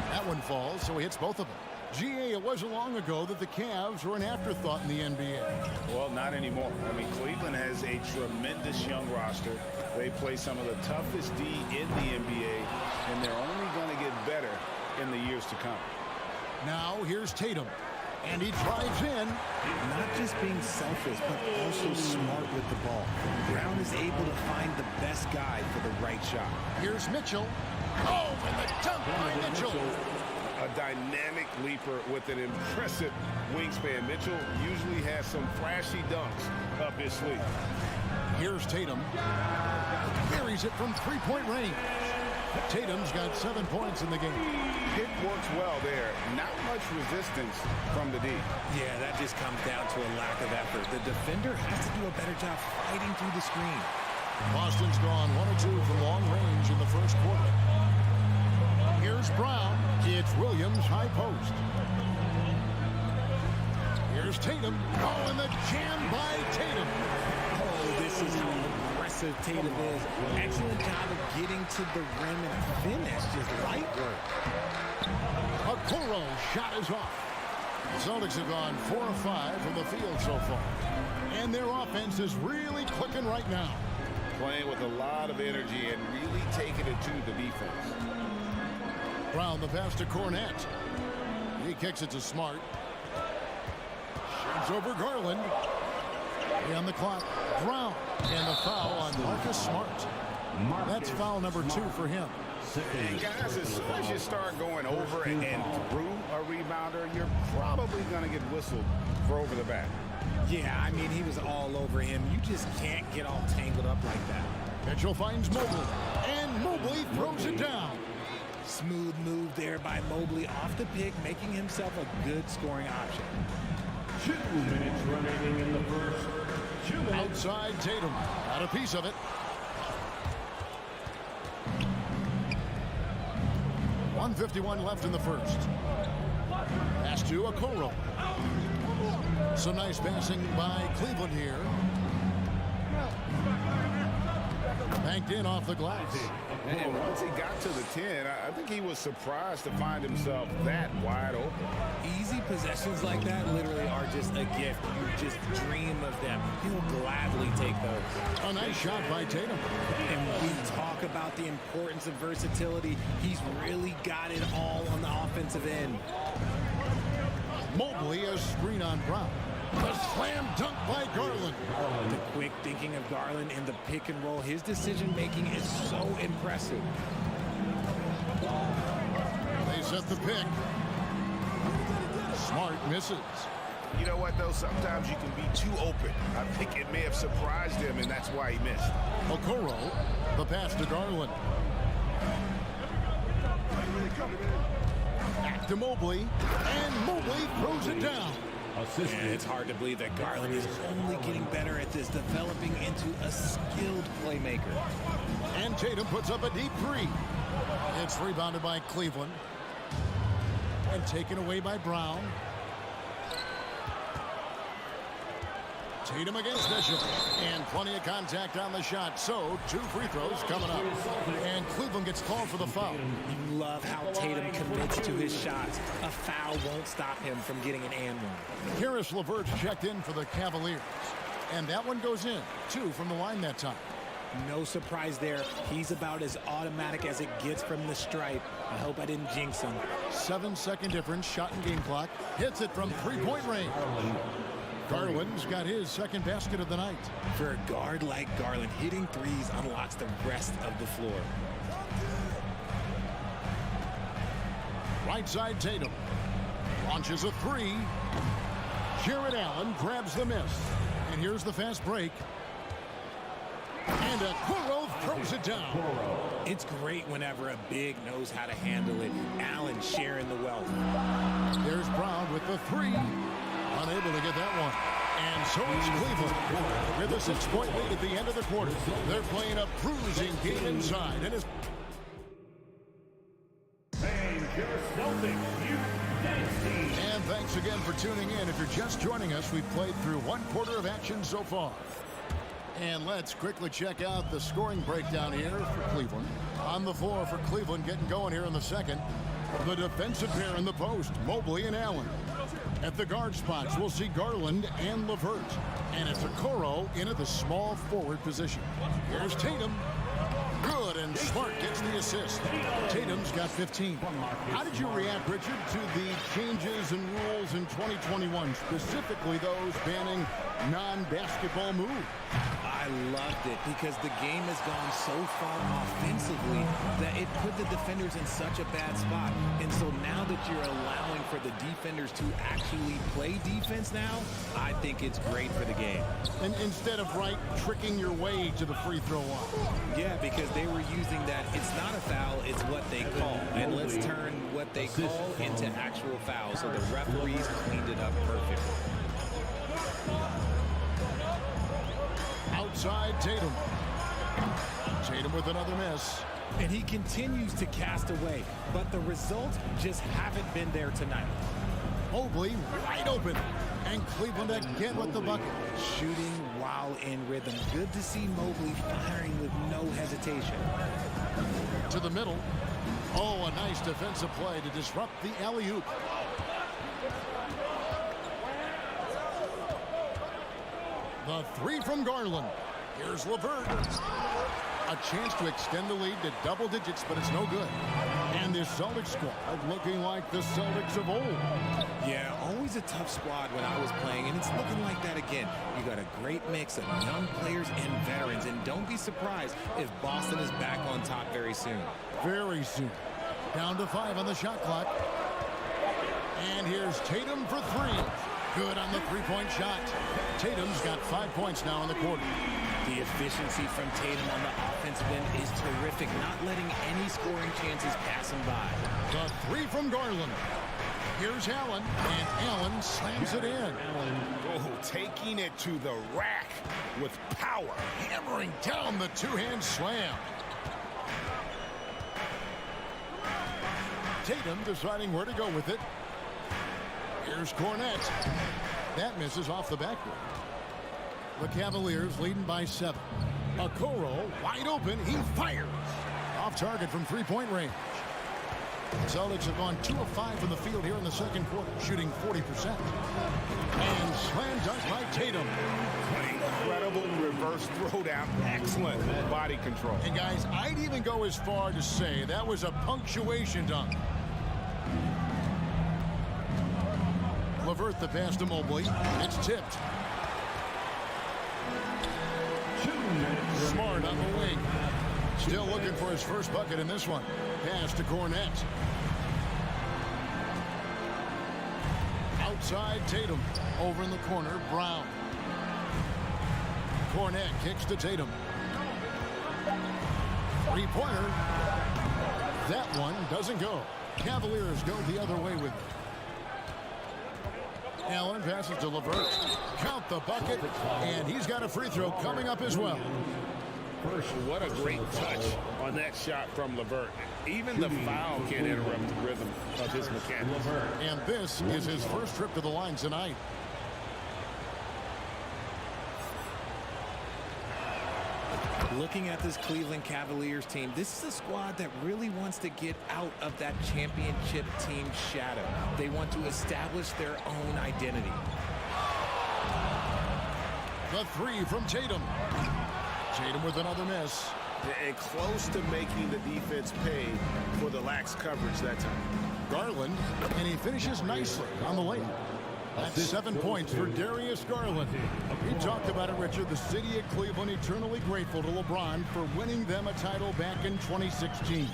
That one falls, so he hits both of them. GA, it wasn't long ago that the Cavs were an afterthought in the NBA. Well, not anymore. I mean, Cleveland has a tremendous young roster. They play some of the toughest D in the NBA, and they're only going to get better in the years to come. Now here's Tatum, and he drives in. Not just being selfish, but also smart with the ball. Brown is able to find the best guy for the right shot. Here's Mitchell. Oh, and the dunk by Mitchell. A dynamic leaper with an impressive wingspan. Mitchell usually has some flashy dunks up his sleeve. Here's Tatum. Carries it from three-point range. Tatum's got 7 points in the game. It works well there. Not much resistance from the D. Yeah, that just comes down to a lack of effort. The defender has to do a better job fighting through the screen. Boston's gone 1 of 2 from long range in the first quarter. Here's Brown. It's Williams, high post. Here's Tatum. Oh, and the jam by Tatum. Oh, this is how aggressive Tatum is. Excellent job of getting to the rim and finish. Just light work. Okoro shot is off. The Celtics have gone 4 of 5 from the field so far. And their offense is really clicking right now. Playing with a lot of energy and really taking it to the defense. Brown, the pass to Cornette. He kicks it to Smart. Shoots over Garland. On the clock, Brown. And the foul on Marcus Smart. That's foul number 2 for him. And guys, as soon as you start going over and through a rebounder, you're probably going to get whistled for over the back. Yeah, I mean, he was all over him. You just can't get all tangled up like that. Mitchell finds Mobley. And Mobley throws it down. Smooth move there by Mobley off the pick, making himself a good scoring option. 2 minutes remaining in the first. 2 minutes. Outside Tatum. Got a piece of it. .151 left in the first. Pass to Okoro. Some nice passing by Cleveland here. Banked in off the glass. And once he got to the 10, I think he was surprised to find himself that wide open. Easy possessions like that literally are just a gift. You just dream of them. He'll gladly take those. A nice shot by Tatum. And when we talk about the importance of versatility, he's really got it all on the offensive end. Mobley, a screen on Brown. A slam dunk by Garland. The quick thinking of Garland in the pick and roll. His decision making is so impressive. They set the pick. Smart misses. You know what, though? Sometimes you can be too open. I think it may have surprised him, and that's why he missed. Okoro, the pass to Garland. Back to Mobley, and Mobley throws it down. And it's hard to believe that Garland is only getting better at this, developing into a skilled playmaker. And Tatum puts up a deep three. It's rebounded by Cleveland. And taken away by Brown. Tatum against Bishop. And plenty of contact on the shot. So, 2 free throws coming up. And Cleveland gets called for the foul. You love how Tatum commits to his shots. A foul won't stop him from getting an and one. Caris LeVert's checked in for the Cavaliers. And that one goes in. 2 from the line that time. No surprise there. He's about as automatic as it gets from the stripe. I hope I didn't jinx him. 7-second difference, shot and game clock. Hits it from 3-point range. Garland's got his second basket of the night. For a guard like Garland, hitting threes unlocks the rest of the floor. Right side Tatum. Launches a 3. Jared Allen grabs the miss. And here's the fast break. And Okoro throws it down. It's great whenever a big knows how to handle it. Allen sharing the wealth. There's Brown with the 3. Unable to get that one. And so is Cleveland with a 6-point lead at the end of the quarter. They're playing a bruising game inside. And And thanks again for tuning in. If you're just joining us, we've played through 1 quarter of action so far. And let's quickly check out the scoring breakdown here for Cleveland. On the floor for Cleveland, getting going here in the second. The defensive pair in the post, Mobley and Allen. At the guard spots, we'll see Garland and LeVert. And it's Okoro in at the small forward position. Here's Tatum. Good, and Smart gets the assist. Tatum's got 15. How did you react, Richard, to the changes and rules in 2021, specifically those banning non-basketball moves? I loved it because the game has gone so far offensively that it put the defenders in such a bad spot. And so now that you're allowing for the defenders to actually play defense now, I think it's great for the game. And instead of tricking your way to the free throw line. Yeah, because they were using that it's not a foul, it's what they call. And let's turn what they call into actual fouls. So the referees cleaned it up perfectly. Outside Tatum. Tatum with another miss. And he continues to cast away, but the results just haven't been there tonight. Mobley wide open. And Cleveland again with the bucket. Shooting while in rhythm. Good to see Mobley firing with no hesitation. To the middle. Oh, a nice defensive play to disrupt the alley-oop. The 3 from Garland. Here's LeVert. A chance to extend the lead to double digits, but it's no good. And this Celtics squad looking like the Celtics of old. Yeah, always a tough squad when I was playing, and it's looking like that again. You got a great mix of young players and veterans, and don't be surprised if Boston is back on top very soon. Very soon. Down to 5 on the shot clock. And here's Tatum for 3. Good on the 3-point shot. Tatum's got 5 points now in the quarter. The efficiency from Tatum on the offensive end is terrific, not letting any scoring chances pass him by. The 3 from Garland. Here's Allen, and Allen slams it in. Oh, taking it to the rack with power. Hammering down the 2-hand slam. Tatum deciding where to go with it. Here's Cornette. That misses off the backboard. The Cavaliers leading by 7. Okoro wide open. He fires. Off target from 3-point range. Celtics have gone 2 of 5 from the field here in the second quarter, shooting 40%. And slam dunk by Tatum. Incredible reverse throwdown. Excellent body control. And guys, I'd even go as far to say that was a punctuation dunk. LeVert the pass to Mobley. It's tipped. Smart on the wing. Still looking for his first bucket in this one. Pass to Cornette. Outside Tatum. Over in the corner, Brown. Cornet kicks to Tatum. Three-pointer. That one doesn't go. Cavaliers go the other way with it. Allen passes to LeVert. Count the bucket, and he's got a free throw coming up as well. What a great touch on that shot from LeVert. Even the foul can't interrupt the rhythm of his mechanics. And this is his first trip to the line tonight. Looking at this Cleveland Cavaliers team, this is a squad that really wants to get out of that championship team shadow. They want to establish their own identity. The three from Tatum. Tatum with another miss. And close to making the defense pay for the lax coverage that time. Garland, and he finishes nicely on the lane. That's 7 points for Darius Garland. He talked about it, Richard. The city of Cleveland eternally grateful to LeBron for winning them a title back in 2016.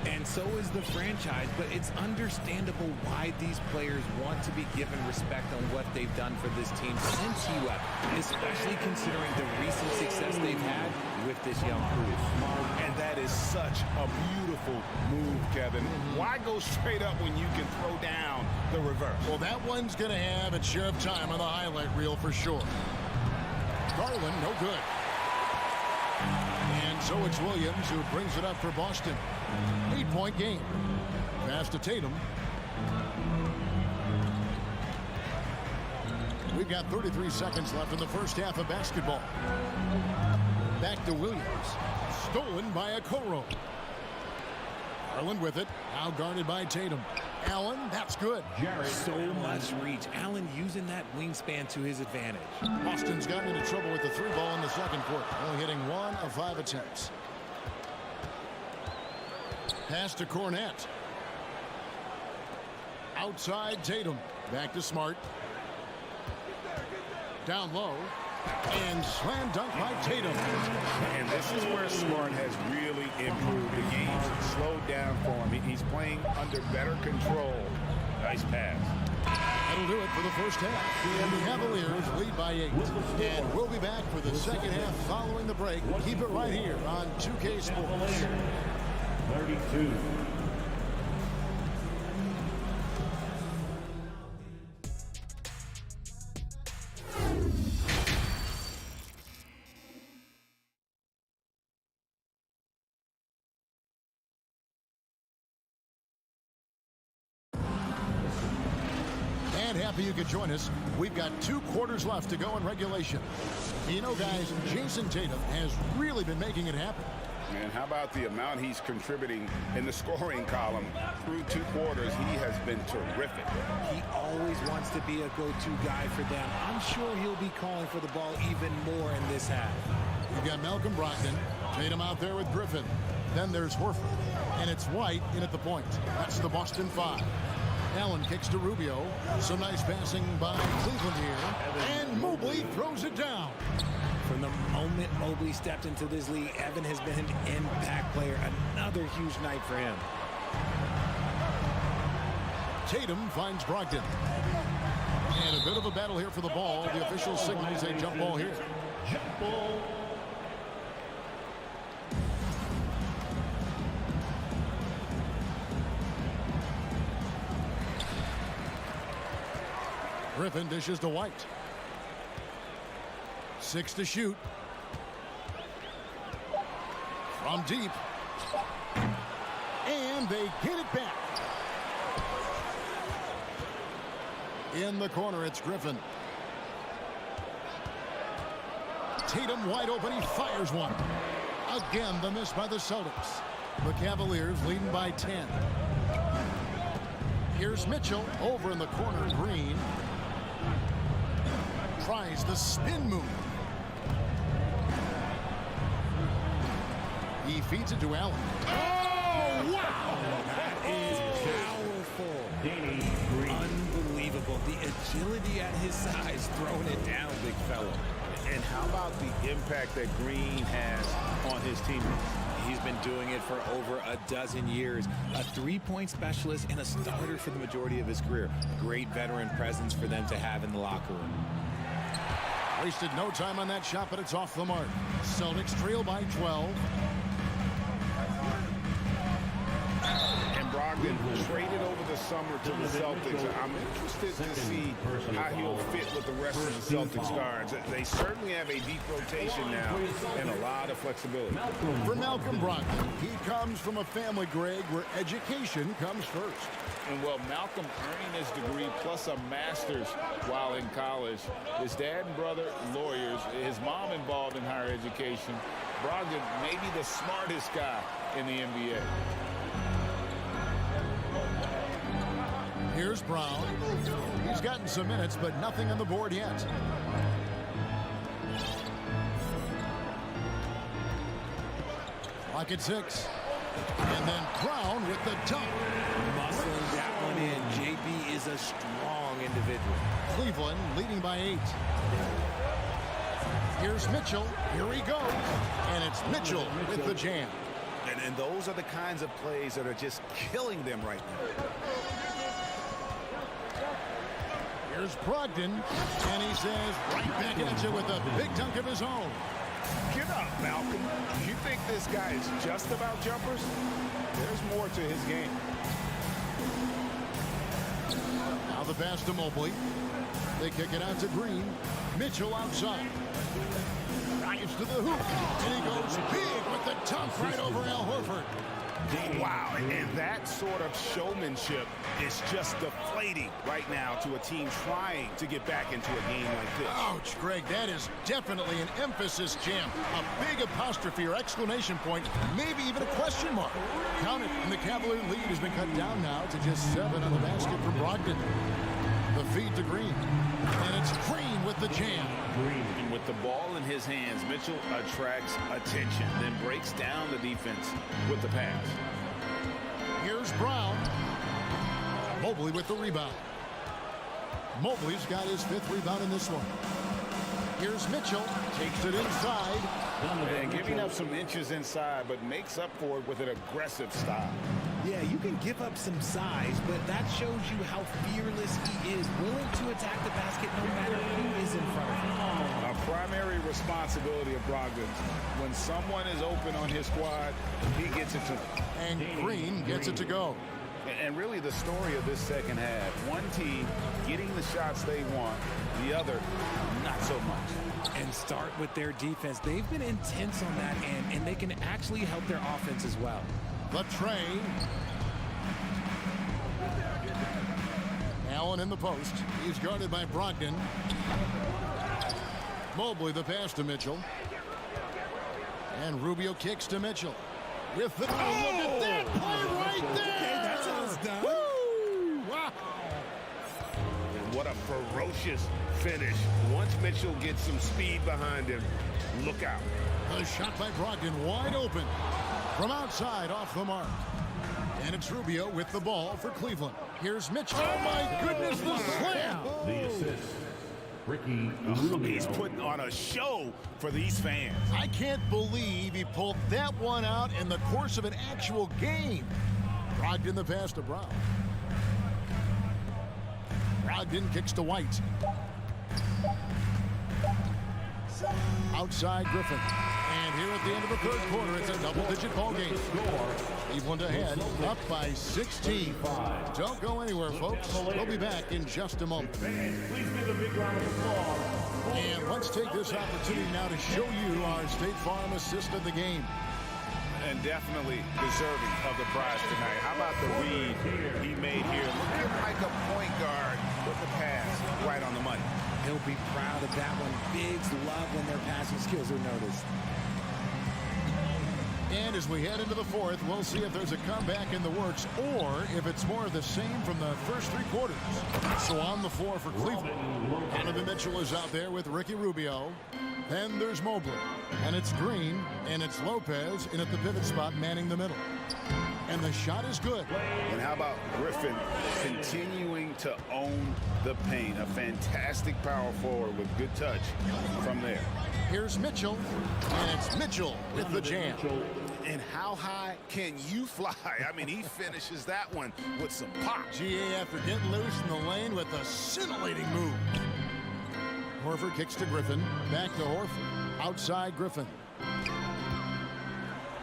And so is the franchise, but it's understandable why these players want to be given respect on what they've done for this team since he left, especially considering the recent success they've had with this young crew. And that is such a beautiful move, Kevin. Why go straight up when you can throw down the reverse? Well, that one's going to have its share of time on the highlight reel for sure. Garland, no good. And so it's Williams who brings it up for Boston. 8-point game. Pass to Tatum. We've got 33 seconds left in the first half of basketball. Back to Williams. Stolen by Okoro. Garland with it. Now guarded by Tatum. Allen, that's good. So much reach. Allen using that wingspan to his advantage. Boston's gotten into trouble with the three ball in the second quarter. Only hitting 1 of 5 attempts. Pass to Cornet. Outside Tatum. Back to Smart. Down low. And slam dunk by Tatum. And this is where Smart has really improved. The game's slowed down for him. He's playing under better control. Nice pass. That'll do it for the first half. And the Cavaliers lead by 8. And we'll be back for the second half following the break. Keep it right here on 2K Sports. 32. And happy you could join us. We've got 2 quarters left to go in regulation. You know, guys, Jason Tatum has really been making it happen. And how about the amount he's contributing in the scoring column through 2 quarters? He has been terrific. He always wants to be a go-to guy for them. I'm sure he'll be calling for the ball even more in this half. We've got Malcolm Brogdon. Tatum out there with Griffin. Then there's Horford. And it's White in at the point. That's the Boston 5. Allen kicks to Rubio. Some nice passing by Cleveland here. And Mobley throws it down. From the moment Mobley stepped into this league, Evan has been an impact player. Another huge night for him. Tatum finds Brogdon. And a bit of a battle here for the ball. The official signals a jump ball here. Jump ball. Griffin dishes to White. 6 to shoot. From deep. And they get it back. In the corner, it's Griffin. Tatum wide open. He fires one. Again, the miss by the Celtics. The Cavaliers leading by 10. Here's Mitchell over in the corner. Green tries the spin move. He feeds it to Allen. Oh, wow! That is powerful. Unbelievable. The agility at his size, throwing it down, big fella. And how about the impact that Green has on his teammates? He's been doing it for over a dozen years. A three-point specialist and a starter for the majority of his career. Great veteran presence for them to have in the locker room. Wasted no time on that shot, but it's off the mark. Celtics trail by 12. And Brogdon traded over the summer to the Celtics. I'm interested to see how he'll fit with the rest of the Celtics guards. They certainly have a deep rotation now and a lot of flexibility. For Malcolm Brogdon, he comes from a family, Greg, where education comes first. And well, Malcolm earning his degree plus a master's while in college. His dad and brother, lawyers. His mom involved in higher education. Brogdon may be the smartest guy in the NBA. Here's Brown. He's gotten some minutes, but nothing on the board yet. Clock at 6. And then Brown with the dunk. Muscling that one in. JB is a strong individual. Cleveland leading by 8. Here's Mitchell. Here he goes. And it's Mitchell with the jam. And those are the kinds of plays that are just killing them right now. Here's Brogdon. And he says right back at you with a big dunk of his own. Get up, Malcolm. You think this guy is just about jumpers? There's more to his game. Now the pass to Mobley. They kick it out to Green. Mitchell outside. Drives to the hoop. And he goes big with the dunk right over Al Horford. Wow, and that sort of showmanship is just deflating right now to a team trying to get back into a game like this. Ouch, Greg, that is definitely an emphasis jam. A big apostrophe or exclamation point, maybe even a question mark. Count it, and the Cavalier lead has been cut down now to just 7 on the basket from Brogdon. The feed to Green, and it's Green with the jam. And with the ball in his hands, Mitchell attracts attention, then breaks down the defense with the pass. Here's Brown. Mobley with the rebound. Mobley's got his 5th rebound in this one. Here's Mitchell. Takes it inside. And giving up some inches inside, but makes up for it with an aggressive style. Yeah, you can give up some size, but that shows you how fearless he is, willing to attack the basket no matter who is in front of him. A primary responsibility of Brogdon. When someone is open on his squad, he gets it to them. And Green gets it to go. And really the story of this second half, one team getting the shots they want, the other not so much. And start with their defense. They've been intense on that end, and they can actually help their offense as well. The train. Allen in the post. He's guarded by Brogdon. Mobley the pass to Mitchell. And Rubio kicks to Mitchell. With the look at that play right there. Okay, that's how it's done. Woo! Wow. And what a ferocious finish. Once Mitchell gets some speed behind him, look out. A shot by Brogdon wide open. From outside off the mark. And it's Rubio with the ball for Cleveland. Here's Mitchell. Oh my goodness, the slam. The assist. Ricky Rubio. He's putting on a show for these fans. I can't believe he pulled that one out in the course of an actual game. Brogdon the pass to Brown. Brogdon kicks to White. Outside Griffin. And here at the end of the 3rd quarter, it's a double-digit ball game. Cleveland ahead, up by 16. Don't go anywhere, folks. We'll be back in just a moment. And let's take this opportunity now to show you our State Farm assist of the game. And definitely deserving of the prize tonight. How about the read he made here? Looking like a point guard with the pass right on the money. He'll be proud of that one. Bigs love when their passing skills are noticed. And as we head into the 4th, we'll see if there's a comeback in the works or if it's more of the same from the first 3 quarters. So on the floor for Cleveland, Donovan Mitchell is out there with Ricky Rubio. Then there's Mobley, and it's Green, and it's Lopez in at the pivot spot manning the middle. And the shot is good. And how about Griffin continuing to own the paint? A fantastic power forward with good touch from there. Here's Mitchell, and it's Mitchell with the jam. And how high can you fly? I mean, he finishes that one with some pop. GA after getting loose in the lane with a scintillating move. Horford kicks to Griffin. Back to Horford. Outside Griffin.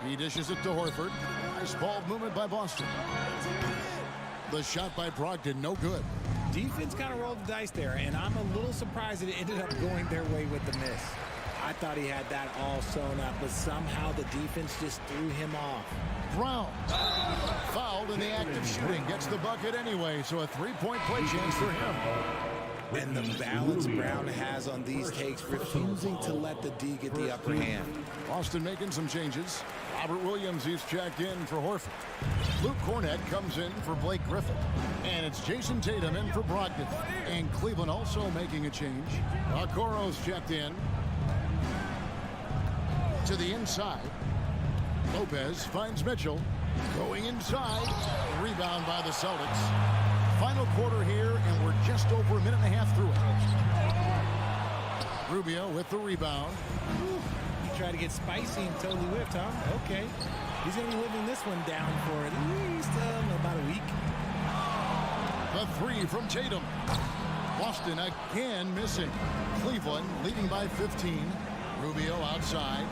He dishes it to Horford. Nice ball movement by Boston. The shot by Brogdon, no good. Defense kind of rolled the dice there, and I'm a little surprised that it ended up going their way with the miss. I thought he had that all sewn up, but somehow the defense just threw him off. Brown fouled in the act of shooting. Gets the bucket anyway, so a three-point play chance for him. And the balance Brown has on these takes, refusing to let the D get the upper hand. Boston making some changes. Robert Williams is checked in for Horford. Luke Cornett comes in for Blake Griffin. And it's Jason Tatum in for Brogdon. And Cleveland also making a change. Okoro's checked in. To the inside. Lopez finds Mitchell. Going inside. Rebound by the Celtics. Final quarter here, and we're just over a minute and a half through it. Rubio with the rebound. He tried to get spicy and totally whiffed, huh? Okay. He's going to be living this one down for at least about a week. The three from Tatum. Boston again missing. Cleveland leading by 15. Rubio outside.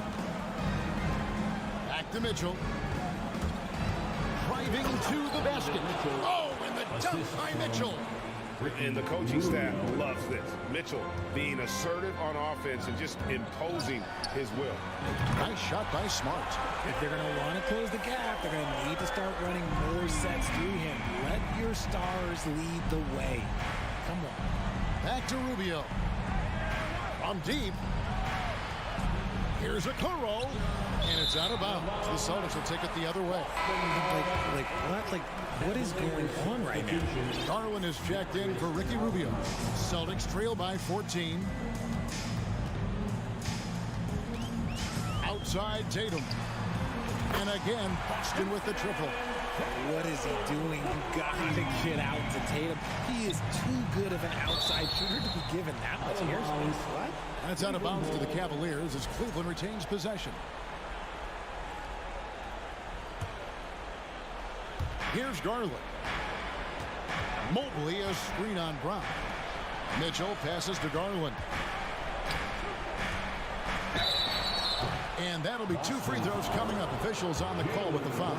Back to Mitchell. Driving to the basket. Oh, and the dunk by Mitchell. And the coaching staff loves this. Mitchell being assertive on offense and just imposing his will. Nice shot by Smart. If they're going to want to close the gap, they're going to need to start running more sets through him. Let your stars lead the way. Come on. Back to Rubio. From deep. Here's a Okoro. And it's out of bounds. The Celtics will take it the other way. What is going on right now? Garland is checked in for Ricky Rubio. Celtics trail by 14. Outside Tatum. And again, Boston with the triple. What is he doing? You got to get out to Tatum. He is too good of an outside shooter to be given that much airspace. That's out of bounds to the Cavaliers as Cleveland retains possession. Here's Garland. Mobley, a screen on Brown. Mitchell passes to Garland. And that'll be two free throws coming up. Officials on the call with the foul.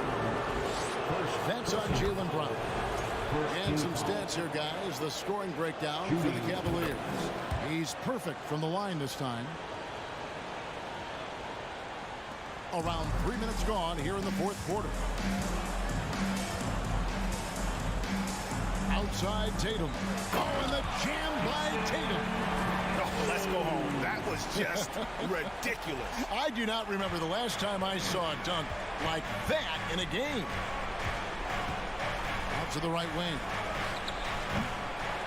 That's on Jaylen Brown. And some stats here, guys. The scoring breakdown for the Cavaliers. He's perfect from the line this time. Around 3 minutes gone here in the fourth quarter. Outside Tatum. Oh, and the jam by Tatum. Oh, let's go home. That was just ridiculous. I do not remember the last time I saw a dunk like that in a game. Out to the right wing.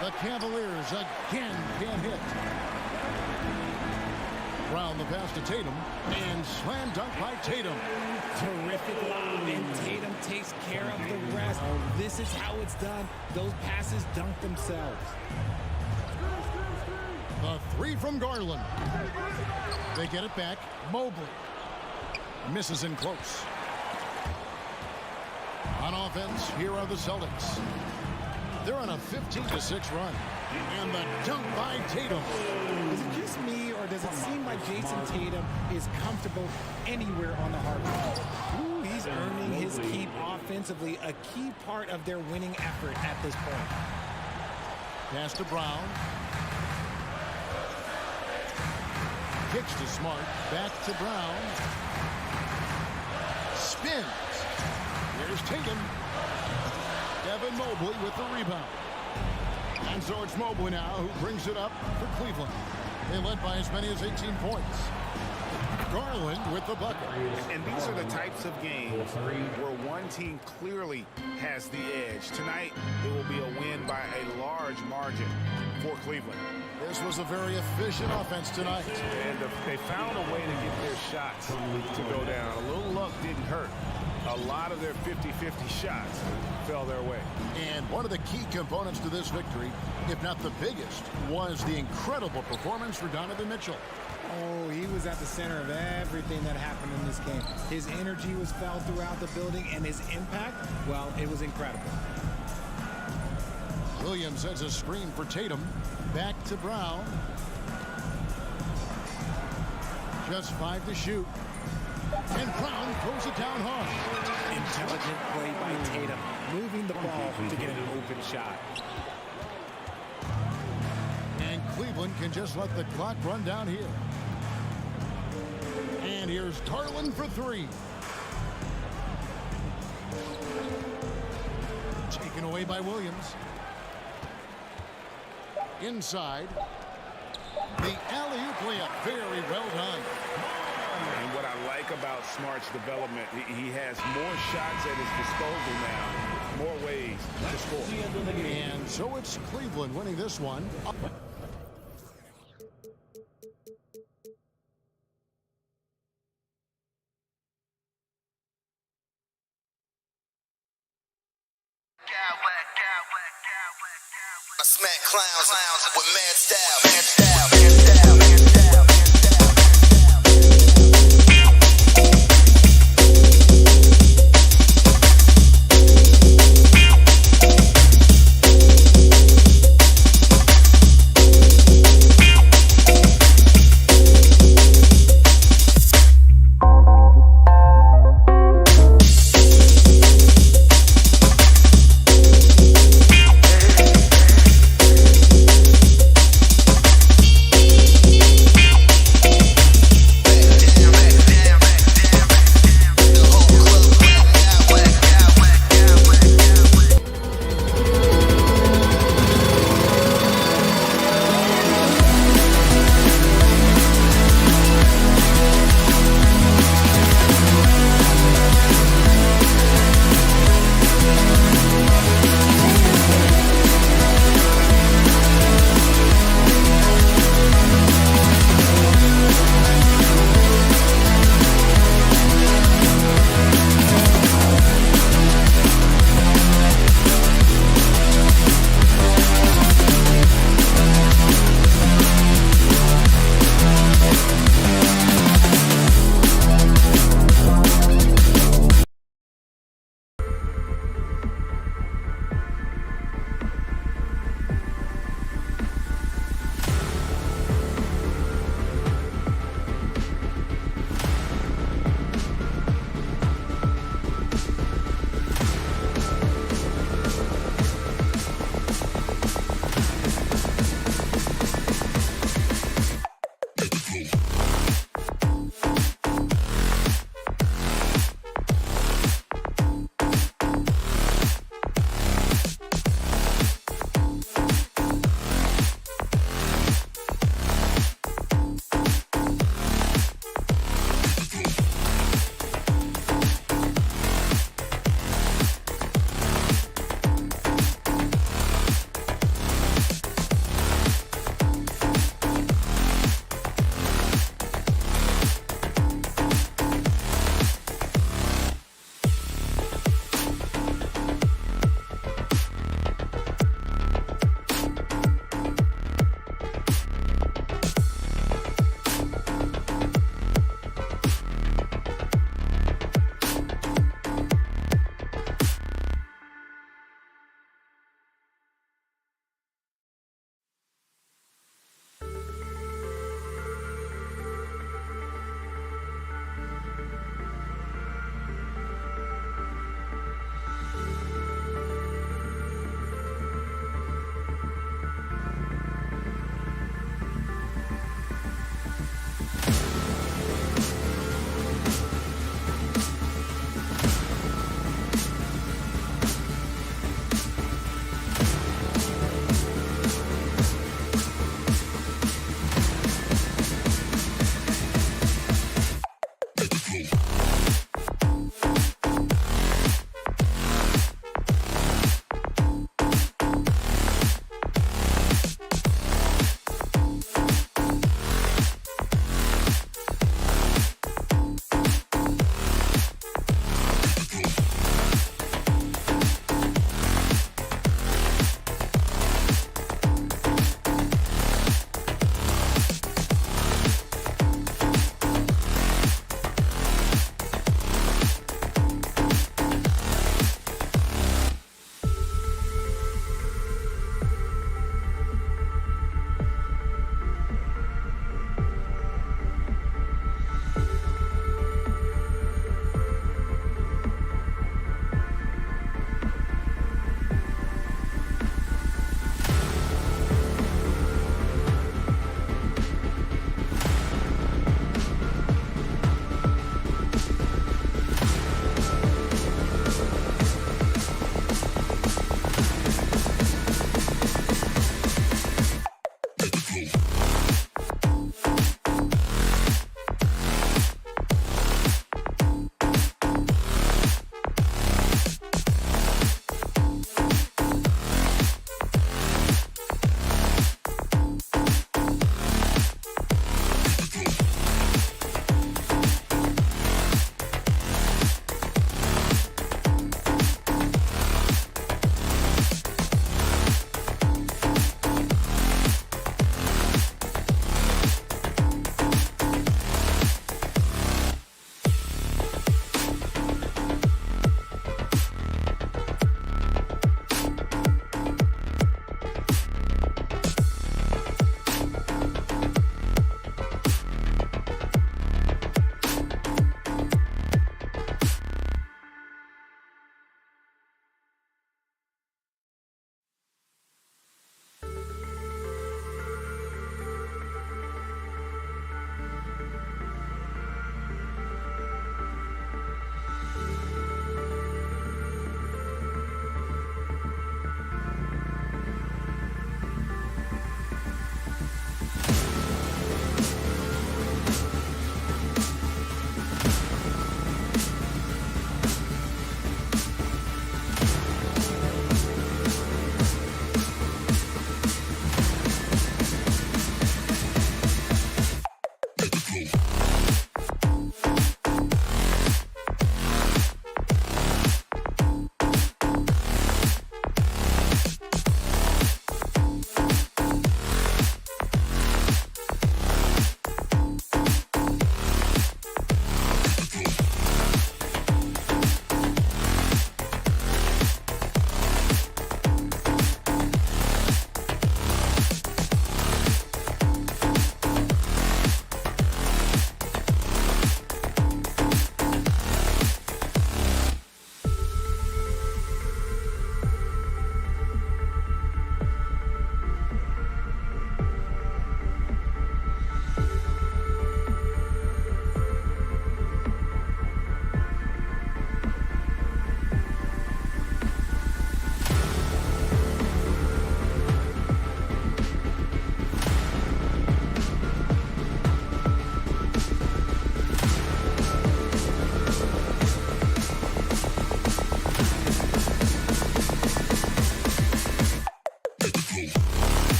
The Cavaliers again can't hit. Brown the pass to Tatum. And slam dunk by Tatum. Terrific lob, and Tatum takes care of the rest. This is how it's done. Those passes dunk themselves. The three from Garland. They get it back. Mobley misses in close. On offense, here are the Celtics. They're on a 15-6 run. And the dunk by Tatum. Is it just me, or does it seem like Jason Tatum is comfortable anywhere on the hardwood? He's earning his keep offensively, a key part of their winning effort at this point. Pass to Brown. Kicks to Smart. Back to Brown. Spins. Here's Tatum. Devin Mobley with the rebound. And so it's Mobley now who brings it up for Cleveland. They led by as many as 18 points. Garland with the bucket. And these are the types of games where one team clearly has the edge. Tonight, it will be a win by a large margin for Cleveland. This was a very efficient offense tonight. And they found a way to get their shots to go down. A little luck didn't hurt. A lot of their 50-50 shots fell their way. And one of the key components to this victory, if not the biggest, was the incredible performance for Donovan Mitchell. Oh, he was at the center of everything that happened in this game. His energy was felt throughout the building, and his impact, well, it was incredible. Williams has a screen for Tatum. Back to Brown. Just 5 to shoot. And Brown throws it down hard. Intelligent play by Tatum, moving the ball to get an open shot. And Cleveland can just let the clock run down here. And here's Garland for 3. Taken away by Williams. Inside. The alley-oop layup. Very well done. And what I like about Smart's development, he has more shots at his disposal now, more ways to score. And so it's Cleveland winning this one. I smack clowns with mad style, mad style, mad style, mad style.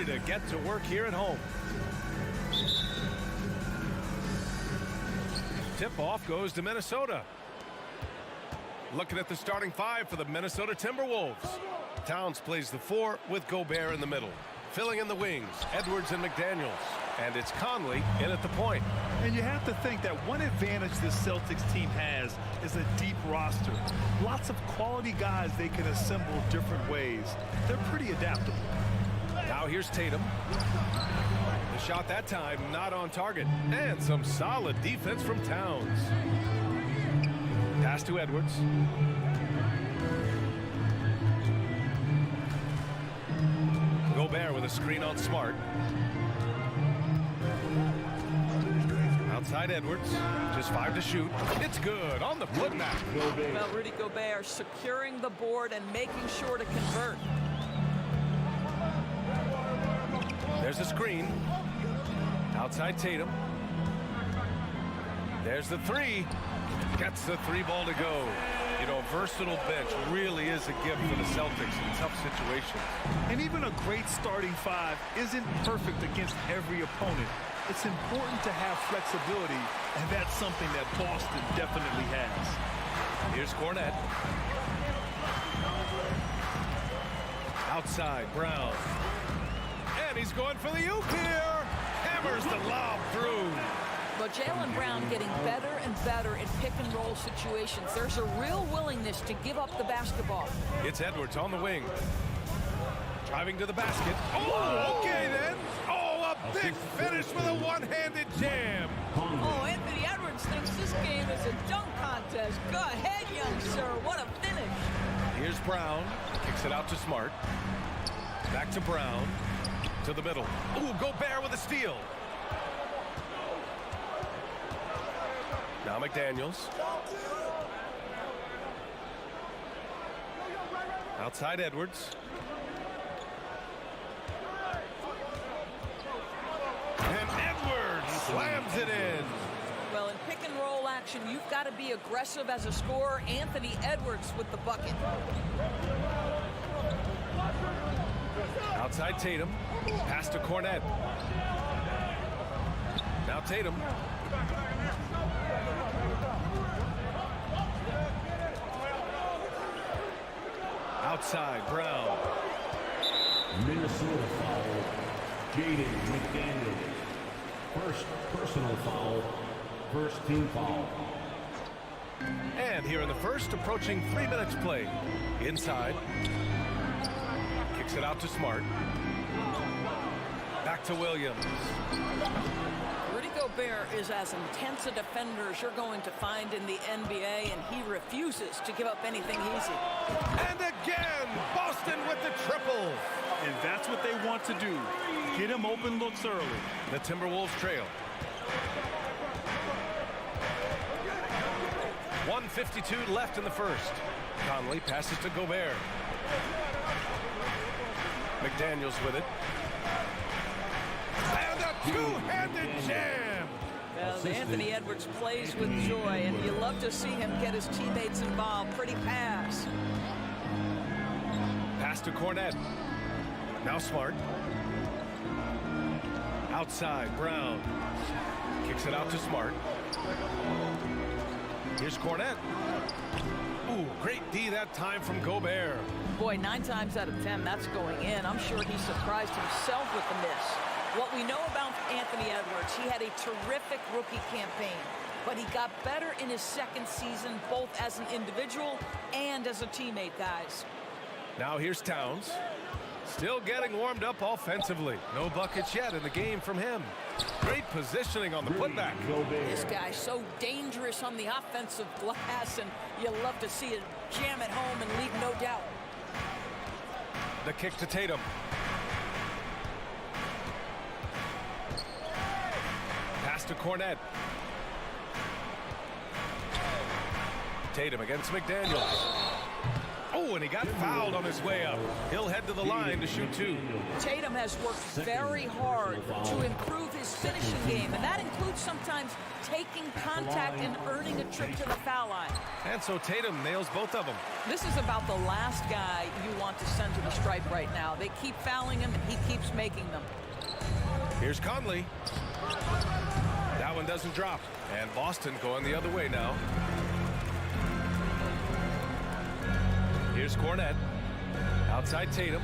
ready to get to work here at home. Tip-off goes to Minnesota. Looking at the starting five for the Minnesota Timberwolves. Towns plays the 4 with Gobert in the middle. Filling in the wings, Edwards and McDaniels. And it's Conley in at the point. And you have to think that one advantage this Celtics team has is a deep roster. Lots of quality guys they can assemble different ways. They're pretty adaptable. Now here's Tatum. The shot that time not on target. And some solid defense from Towns. Pass to Edwards. Gobert with a screen on Smart. Outside Edwards. Just 5 to shoot. It's good on the putback. Well, Rudy Gobert securing the board and making sure to convert. There's a screen. Outside Tatum. There's the 3. Gets the 3 ball to go. You know, a versatile bench really is a gift for the Celtics in tough situations. And even a great starting 5 isn't perfect against every opponent. It's important to have flexibility, and that's something that Boston definitely has. Here's Cornette. Outside, Brown. And he's going for the oop here. Hammers the lob through. But Jaylen Brown getting better and better in pick-and-roll situations. There's a real willingness to give up the basketball. It's Edwards on the wing. Driving to the basket. Oh, okay then. Oh, a big finish with a one-handed jam. Oh, Anthony Edwards thinks this game is a dunk contest. Go ahead, young sir. What a finish. Here's Brown. Kicks it out to Smart. Back to Brown. To the middle. Ooh, Gobert with a steal. Now McDaniels. Outside Edwards. And Edwards slams it in. Well, in pick and roll action, you've got to be aggressive as a scorer. Anthony Edwards with the bucket. Outside Tatum. Pass to Cornette. Now Tatum. Outside, Brown. Minnesota foul. Jaden McDaniels. First personal foul. First team foul. And here in the first, approaching 3 minutes played. Inside. Kicks it out to Smart. Back to Williams. Rudy Gobert is as intense a defender as you're going to find in the NBA, and he refuses to give up anything easy. And again, Boston with the triple. And that's what they want to do. Get him open looks early. The Timberwolves trail. 1:52 left in the first. Conley passes to Gobert. McDaniels with it. And a two-handed jam. Well, Anthony Edwards plays with joy, and you love to see him get his teammates involved. Pretty pass. Pass to Cornette. Now Smart. Outside, Brown. Kicks it out to Smart. Here's Cornette. Ooh, great D that time from Gobert. Boy, 9 times out of 10, that's going in. I'm sure he surprised himself with the miss. What we know about Anthony Edwards, he had a terrific rookie campaign, but he got better in his second season, both as an individual and as a teammate, guys. Now here's Towns. Still getting warmed up offensively. No buckets yet in the game from him. Great positioning on the putback. This guy's so dangerous on the offensive glass, and you love to see it jam it home and leave no doubt. The kick to Tatum. Pass to Cornette. Tatum against McDaniels. Oh, and he got fouled on his way up. He'll head to the line to shoot 2. Tatum has worked very hard to improve his finishing game, and that includes sometimes taking contact and earning a trip to the foul line. And so Tatum nails both of them. This is about the last guy you want to send to the strike stripe right now. They keep fouling him, and he keeps making them. Here's Conley. That one doesn't drop. And Boston going the other way now. Here's Cornette. Outside Tatum.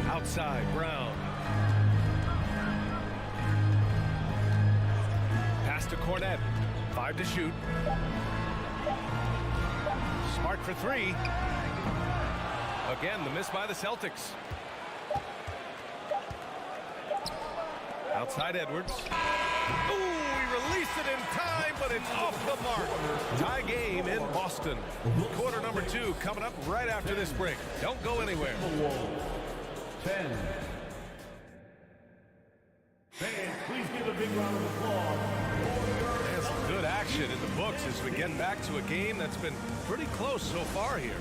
Outside Brown. Pass to Cornette. 5 to shoot. Smart for 3. Again, the miss by the Celtics. Outside Edwards. Ooh, he released it in time, but it's off the mark. Tie game in Boston. Quarter number 2 coming up right after this break. Don't go anywhere. 10. Fans, please give a big round of applause. There's some good action in the books as we get back to a game that's been pretty close so far here.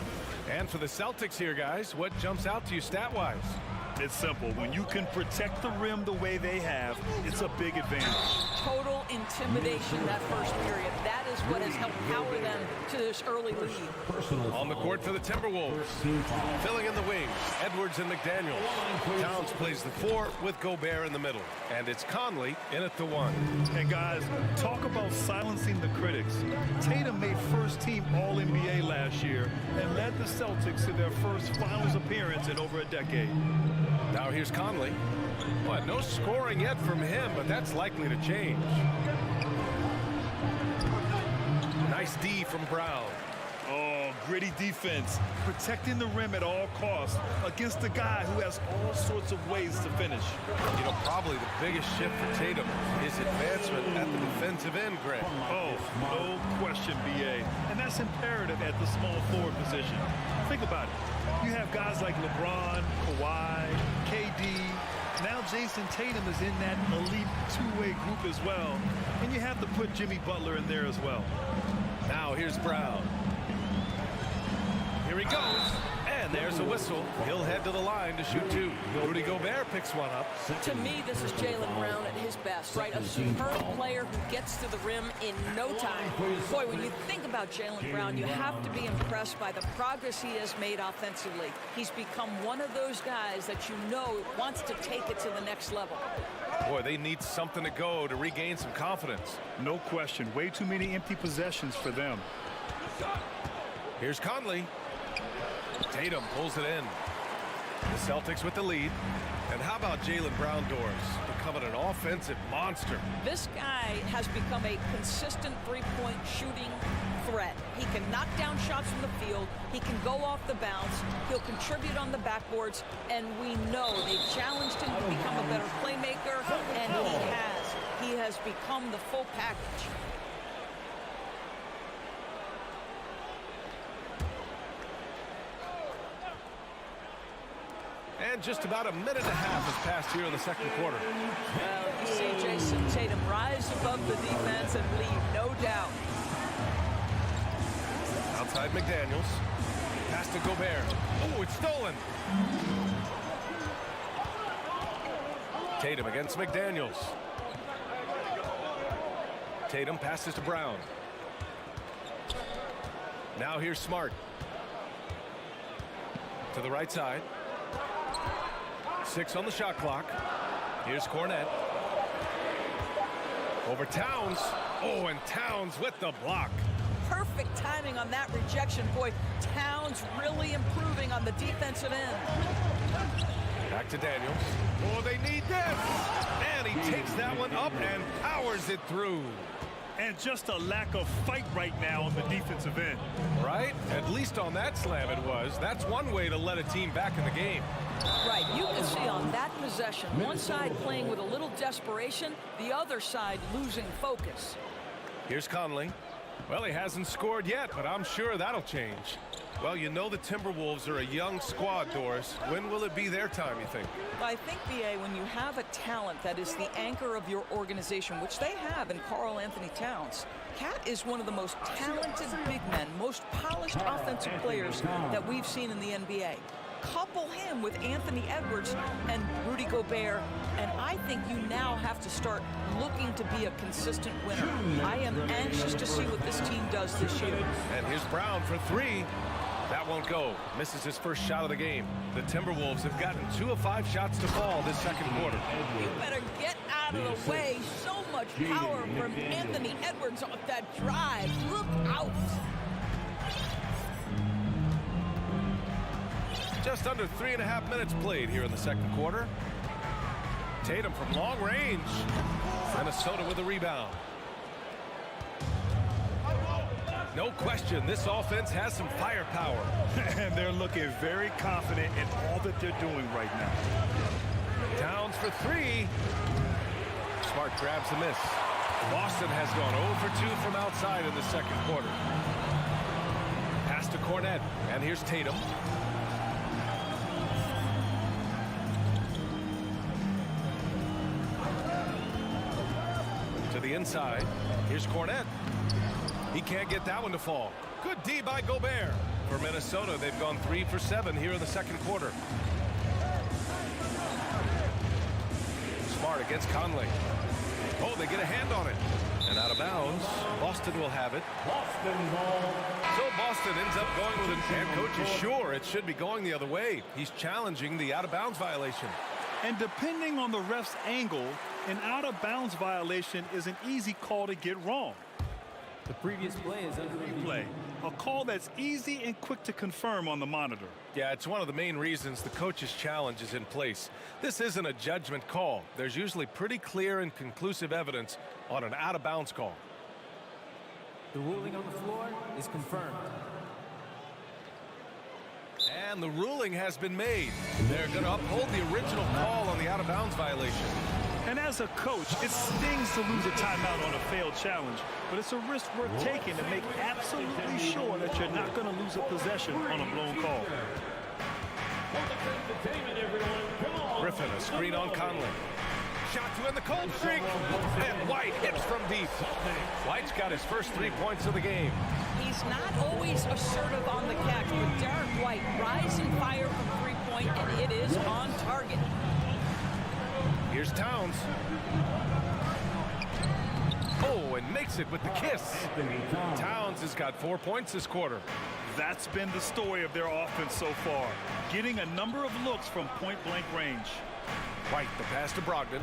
And for the Celtics here, guys, what jumps out to you stat-wise? It's simple. When you can protect the rim the way they have, it's a big advantage. Total intimidation that first period. That is what has helped power them to this early lead. On the court for the Timberwolves. Filling in the wings, Edwards and McDaniel. Towns plays the 4 with Gobert in the middle. And it's Conley in at the 1. And guys, talk about silencing the critics. Tatum made first-team All-NBA last year and led the Celtics to their first finals appearance in over a decade. Now here's Conley. But no scoring yet from him, but that's likely to change. Nice D from Brown. Oh, gritty defense. Protecting the rim at all costs against a guy who has all sorts of ways to finish. You know, probably the biggest shift for Tatum is advancement at the defensive end, Greg. Oh, no question, B.A. And that's imperative at the small forward position. Think about it. You have guys like LeBron, Kawhi, KD. Now Jason Tatum is in that elite two-way group as well. And you have to put Jimmy Butler in there as well. Now here's Brown. Here he goes. And there's a whistle. He'll head to the line to shoot 2. Rudy Gobert picks one up. To me, this is Jaylen Brown at his best, right? A superb player who gets to the rim in no time. Boy, when you think about Jaylen Brown, you have to be impressed by the progress he has made offensively. He's become one of those guys that you know wants to take it to the next level. Boy, they need something to go to regain some confidence. No question. Way too many empty possessions for them. Here's Conley. Tatum pulls it in. The Celtics with the lead. And how about Jaylen Brown doors? Becoming an offensive monster. This guy has become a consistent three-point shooting threat. He can knock down shots from the field. He can go off the bounce. He'll contribute on the backboards. And we know they've challenged him to become a better playmaker, and he has. He has become the full package. And just about a minute and a half has passed here in the second quarter. Well, you see Jason Tatum rise above the defense and lead, no doubt. Outside McDaniels. Pass to Gobert. Oh, it's stolen. Tatum against McDaniels. Tatum passes to Brown. Now here's Smart. To the right side. 6 on the shot clock. Here's Cornette. Over Towns. Oh, and Towns with the block. Perfect timing on that rejection. Boy, Towns really improving on the defensive end. Back to Daniels. Oh, they need this. And he takes that one up and powers it through. And just a lack of fight right now on the defensive end. Right? At least on that slam it was. That's one way to let a team back in the game. Right, you can see on that possession, one side playing with a little desperation, the other side losing focus. Here's Conley. Well, he hasn't scored yet, but I'm sure that'll change. Well, you know the Timberwolves are a young squad, Doris. When will it be their time, you think? I think, B.A., when you have a talent that is the anchor of your organization, which they have in Karl Anthony Towns, Cat is one of the most talented big men, most polished offensive players that we've seen in the NBA. Couple him with Anthony Edwards and Rudy Gobert, and I think you now have to start looking to be a consistent winner. I am anxious to see what this team does this year. And here's Brown for 3. That won't go. Misses his first shot of the game. The Timberwolves have gotten 2 of 5 shots to fall this second quarter. You better get out of the way. So much power from Anthony Edwards off that drive. Look out. Just under 3.5 minutes played here in the second quarter. Tatum from long range. Minnesota with a rebound. No question, this offense has some firepower. And they're looking very confident in all that they're doing right now. Towns for 3. Smart grabs the miss. Boston has gone 0 for 2 from outside in the second quarter. Pass to Cornette, and here's Tatum. To the inside. Here's Cornette. He can't get that one to fall. Good D by Gobert. For Minnesota, they've gone 3 for 7 here in the second quarter. Smart against Conley. Oh, they get a hand on it. And out of bounds. Boston will have it. Boston ball. So Boston ends up going with it. And coach is sure it should be going the other way. He's challenging the out-of-bounds violation. And depending on the ref's angle, an out-of-bounds violation is an easy call to get wrong. The previous play is under replay. A call that's easy and quick to confirm on the monitor. Yeah, it's one of the main reasons the coach's challenge is in place. This isn't a judgment call. There's usually pretty clear and conclusive evidence on an out-of-bounds call. The ruling on the floor is confirmed. And the ruling has been made. They're going to uphold the original call on the out-of-bounds violation. And as a coach, it stings to lose a timeout on a failed challenge, but it's a risk worth taking to make absolutely sure that you're not going to lose a possession on a blown call. Griffin, a screen on Conley. Shot to end the cold streak. And White hits from deep. White's got his first 3 points of the game. He's not always assertive on the catch, but Derek White, rising fire from three-point, and it is on target. Here's Towns. Oh, and makes it with the kiss. Towns has got 4 points this quarter. That's been the story of their offense so far, getting a number of looks from point-blank range. White, the pass to Brogdon.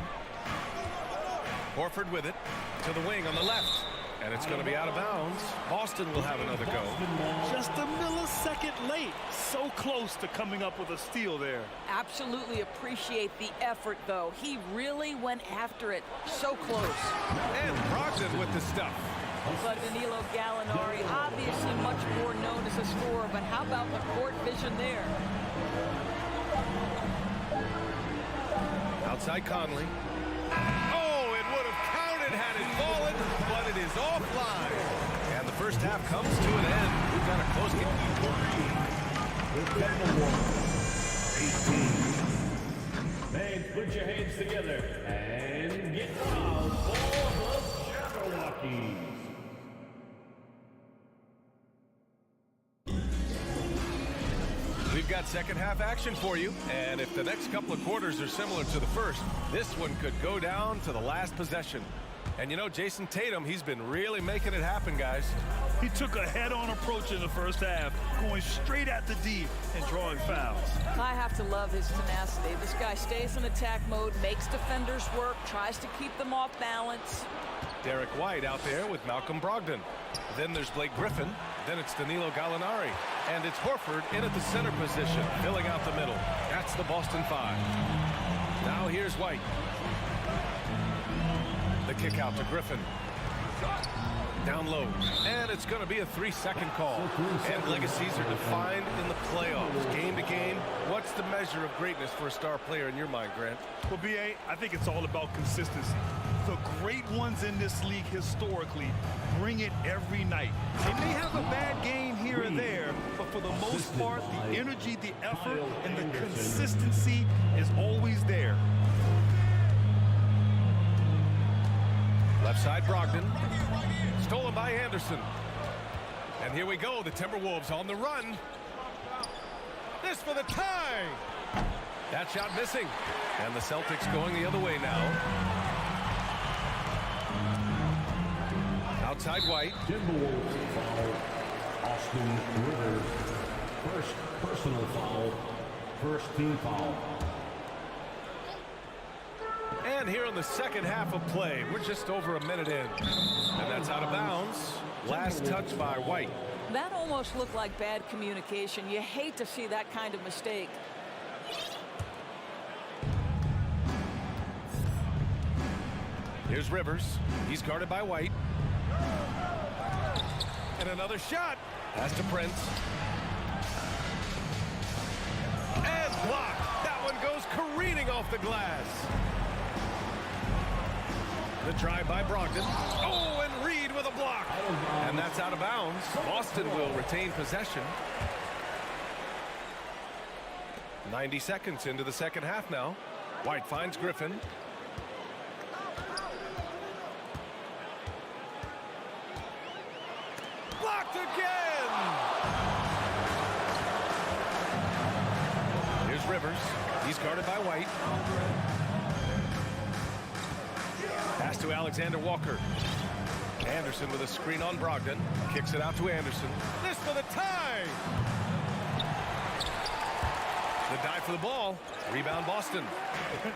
Horford with it to the wing on the left. And it's going to be out of bounds. Boston will have another go. Just a millisecond late. So close to coming up with a steal there. Absolutely appreciate the effort, though. He really went after it. So close. And Brogdon with the stuff. But Danilo Gallinari, obviously much more known as a scorer, but how about the court vision there? Outside Conley. Oh, it would have counted had it fallen, but it is offline. And the first half comes to an end. We've got a close game. Man, put your hands together and get wild for the Jabberwockies. We've got second half action for you, and if the next couple of quarters are similar to the first, this one could go down to the last possession. And you know, Jason Tatum, he's been really making it happen, guys. He took a head-on approach in the first half, going straight at the D and drawing fouls. I have to love his tenacity. This guy stays in attack mode, makes defenders work, tries to keep them off balance. Derek White out there with Malcolm Brogdon. Then there's Blake Griffin. Then it's Danilo Gallinari. And it's Horford in at the center position, filling out the middle. That's the Boston 5. Now here's White. The kick out to Griffin. Down low. And it's going to be a 3-second call. And legacies are defined in the playoffs. Game to game, what's the measure of greatness for a star player in your mind, Grant? Well, B.A., I think it's all about consistency. The great ones in this league historically bring it every night. They may have a bad game here and there, but for the most part, the energy, the effort, and the consistency is always there. Left side, Brogdon. Stolen by Anderson. And here we go, the Timberwolves on the run. This for the tie. That shot missing. And the Celtics going the other way now. Outside White. Timberwolves foul Austin Rivers. First personal foul. First team foul. And here in the second half of play, we're just over a minute in. And that's out of bounds. Last touch by White. That almost looked like bad communication. You hate to see that kind of mistake. Here's Rivers. He's guarded by White. And another shot. Pass to Prince. And blocked. That one goes careening off the glass. The drive by Brogdon. Oh, and Reed with a block. And that's out of bounds. Boston will retain possession. 90 seconds into the second half now. White finds Griffin. Blocked again. Here's Rivers. He's guarded by White. Pass to Alexander Walker. Anderson with a screen on Brogdon. Kicks it out to Anderson. This for the tie. The dive for the ball. Rebound Boston.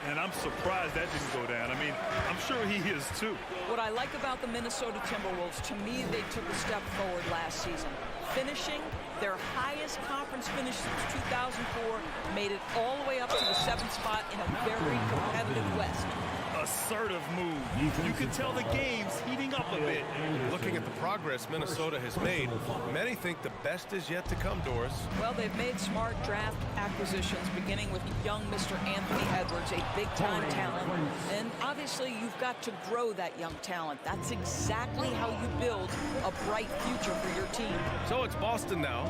And I'm surprised that didn't go down. I mean, I'm sure he is too. What I like about the Minnesota Timberwolves, to me, they took a step forward last season. Finishing their highest conference finish since 2004, made it all the way up to the 7th spot in a very competitive West. Assertive move. You can tell the game's heating up a bit. Looking at the progress Minnesota has made, many think the best is yet to come, Doris. Well, they've made smart draft acquisitions, beginning with young Mr. Anthony Edwards, a big-time talent. And obviously, you've got to grow that young talent. That's exactly how you build a bright future for your team. So it's Boston now.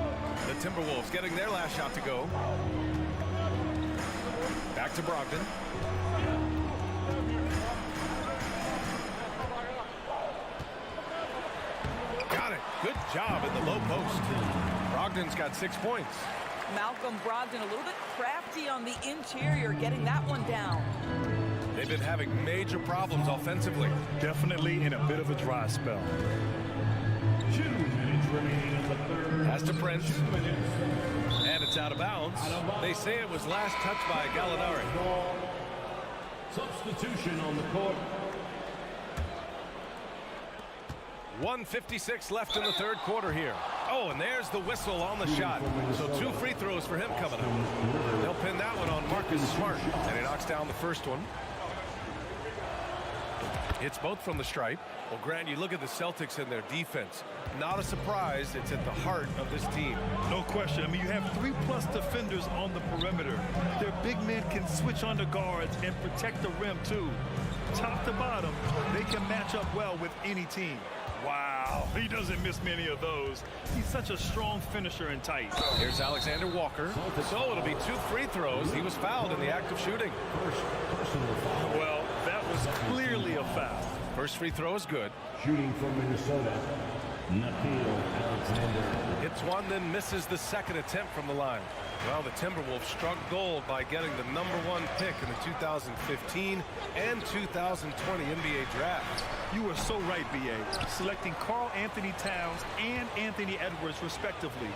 The Timberwolves getting their last shot to go. Back to Brogdon. Got it. Good job in the low post. Brogdon's got 6 points. Malcolm Brogdon a little bit crafty on the interior, getting that one down. They've been having major problems offensively. Definitely in a bit of a dry spell. 2 minutes remaining in the third. Pass to Prince. And it's out of bounds. They say it was last touched by Gallinari. Substitution on the court. 1:56 left in the third quarter here. Oh, and there's the whistle on the shot. So 2 free throws for him coming up. They'll pin that one on Marcus Smart. And he knocks down the first one. Hits both from the stripe. Well, Grant, you look at the Celtics and their defense. Not a surprise. It's at the heart of this team. No question. I mean, you have 3+ defenders on the perimeter. Their big men can switch under guards and protect the rim, too. Top to bottom, they can match up well with any team. Wow, he doesn't miss many of those. He's such a strong finisher and tight. Here's Alexander Walker. So it'll be 2 free throws. He was fouled in the act of shooting. Well, that was clearly a foul. First free throw is good. Shooting from Minnesota, Nickeil Alexander. Hits one, then misses the second attempt from the line. Well, the Timberwolves struck gold by getting the #1 pick in the 2015 and 2020 NBA draft. You were so right, B.A. Selecting Karl Anthony Towns and Anthony Edwards, respectively.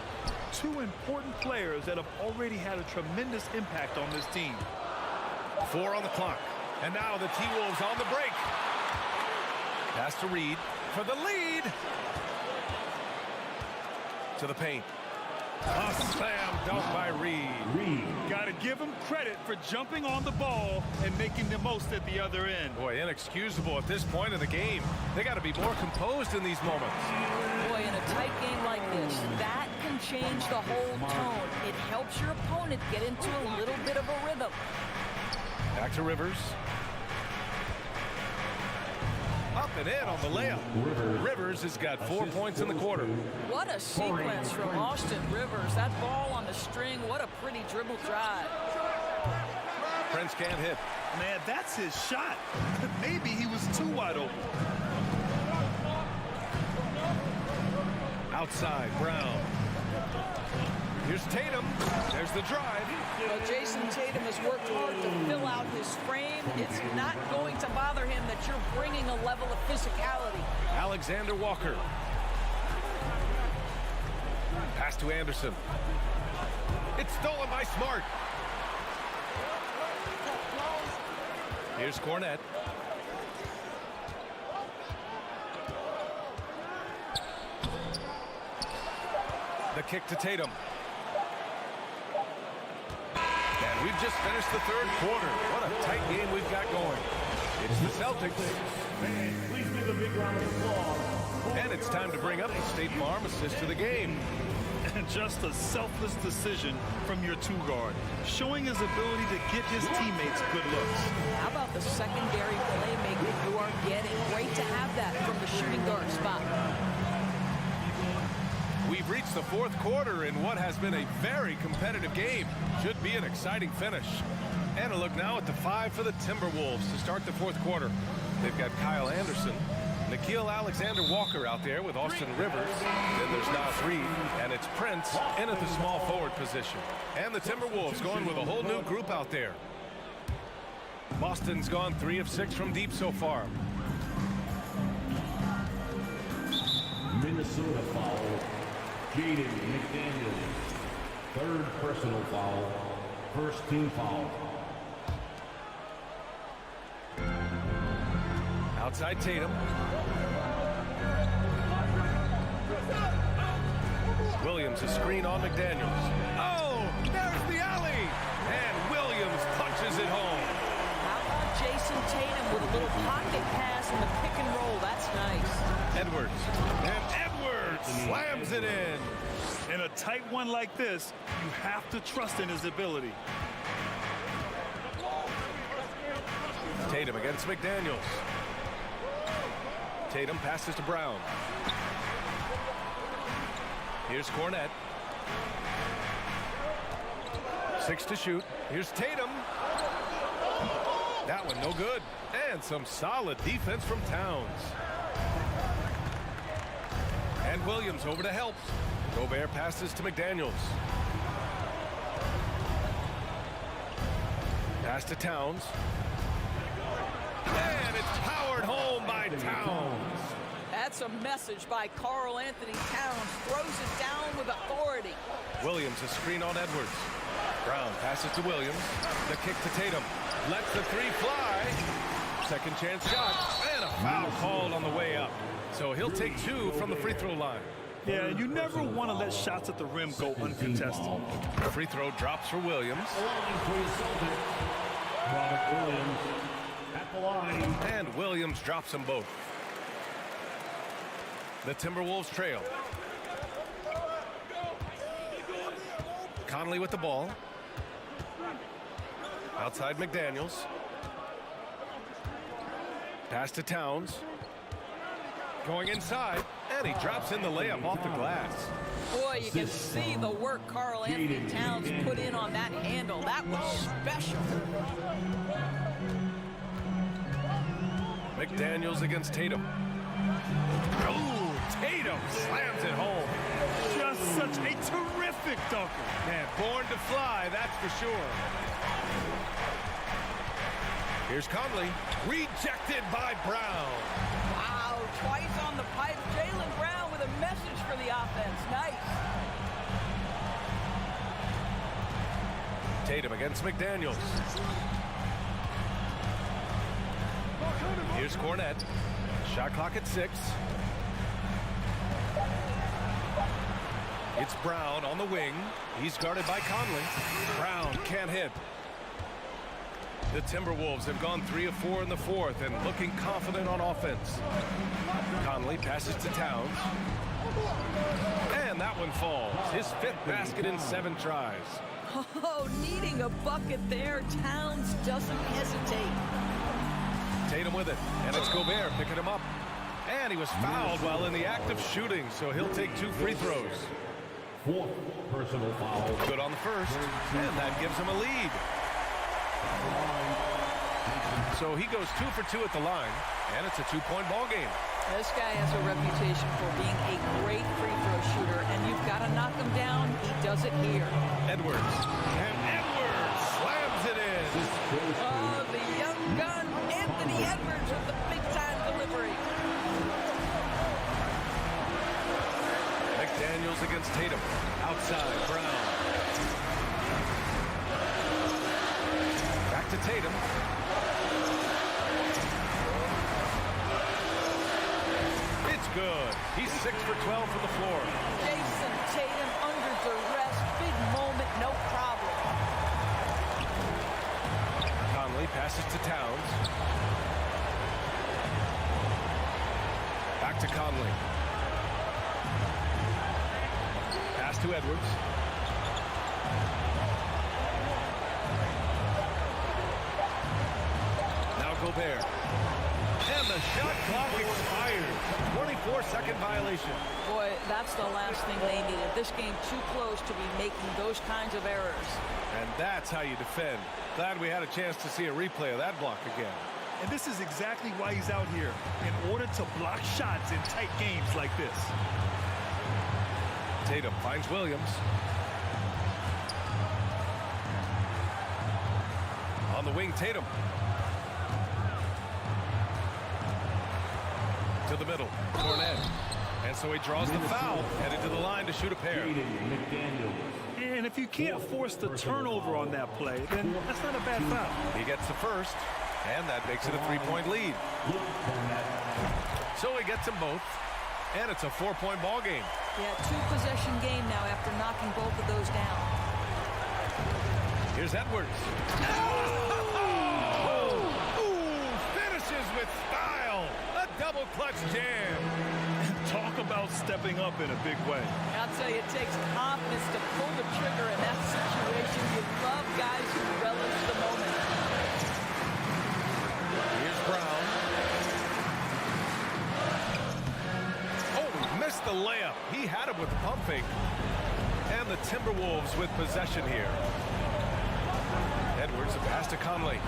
2 important players that have already had a tremendous impact on this team. 4 on the clock. And now the T-Wolves on the break. Pass to Reed for the lead. To the paint. A slam dunk by Reed. Got to give him credit for jumping on the ball and making the most at the other end. Boy, inexcusable at this point of the game. They got to be more composed in these moments. Boy, in a tight game like this, that can change the whole tone. It helps your opponent get into a little bit of a rhythm. Back to Rivers. Up and in on the layup. Rivers has got 4 points in the quarter. What a sequence from Austin Rivers. That ball on the string, what a pretty dribble drive. Prince can't hit. Man, that's his shot. Maybe he was too wide open. Outside, Brown. Here's Tatum. There's the drive. Well, Jason Tatum has worked hard to fill out his frame. It's not going to bother him that you're bringing a level of physicality. Alexander Walker. Pass to Anderson. stolen by Smart. Here's Cornette. The kick to Tatum. And we've just finished the third quarter. What a tight game we've got going. It's the Celtics. Please give a big round of applause. And it's time to bring up the State Farm assist to the game. And just a selfless decision from your two guard, showing his ability to get his teammates good looks. How about the secondary playmaking you are getting? Great to have that from the shooting guard spot. We've reached the fourth quarter in what has been a very competitive game. Should be an exciting finish. And a look now at the five for the Timberwolves to start the fourth quarter. They've got Kyle Anderson, Nickeil Alexander-Walker out there with Austin Rivers. Then there's Nas Reed, and it's Prince in at the small forward position. And the Timberwolves going with a whole new group out there. Boston's gone 3 of 6 from deep so far. Minnesota foul. Jaden McDaniels. Third personal foul. First team foul. Outside Tatum. Williams a screen on McDaniels. Oh, there's the alley. And Williams punches it home. How about Jason Tatum with a little pocket pass in the pick and roll? That's nice. Edwards. And Edwards slams it in. In a tight one like this, you have to trust in his ability. Tatum against McDaniels. Tatum passes to Brown. Here's Cornette. 6 to shoot. Here's Tatum. That one no good. And some solid defense from Towns. And Williams over to help. Gobert passes to McDaniels. Pass to Towns. And it's powered home by Towns. That's a message by Karl Anthony Towns. Throws it down with authority. Williams a screen on Edwards. Brown passes to Williams. The kick to Tatum. Lets the three fly. Second chance shot. And a foul called on the way up. So he'll take 2 from the free throw line. Yeah, you never want to let shots at the rim go uncontested. The free throw drops for Williams. Robert Williams at the line. And Williams drops them both. The Timberwolves trail. Conley with the ball. Outside McDaniels. Pass to Towns. Going inside, and he drops in the layup off the glass. Boy, you can see the work Karl Anthony Towns put in on that handle. That was special. McDaniels against Tatum. Oh, Tatum slams it home. Just such a terrific dunker. Man, born to fly, that's for sure. Here's Conley. Rejected by Brown. Wow, twice on the pipe. Jaylen Brown with a message for the offense. Nice. Tatum against McDaniels. Here's Cornette. Shot clock at 6. It's Brown on the wing. He's guarded by Conley. Brown can't hit. The Timberwolves have gone 3 of 4 in the fourth and looking confident on offense. Conley passes to Towns. And that one falls. His 5th basket in 7 tries. Oh, needing a bucket there. Towns doesn't hesitate. Tatum with it. And it's Gobert picking him up. And he was fouled while in the act of shooting, so he'll take 2 free throws. 4th personal foul. Good on the first. And that gives him a lead. So he goes 2 for 2 at the line, and it's a 2-point ball game. This guy has a reputation for being a great free throw shooter, and you've got to knock him down. He does it here. Edwards. And Edwards slams it in. Oh, the young gun, Anthony Edwards with the big-time delivery. McDaniels against Tatum. Outside, Brown. Tatum. It's good. He's 6 for 12 from the floor. Jason Tatum under duress. Big moment, no problem. Conley passes to Towns. Back to Conley. Pass to Edwards. Now Gobert. And the shot clock expires. 24-second violation. Boy, that's the last thing they needed. This game too close to be making those kinds of errors. And that's how you defend. Glad we had a chance to see a replay of that block again. And this is exactly why he's out here, in order to block shots in tight games like this. Tatum finds Williams. On the wing, Tatum. To the middle, Cornet. And so he draws the foul, headed to the line to shoot a pair. And if you can't force the turnover on that play, then that's not a bad foul. He gets the first, and that makes it a 3-point lead. So he gets them both, and it's a 4-point ball game. Yeah, 2-possession game now after knocking both of those down. Here's Edwards. Finishes with style. A double clutch jam. Talk about stepping up in a big way. I'll tell you, it takes confidence to pull the trigger in that situation. You love guys who relish the moment. Here's Brown. Oh, missed the layup. He had him with the pump fake. And the Timberwolves with possession here. Edwards, a pass to Conley.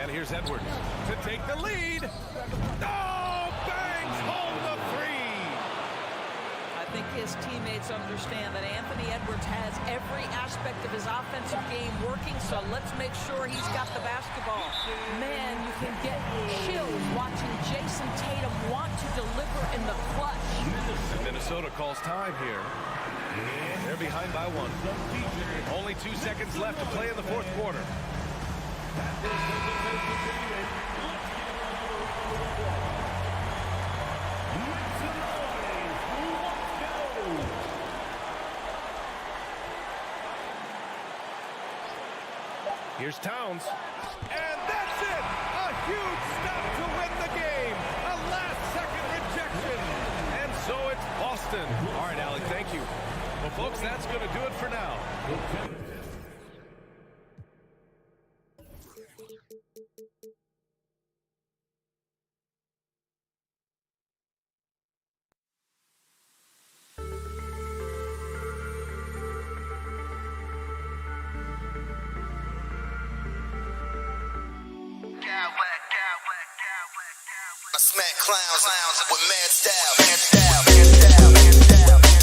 And here's Edwards to take the lead. Oh, bangs home the three. I think his teammates understand that Anthony Edwards has every aspect of his offensive game working, so let's make sure he's got the basketball. Man, you can get chills watching Jason Tatum want to deliver in the clutch. And Minnesota calls time here. They're behind by 1. Only 2 seconds left to play in the fourth quarter. Here's Towns. And that's it! A huge stop to win the game! A last-second rejection! And so it's Boston. All right, Alec, thank you. Well, folks, that's going to do it for now. I smack clowns with mad style, mad style, mad style, mad style, mad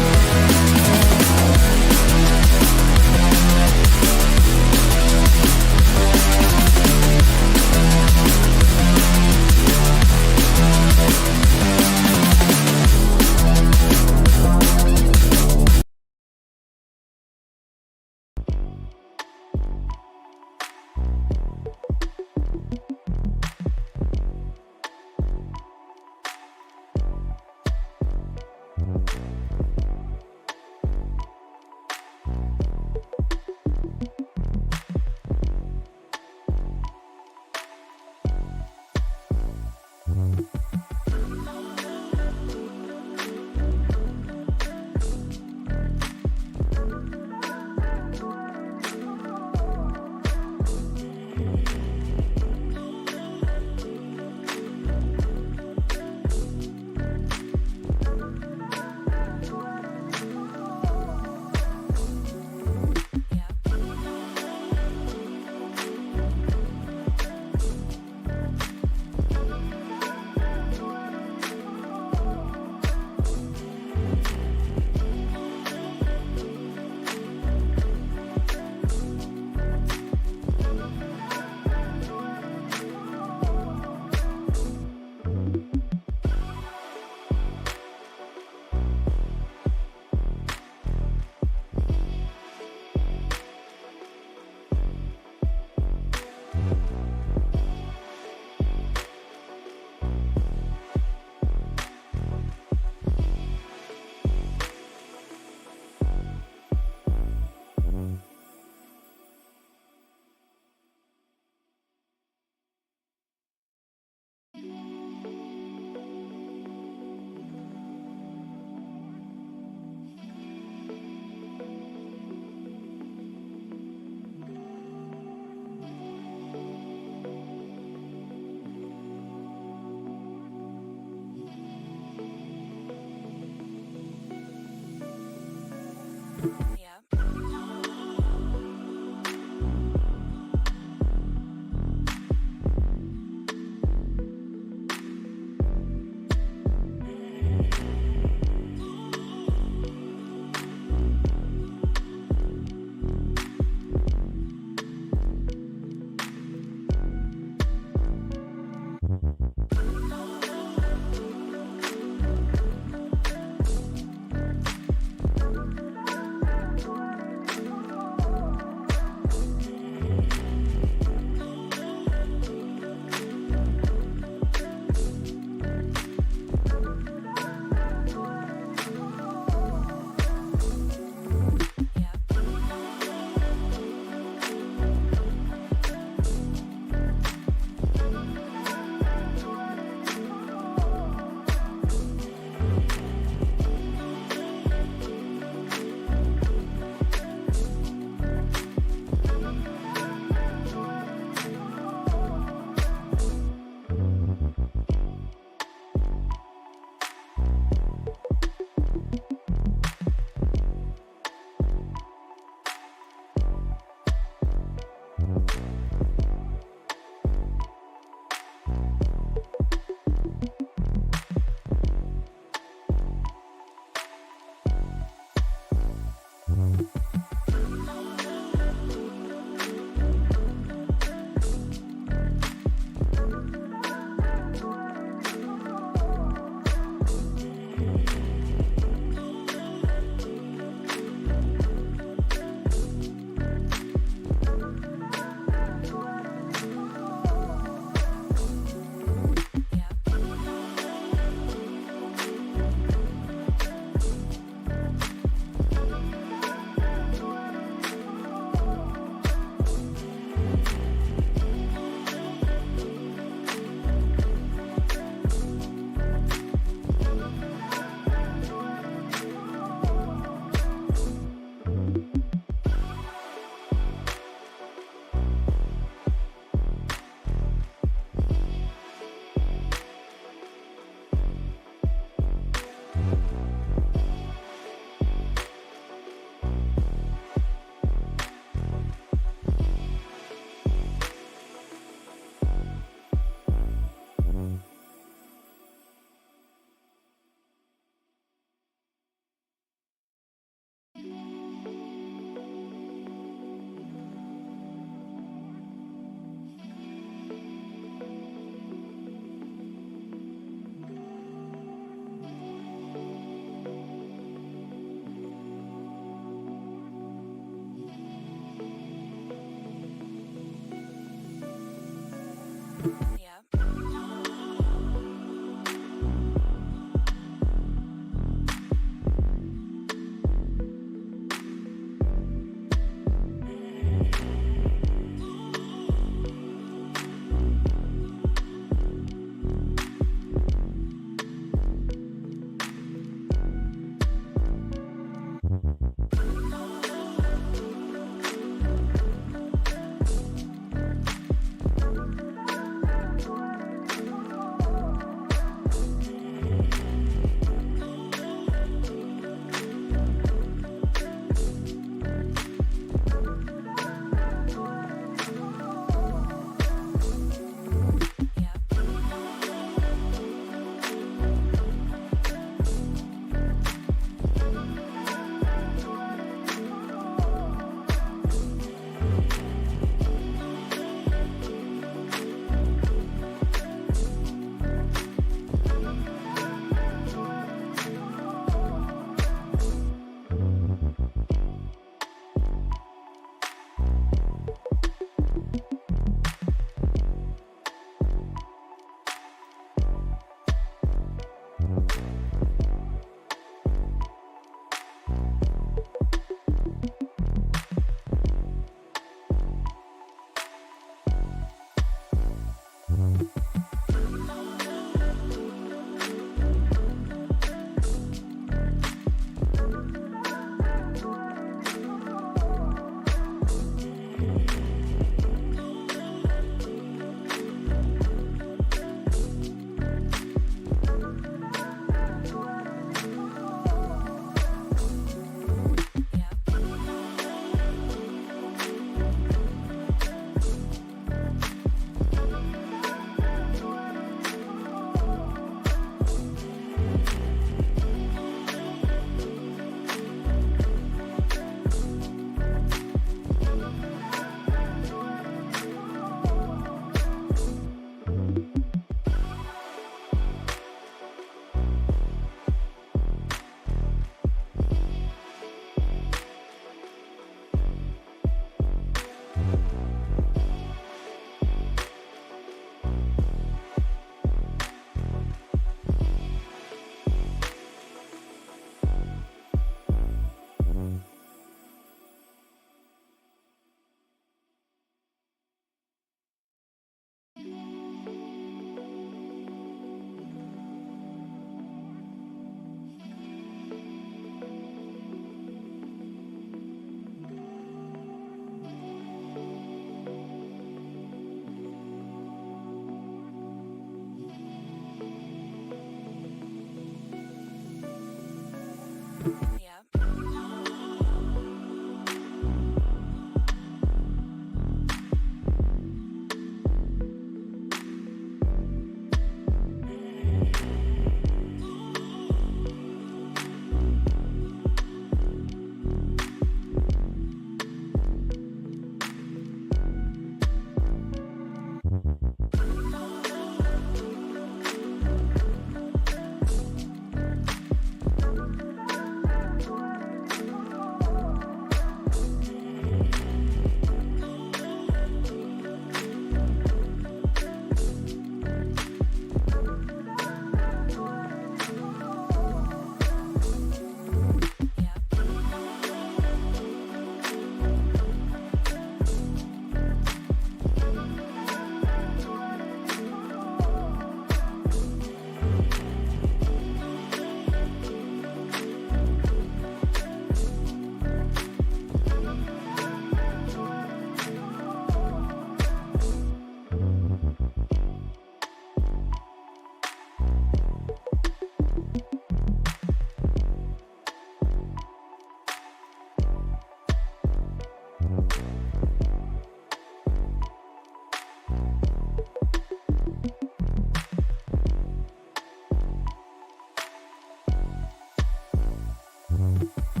Bye.